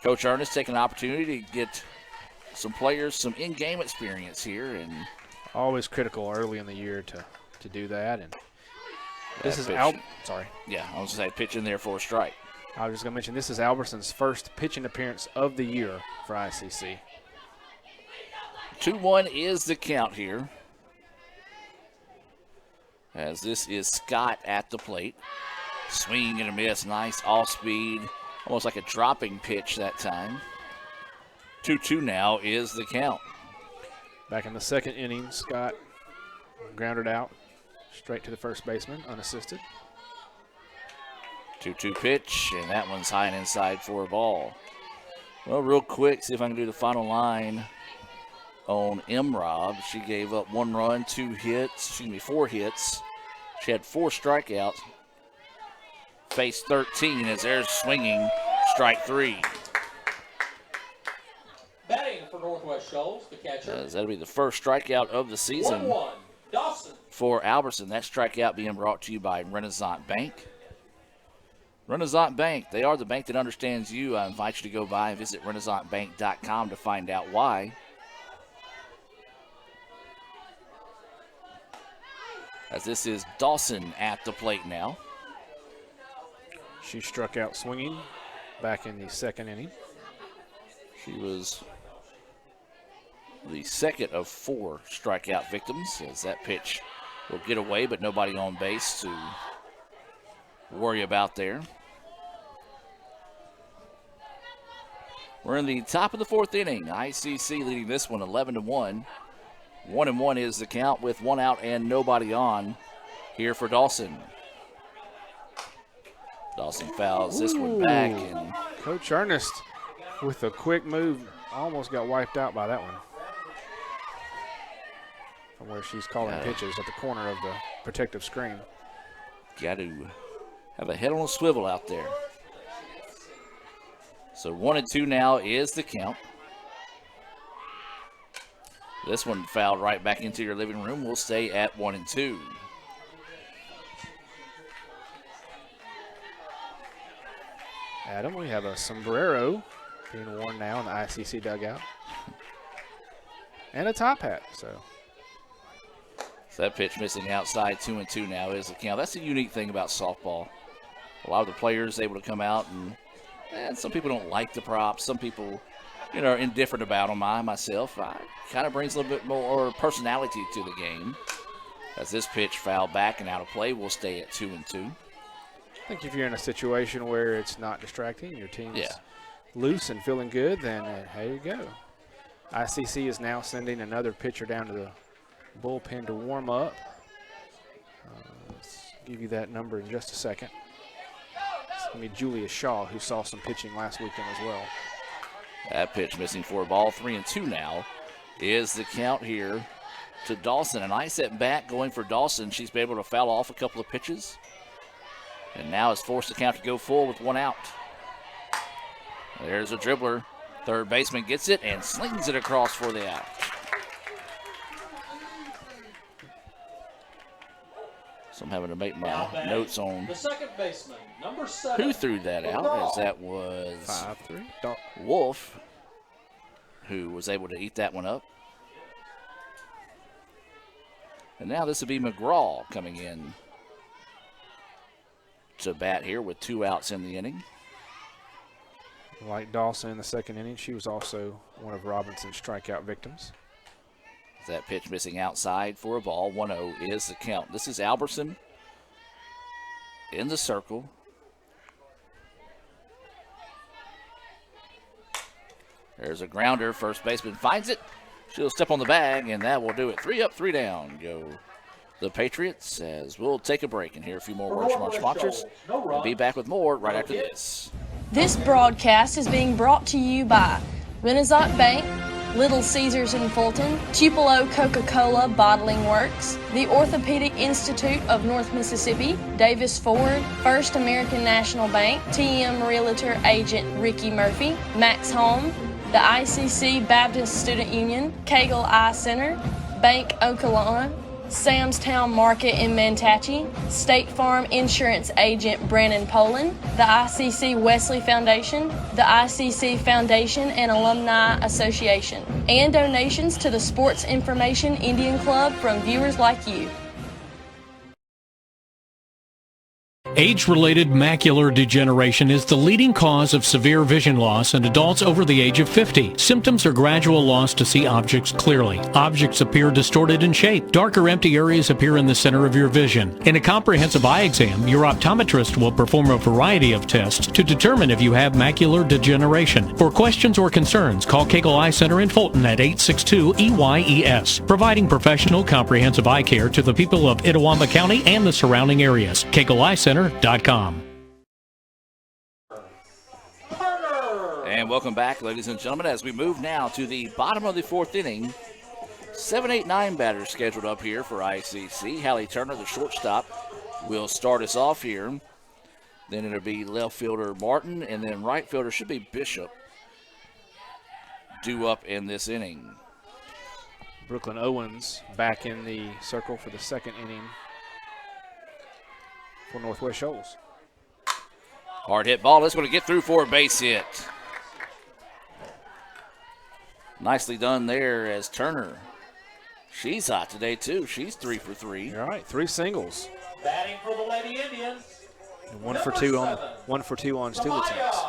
Coach Ernest taking an opportunity to get some players some in-game experience here. And always critical early in the year to do that. And this is sorry. Yeah, I was going to say pitch in there for a strike. I was just going to mention this is Albertson's first pitching appearance of the year for ICC. 2-1 is the count here. As this is Scott at the plate. Swing and a miss. Nice off speed. Almost like a dropping pitch that time. 2-2 now is the count. Back in the second inning, Scott grounded out straight to the first baseman, unassisted. 2-2 pitch, and that one's high and inside for a ball. Well, real quick, see if I can do the final line on M-Rob. She gave up 1 run, 4 hits. She had 4 strikeouts. Faced 13 as there's swinging strike 3. Batting for Northwest Shoals, the catcher. That'll be the first strikeout of the season 1-1, Dawson. for Albertson. That strikeout being brought to you by Renaissance Bank. Renaissance Bank, they are the bank that understands you. I invite you to go by and visit renaissancebank.com to find out why. As this is Dawson at the plate now. She struck out swinging back in the second inning. She was the second of 4 strikeout victims as that pitch will get away, but nobody on base to worry about there. We're in the top of the 4th inning. ICC leading this one 11-1. 1-1 is the count with 1 out and nobody on here for Dawson. Dawson fouls this one back. And Coach Ernest with a quick move almost got wiped out by that one. From where she's calling pitches at the corner of the protective screen. Got to have a head on a swivel out there. So 1-2 now is the count. This one fouled right back into your living room. We'll stay at 1-2. Adam, we have a sombrero being worn now in the ICC dugout. And a top hat, so that pitch missing outside, 2-2 now is the count. That's the unique thing about softball. A lot of the players able to come out, and some people don't like the props. Some people, are indifferent about them. Myself, kind of brings a little bit more personality to the game. As this pitch fouled back and out of play, we'll stay at 2-2. I think if you're in a situation where it's not distracting, your team's loose and feeling good, then there you go. ICC is now sending another pitcher down to the bullpen to warm up. Let's give you that number in just a second. It's going to be Julia Shaw, who saw some pitching last weekend as well. That pitch missing for a ball. 3-2 now is the count here to Dawson. A nice at bat going for Dawson. She's been able to foul off a couple of pitches. And now has forced the count to go full with one out. There's a dribbler. Third baseman gets it and slings it across for the out. So I'm having to make my notes on the second baseman, number 7. Who threw that out, as that was 5-3. Wolf, who was able to eat that one up. And now this will be McGraw coming in to bat here with 2 outs in the inning. Like Dawson in the second inning, she was also one of Robinson's strikeout victims. That pitch missing outside for a ball. 1-0 is the count. This is Albertson in the circle. There's a grounder. First baseman finds it. She'll step on the bag, and that will do it. 3 up, 3 down. Go the Patriots, as we'll take a break and hear a few more words from our sponsors. We'll be back with more right after this. This broadcast is being brought to you by Renaissance Bank, Little Caesars in Fulton, Tupelo Coca-Cola Bottling Works, the Orthopedic Institute of North Mississippi, Davis Ford, First American National Bank, TM Realtor Agent Ricky Murphy, Max Home, the ICC Baptist Student Union, Cagle Eye Center, Bank Okolona, Sam's Town Market in Manatee, State Farm Insurance Agent Brandon Poland, the ICC Wesley Foundation, the ICC Foundation and Alumni Association, and donations to the Sports Information Indian Club from viewers like you. Age-related macular degeneration is the leading cause of severe vision loss in adults over the age of 50. Symptoms are gradual loss to see objects clearly. Objects appear distorted in shape. Dark or empty areas appear in the center of your vision. In a comprehensive eye exam, your optometrist will perform a variety of tests to determine if you have macular degeneration. For questions or concerns, call Cagle Eye Center in Fulton at 862-EYES, providing professional comprehensive eye care to the people of Itawamba County and the surrounding areas. Cagle Eye Center. And welcome back, ladies and gentlemen, as we move now to the bottom of the 4th inning. 7, 8, 9 batters scheduled up here for ICC. Hallie Turner, the shortstop, will start us off here. Then it'll be left fielder Martin, and then right fielder should be Bishop due up in this inning. Brooklyn Owens back in the circle for the second inning for Northwest Shoals. Hard hit ball. That's going to get through for a base hit. Nicely done there as Turner. She's hot today too. She's 3 for 3. All right, 3 singles. Batting for the Lady Indians. And 1 for 2 on steal attempts.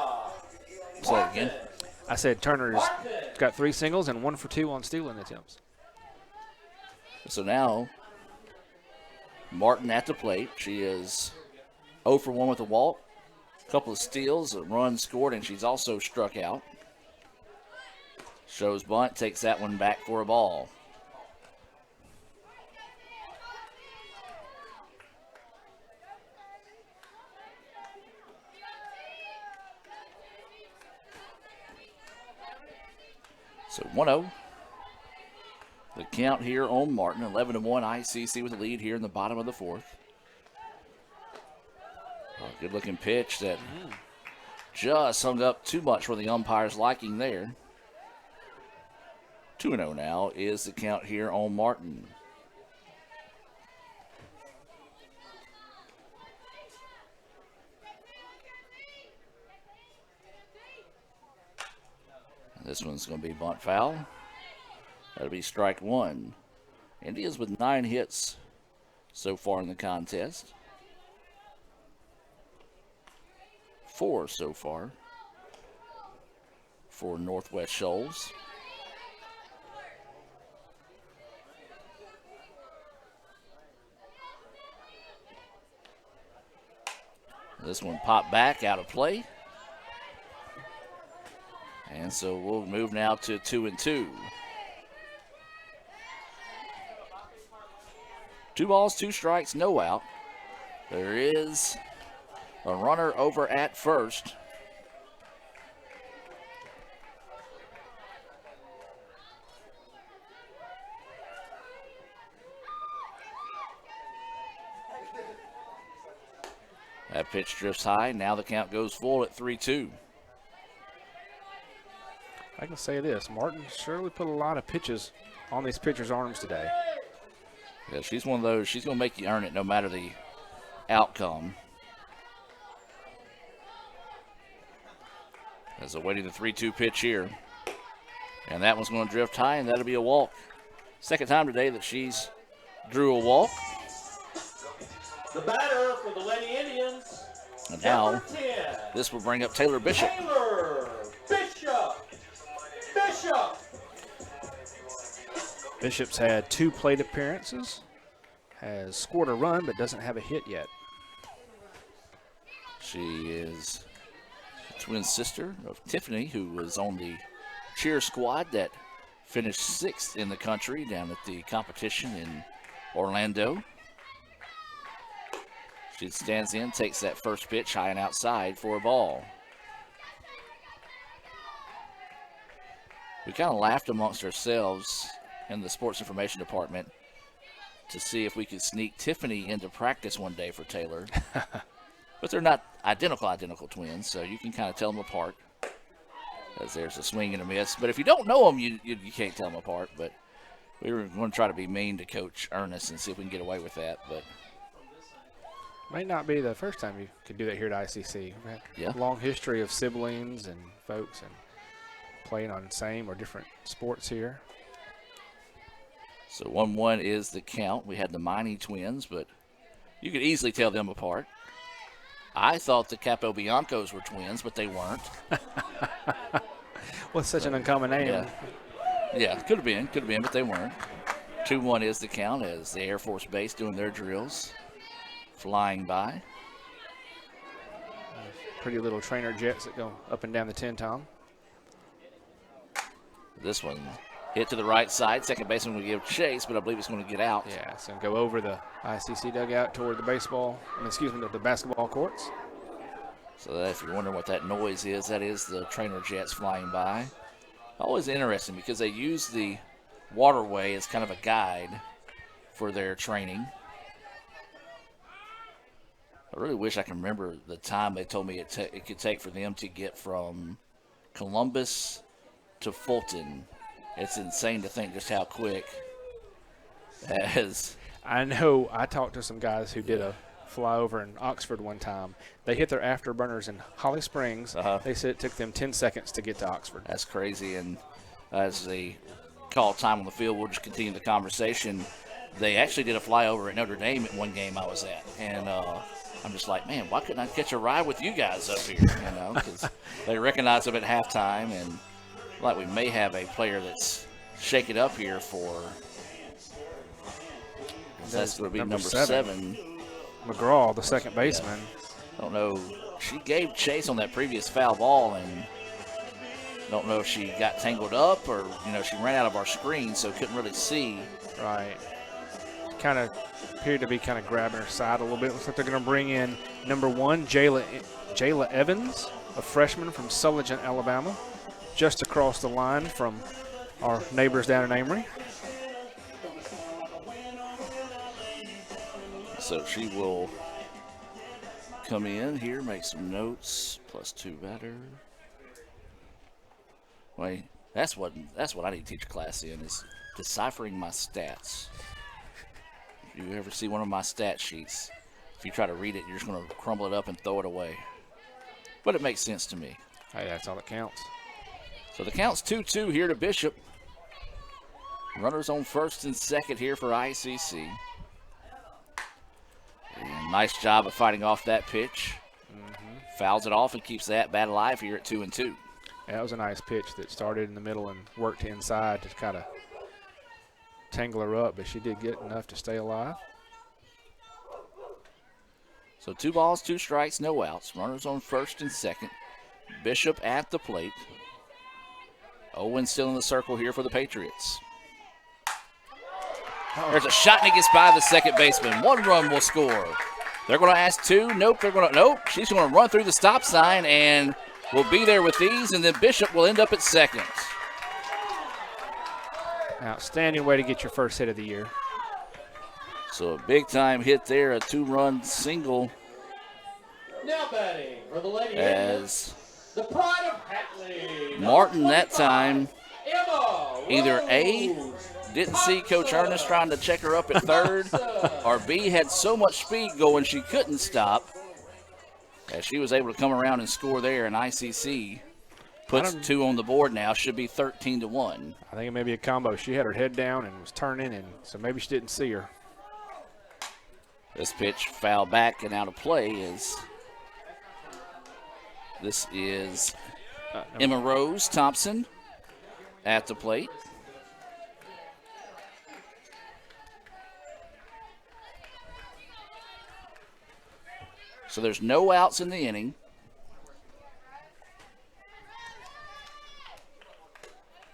Say it again. I said Turner's got 3 singles and 1 for 2 on stealing attempts. So now Martin at the plate. She is 0 for 1 with a walk, a couple of steals, a run scored, and she's also struck out. Shows bunt, takes that one back for a ball. So 1-0. The count here on Martin, 11-1 ICC with the lead here in the bottom of the 4th. Good looking pitch that just hung up too much for the umpire's liking there. 2-0 now is the count here on Martin. This one's going to be bunt foul. That'll be strike one. Indians with 9 hits so far in the contest. 4 so far for Northwest Shoals. This one popped back out of play. And so we'll move now to 2-2. 2 balls, 2 strikes, no out. There is a runner over at first. That pitch drifts high. Now the count goes full at 3-2. I can say this, Martin surely put a lot of pitches on these pitchers' arms today. Yeah, she's one of those, she's going to make you earn it no matter the outcome. As awaiting the 3-2 pitch here. And that one's going to drift high, and that'll be a walk. Second time today that she's drew a walk. The batter for the Lady Indians. And now, this will bring up Taylor Bishop. Taylor Bishop. Bishop's had 2 plate appearances, has scored a run, but doesn't have a hit yet. She is the twin sister of Tiffany, who was on the cheer squad that finished 6th in the country down at the competition in Orlando. She stands in, takes that first pitch high and outside for a ball. We kind of laughed amongst ourselves in the sports information department to see if we could sneak Tiffany into practice one day for Taylor. But they're not identical twins, so you can kind of tell them apart. As there's a swing and a miss. But if you don't know them, you can't tell them apart. But we were going to try to be mean to Coach Ernest and see if we can get away with that. But might not be the first time you could do that here at ICC. Yeah. Long history of siblings and folks and playing on same or different sports here. So 1-1 is the count. We had the Miney twins, but you could easily tell them apart. I thought the Capobiancos were twins, but they weren't. What's such an uncommon name? Yeah, could have been, but they weren't. 2-1 is the count as the Air Force Base doing their drills. Flying by. Pretty little trainer jets that go up and down the 10-tom. This one hit to the right side. Second baseman will give chase, but I believe it's going to get out. Yeah, it's going to go over the ICC dugout toward the the basketball courts. So that if you're wondering what that noise is, that is the trainer jets flying by. Always interesting because they use the waterway as kind of a guide for their training. I really wish I can remember the time they told me it could take for them to get from Columbus to Fulton. It's insane to think just how quick. As I know, I talked to some guys who did a flyover in Oxford one time. They hit their afterburners in Holly Springs. They said it took them 10 seconds to get to Oxford. That's crazy. And as they call time on the field, we'll just continue the conversation. They actually did a flyover at Notre Dame at one game I was at. And I'm just like, man, why couldn't I catch a ride with you guys up here? Because they recognize them at halftime. And like we may have a player that's shaken up here for that's going to be number 7. McGraw, the second baseman. I don't know. She gave chase on that previous foul ball, and don't know if she got tangled up or, she ran out of our screen, so couldn't really see. Right. Kind of appeared to be kind of grabbing her side a little bit. Looks like they're going to bring in number 1, Jayla Evans, a freshman from Sulligent, Alabama, just across the line from our neighbors down in Amory. So she will come in here, make some notes. +2 batter. Wait, That's what I need to teach a class in, is deciphering my stats. If you ever see one of my stat sheets, if you try to read it, you're just going to crumble it up and throw it away. But it makes sense to me. Hey, that's all that counts. So the count's 2-2 here to Bishop. Runners on first and second here for ICC. And nice job of fighting off that pitch. Fouls it off and keeps that bat alive here at 2-2. That was a nice pitch that started in the middle and worked inside to kind of tangle her up, but she did get enough to stay alive. So 2 balls, 2 strikes, no outs. Runners on first and second. Bishop at the plate. Owen still in the circle here for the Patriots. There's a shot and he gets by the second baseman. 1 run will score. They're going to ask 2. Nope, nope. She's going to run through the stop sign and will be there with these, and then Bishop will end up at second. Outstanding way to get your first hit of the year. So a big-time hit there, a 2-run single. Now batting for the Lady as the pride of Hatley. Martin that time either A, didn't see Coach Ernest trying to check her up at third, or B, had so much speed going she couldn't stop, as she was able to come around and score there, and ICC puts 2 on the board now. Should be 13-1. I think it may be a combo. She had her head down and was turning, and so maybe she didn't see her. This pitch foul back and out of play is this is Emma Rose Thompson at the plate. So there's no outs in the inning.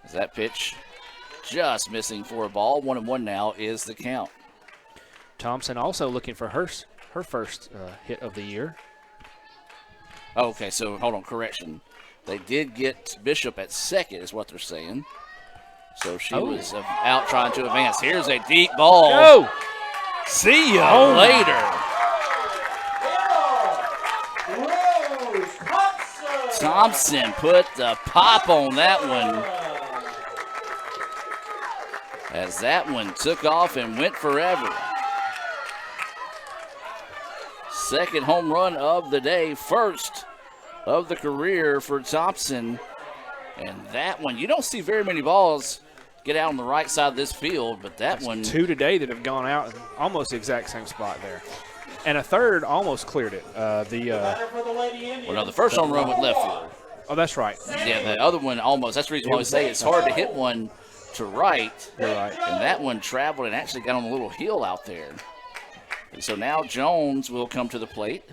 As that pitch just missing for a ball. 1-1 now is the count. Thompson also looking for her first hit of the year. Okay, so hold on, correction. They did get Bishop at second is what they're saying. So she was out trying to advance. Here's a deep ball. Go! See ya later. Thompson put the pop on that one, as that one took off and went forever. Second home run of the day, first of the career for Thompson. And that one, you don't see very many balls get out on the right side of this field, but that's one. 2 today that have gone out in almost the exact same spot there. And a third almost cleared it. Well, no, the first home run went left field. Oh, that's right. Yeah, the other one almost. That's the reason why we say it's hard to hit one to right. You're right. And that one traveled and actually got on a little hill out there. And so now Jones will come to the plate.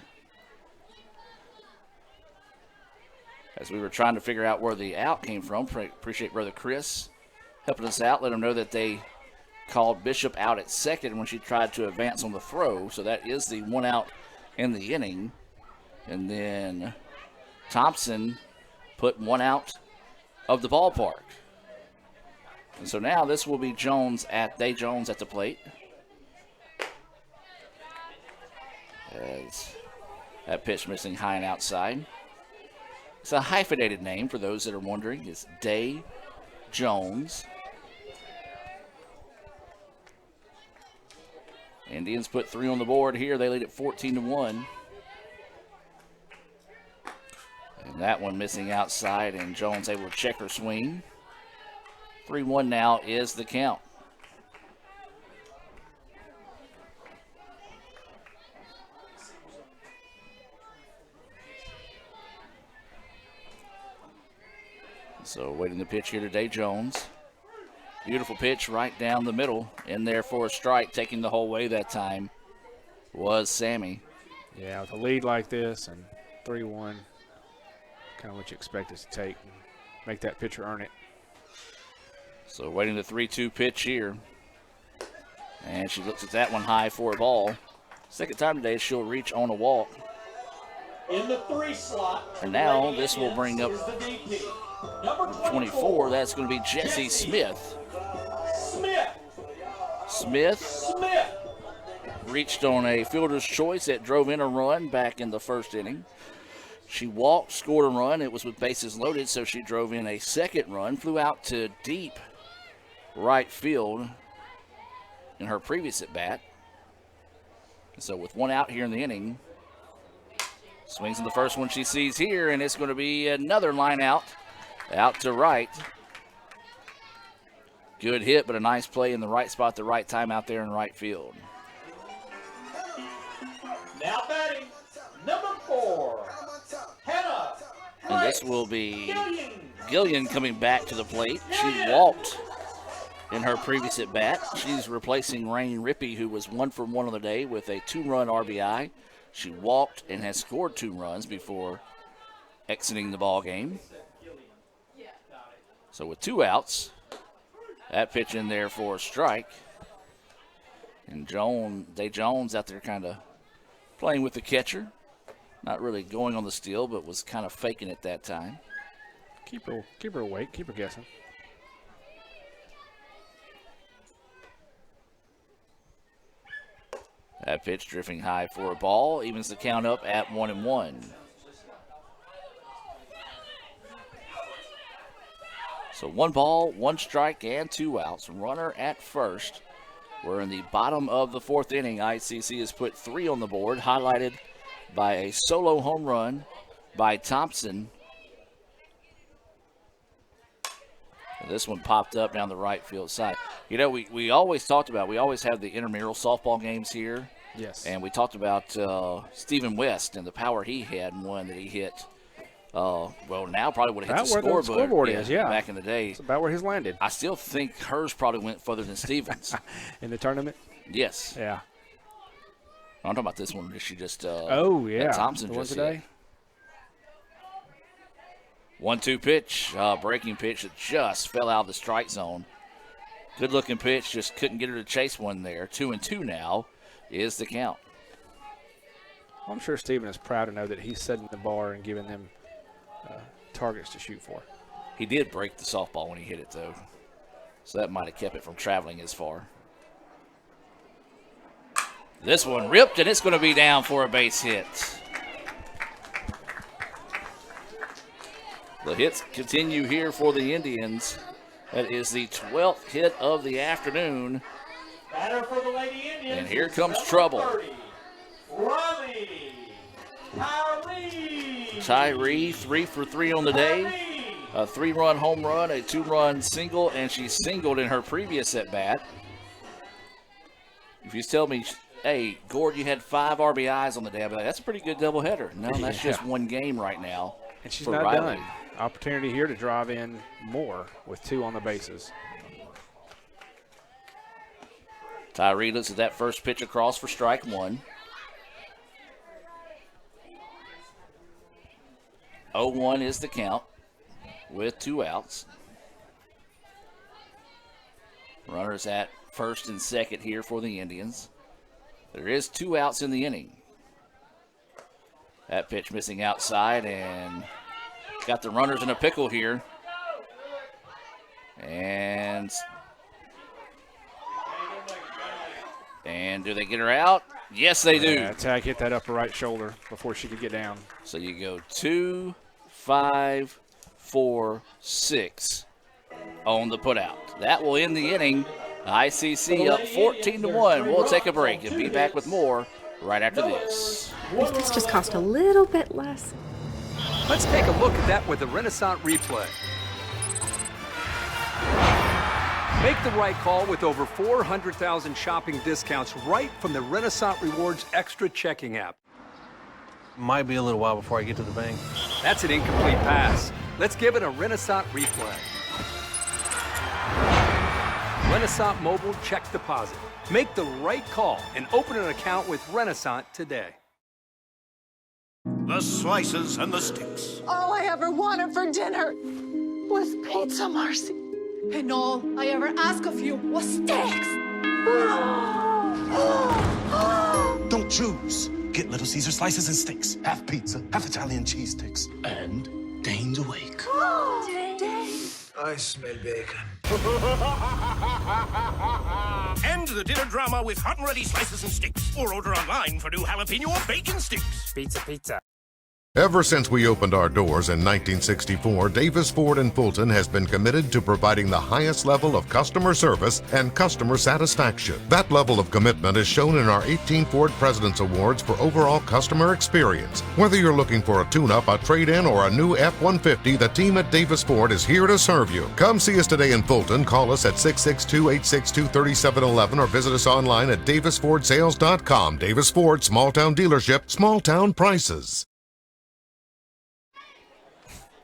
As we were trying to figure out where the out came from, appreciate Brother Chris helping us out. Let him know that they called Bishop out at second when she tried to advance on the throw. So that is the 1 out in the inning. And then Thompson put 1 out of the ballpark. And so now this will be Jones at the plate. As that pitch missing high and outside. It's a hyphenated name for those that are wondering. It's Day Jones. Indians put 3 on the board here. They lead at 14-1. And that one missing outside, and Jones able to check her swing. 3-1 now is the count. So waiting the pitch here today, Jones. Beautiful pitch right down the middle. In there for a strike, taking the whole way that time was Sammy. Yeah, with a lead like this and 3-1, kind of what you expect it to take. And make that pitcher earn it. So waiting the 3-2 pitch here. And she looks at that one high for a ball. Second time today she'll reach on a walk. In the 3 slot. And now this will bring up 24. That's going to be Jesse Smith. Smith reached on a fielder's choice that drove in a run back in the first inning. She walked, scored a run. It was with bases loaded, so she drove in a second run, flew out to deep right field in her previous at-bat. So with one out here in the inning, swings in the first one she sees here, and it's going to be another line out to right. Good hit, but a nice play in the right spot, the right time out there in right field. Now batting, number 4, Hannah. And this will be Gillian coming back to the plate. She walked in her previous at-bat. She's replacing Rain Rippey, who was 1 for 1 on the day with a 2-run RBI. She walked and has scored 2 runs before exiting the ball game. So with 2 outs, that pitch in there for a strike. And Jones out there kind of playing with the catcher. Not really going on the steal, but was kind of faking it that time. Keep her awake, keep her guessing. That pitch drifting high for a ball, evens the count up at 1-1. So 1 ball, 1 strike, and 2 outs. Runner at first. We're in the bottom of the 4th inning. ICC has put 3 on the board, highlighted by a solo home run by Thompson. And this one popped up down the right field side. You know, we always talked about, we always have the intramural softball games here. Yes. And we talked about Stephen West and the power he had in one that he hit. Well, now probably would have hit the scoreboard. The scoreboard is, yeah. Back in the day. It's about where his landed. I still think hers probably went further than Stevens. In the tournament? Yes. Yeah. I'm talking about this one. She just oh, yeah. that Thompson the one just today? Hit. 1-2 pitch, breaking pitch that just fell out of the strike zone. Good-looking pitch, just couldn't get her to chase one there. 2-2 now is the count. I'm sure Steven is proud to know that he's setting the bar and giving them targets to shoot for. He did break the softball when he hit it, though. So that might have kept it from traveling as far. This one ripped, and it's going to be down for a base hit. The hits continue here for the Indians. That is the 12th hit of the afternoon. Batter for the Lady Indians. And here comes trouble. 30, Riley Tyree. Tyree, 3 for 3 on the day. A 3-run home run, a 2-run single, and she singled in her previous at-bat. If you tell me, hey, Gord, you had 5 RBIs on the day, I'd be like, that's a pretty good doubleheader. No, that's just one game right now. And she's for not Riley. done. Opportunity here to drive in more with 2 on the bases. Tyree looks at that first pitch across for strike 1. 0-1 is the count with 2 outs. Runners at first and second here for the Indians. There is 2 outs in the inning. That pitch missing outside and got the runners in a pickle here. And do they get her out? Yes, they do. Yeah, Tag hit that upper right shoulder before she could get down. So you go 2, 5, 4, 6 on the putout. That will end the inning. ICC up 14-1. We'll take a break and be back with more right after this. If this just cost a little bit less. Let's take a look at that with the Renaissance replay. Make the right call with over 400,000 shopping discounts right from the Renaissance Rewards Extra checking app. Might be a little while before I get to the bank. That's an incomplete pass. Let's give it a Renaissance replay. Renaissance Mobile Check Deposit. Make the right call and open an account with Renaissance today. The slices and the sticks. All I ever wanted for dinner was pizza, Marcy. And all I ever asked of you was steaks. Don't choose. Get Little Caesar slices and sticks. Half pizza, half Italian cheese sticks. And Dane's awake. I smell bacon. End the dinner drama with hot and ready slices and sticks. Or order online for new jalapeno or bacon sticks. Pizza. Ever since we opened our doors in 1964, Davis Ford in Fulton has been committed to providing the highest level of customer service and customer satisfaction. That level of commitment is shown in our 18 Ford President's Awards for overall customer experience. Whether you're looking for a tune-up, a trade-in, or a new F-150, the team at Davis Ford is here to serve you. Come see us today in Fulton. Call us at 662-862-3711 or visit us online at davisfordsales.com. Davis Ford, small-town dealership, small-town prices.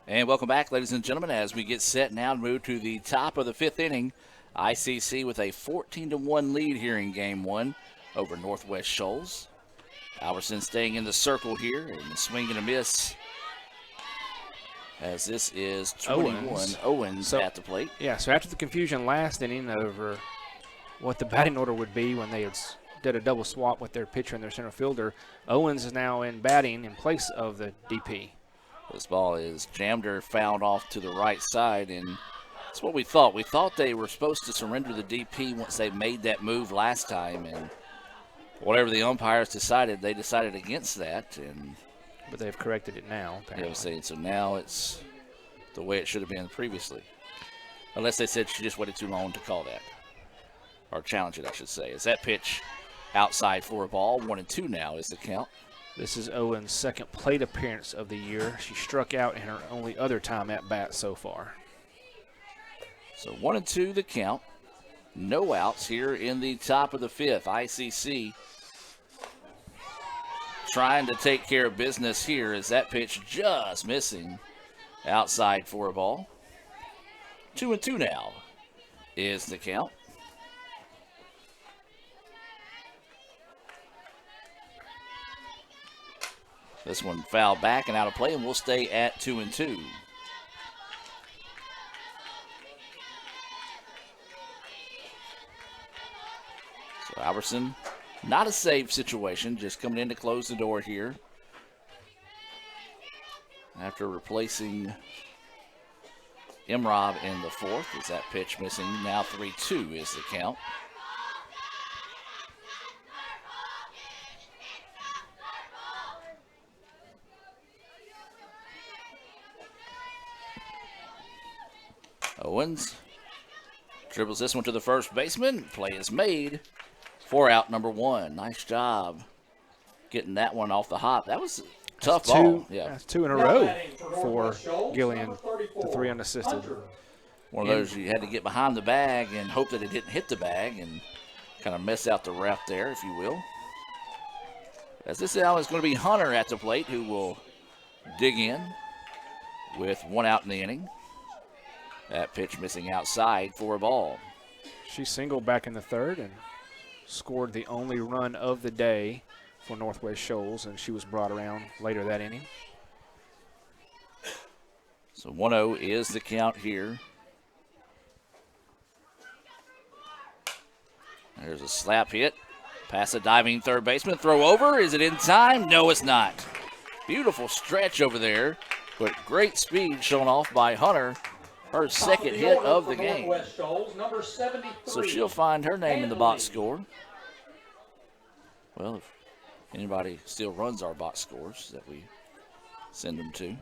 And welcome back, ladies and gentlemen, as we get set now to move to the top of the 5th inning. ICC with a 14-1 lead here in Game 1 over Northwest Shoals. Albertson staying in the circle here, and a swing and a miss, as this is 21 Owens at the plate. Yeah, so after the confusion last inning over what the batting order would be when they had did a double swap with their pitcher and their center fielder, Owens is now in batting in place of the DP. This ball is jammed or fouled off to the right side, and that's what we thought. We thought they were supposed to surrender the DP once they made that move last time, and whatever the umpires decided, they decided against that. But they've corrected it now, apparently. Yeah, so now it's the way it should have been previously. Unless they said she just waited too long to call that. Or challenge it, I should say. Is that pitch outside for a ball? 1-2 now is the count. This is Owen's second plate appearance of the year. She struck out in her only other time at bat so far. So 1-2 the count. No outs here in the top of the 5th. ICC trying to take care of business here as that pitch just missing outside for a ball. 2-2 now is the count. This one fouled back and out of play, and we'll stay at 2-2. So Albertson, not a save situation, just coming in to close the door here. After replacing Imrob in the 4th, is that pitch missing? Now 3-2 is the count. Owens dribbles this one to the first baseman. Play is made for out number 1. Nice job getting that one off the hop. That was a tough ball. Yeah, that's 2 in a row for Gillian, the 3 unassisted. One of those you had to get behind the bag and hope that it didn't hit the bag and kind of mess out the ref there, if you will. As this now is going to be Hunter at the plate, who will dig in with 1 out in the inning. That pitch missing outside for a ball. She singled back in the 3rd and scored the only run of the day for Northwest Shoals, and she was brought around later that inning. So 1-0 is the count here. There's a slap hit. Past the diving third baseman. Throw over. Is it in time? No, it's not. Beautiful stretch over there, but great speed shown off by Hunter. Her second hit of the game. So she'll find her name in the box score. Well, if anybody still runs our box scores that we send them to.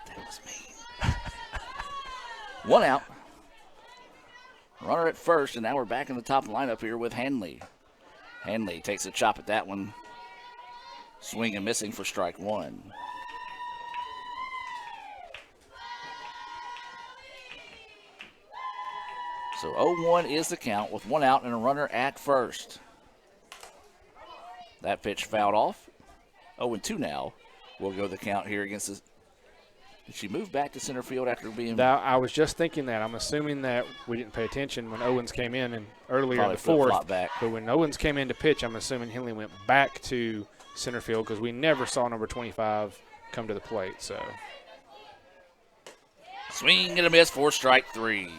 That was me. 1 out. Runner at first, and now we're back in the top lineup here with Hanley. Hanley takes a chop at that one. Swing and missing for strike 1. So 0-1 is the count with 1 out and a runner at first. That pitch fouled off. 0-2 now. We'll go the count here against this. Did she move back to center field after being? I was just thinking that. I'm assuming that we didn't pay attention when Owens came in and earlier in the 4th. Back. But when Owens came in to pitch, I'm assuming Henley went back to center field because we never saw number 25 come to the plate. So swing and a miss for strike 3.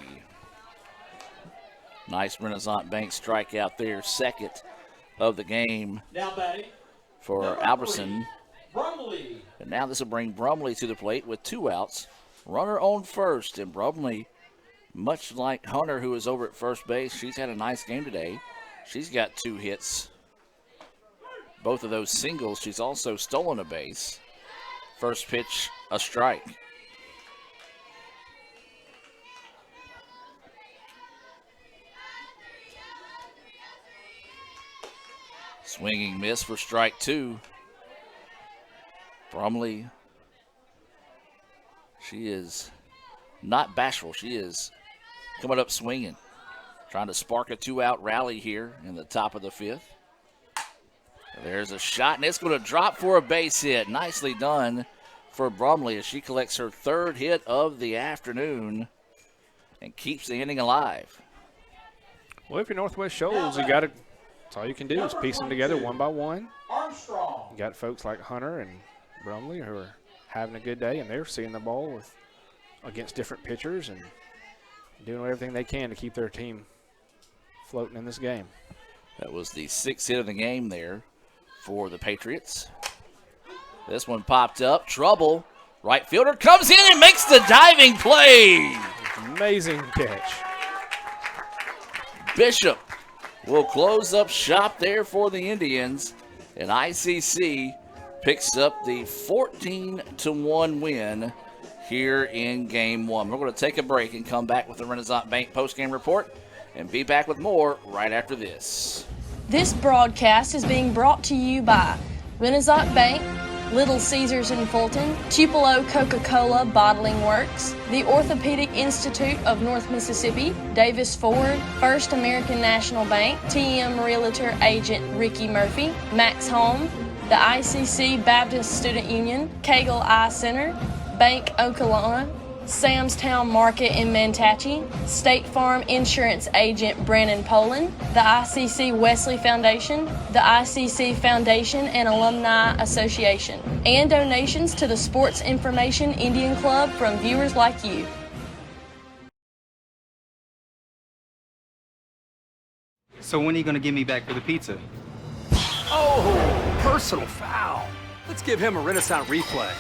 Nice Renaissance Bank strikeout there, second of the game for Albertson. And now this will bring Brumley to the plate with 2 outs. Runner on first, and Brumley, much like Hunter, who is over at first base, she's had a nice game today. She's got 2 hits both of those singles. She's also stolen a base. First pitch, a strike. Swinging miss for strike 2. Brumley, she is not bashful. She is coming up swinging, trying to spark a 2-out rally here in the top of the 5th. There's a shot, and it's going to drop for a base hit. Nicely done for Brumley as she collects her 3rd hit of the afternoon and keeps the inning alive. Well, if you're Northwest Shoals, you got to. That's all you can do is piece them together one by one. Armstrong. You got folks like Hunter and Brumley who are having a good day, and they're seeing the ball against different pitchers and doing everything they can to keep their team floating in this game. That was the 6th hit of the game there for the Patriots. This one popped up. Trouble. Right fielder comes in and makes the diving play. Amazing catch. Bishop will close up shop there for the Indians, and ICC picks up the 14-1 win here in Game 1. We're going to take a break and come back with the Renaissance Bank postgame report and be back with more right after this. This broadcast is being brought to you by Renaissance Bank, Little Caesars in Fulton, Tupelo Coca-Cola Bottling Works, the Orthopedic Institute of North Mississippi, Davis Ford, First American National Bank, TM Realtor Agent Ricky Murphy, Max Home, the ICC Baptist Student Union, Cagle Eye Center, Bank Okolona, Sam's Town Market in Manatee, State Farm Insurance Agent Brandon Poland, the ICC Wesley Foundation, the ICC Foundation and Alumni Association, and donations to the Sports Information Indian Club from viewers like you. So when are you going to give me back for the pizza? Oh, personal foul. Let's give him a Renaissance replay.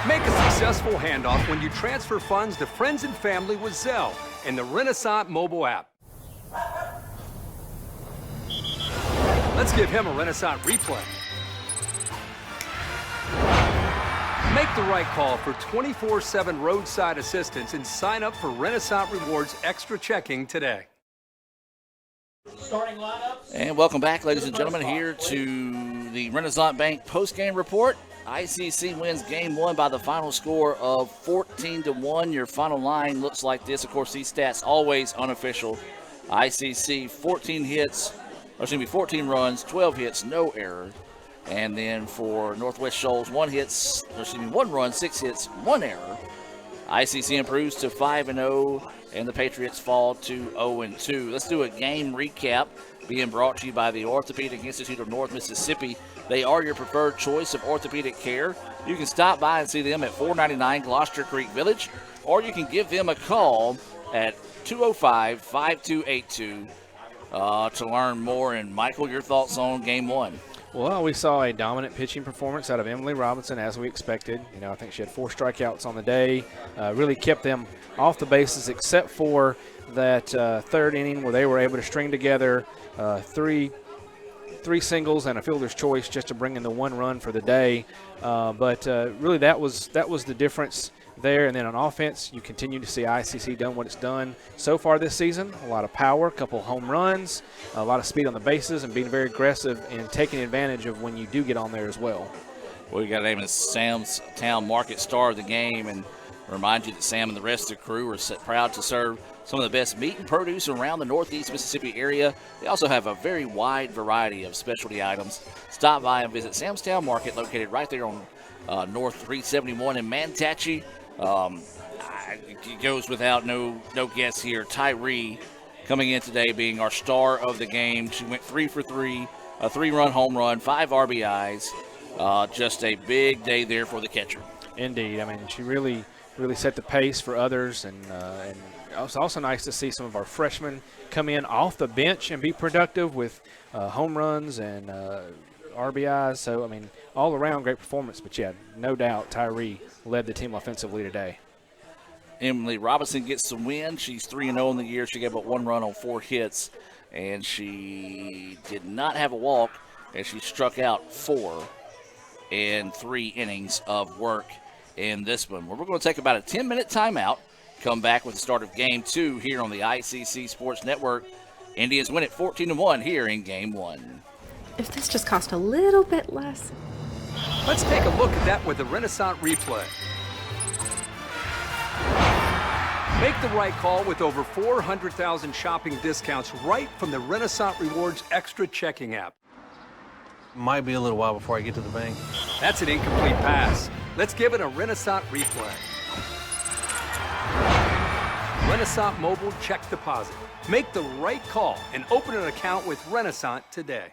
Make a successful handoff when you transfer funds to friends and family with Zelle and the Renaissance mobile app. Let's give him a Renaissance replay. Make the right call for 24/7 roadside assistance and sign up for Renaissance Rewards Extra Checking today. Starting lineups. And welcome back, ladies and gentlemen, here to the Renaissance Bank postgame report. ICC wins Game 1 by the final score of 14-1. Your final line looks like this. Of course, these stats always unofficial. ICC 14 runs, 12 hits, no error. And then for Northwest Shoals, 1 run, 6 hits, 1 error. ICC improves to 5-0, and the Patriots fall to 0-2. Let's do a game recap being brought to you by the Orthopedic Institute of North Mississippi. They are your preferred choice of orthopedic care. You can stop by and see them at 499 Gloucester Creek Village, or you can give them a call at 205-5282 to learn more. And Michael, your thoughts on Game 1? Well, we saw a dominant pitching performance out of Emily Robinson, as we expected. I think she had 4 strikeouts on the day. Really kept them off the bases, except for that 3rd inning where they were able to string together three singles and a fielder's choice just to bring in the 1 run for the day. But really, that was the difference there. And then on offense, you continue to see ICC done what it's done so far this season. A lot of power, a couple home runs, a lot of speed on the bases, and being very aggressive and taking advantage of when you do get on there as well. Well, we got to name it Sam's Town Market star of the game, and remind you that Sam and the rest of the crew are proud to serve some of the best meat and produce around the Northeast Mississippi area. They also have a very wide variety of specialty items. Stop by and visit Sam's Town Market, located right there on North 371 in Manatee. It goes without no guess here. Tyree coming in today being our star of the game. She went 3 for 3, a 3-run home run, 5 RBIs. Just a big day there for the catcher. Indeed. I mean, she really set the pace for others, and it's also nice to see some of our freshmen come in off the bench and be productive with home runs and RBIs. So, I mean, all around great performance. But, yeah, no doubt Tyree led the team offensively today. Emily Robinson gets the win. She's 3-0 in the year. She gave up 1 run on 4 hits, and she did not have a walk, and she struck out 4 in 3 innings of work in this one. We're going to take about a 10-minute timeout, come back with the start of Game 2 here on the ICC Sports Network. Indians win it 14-1 here in Game 1. If this just cost a little bit less. Let's take a look at that with the Renaissance replay. Make the right call with over 400,000 shopping discounts right from the Renaissance Rewards Extra checking app. Might be a little while before I get to the bank. That's an incomplete pass. Let's give it a Renaissance replay. Renaissance Mobile Check Deposit. Make the right call and open an account with Renaissance today.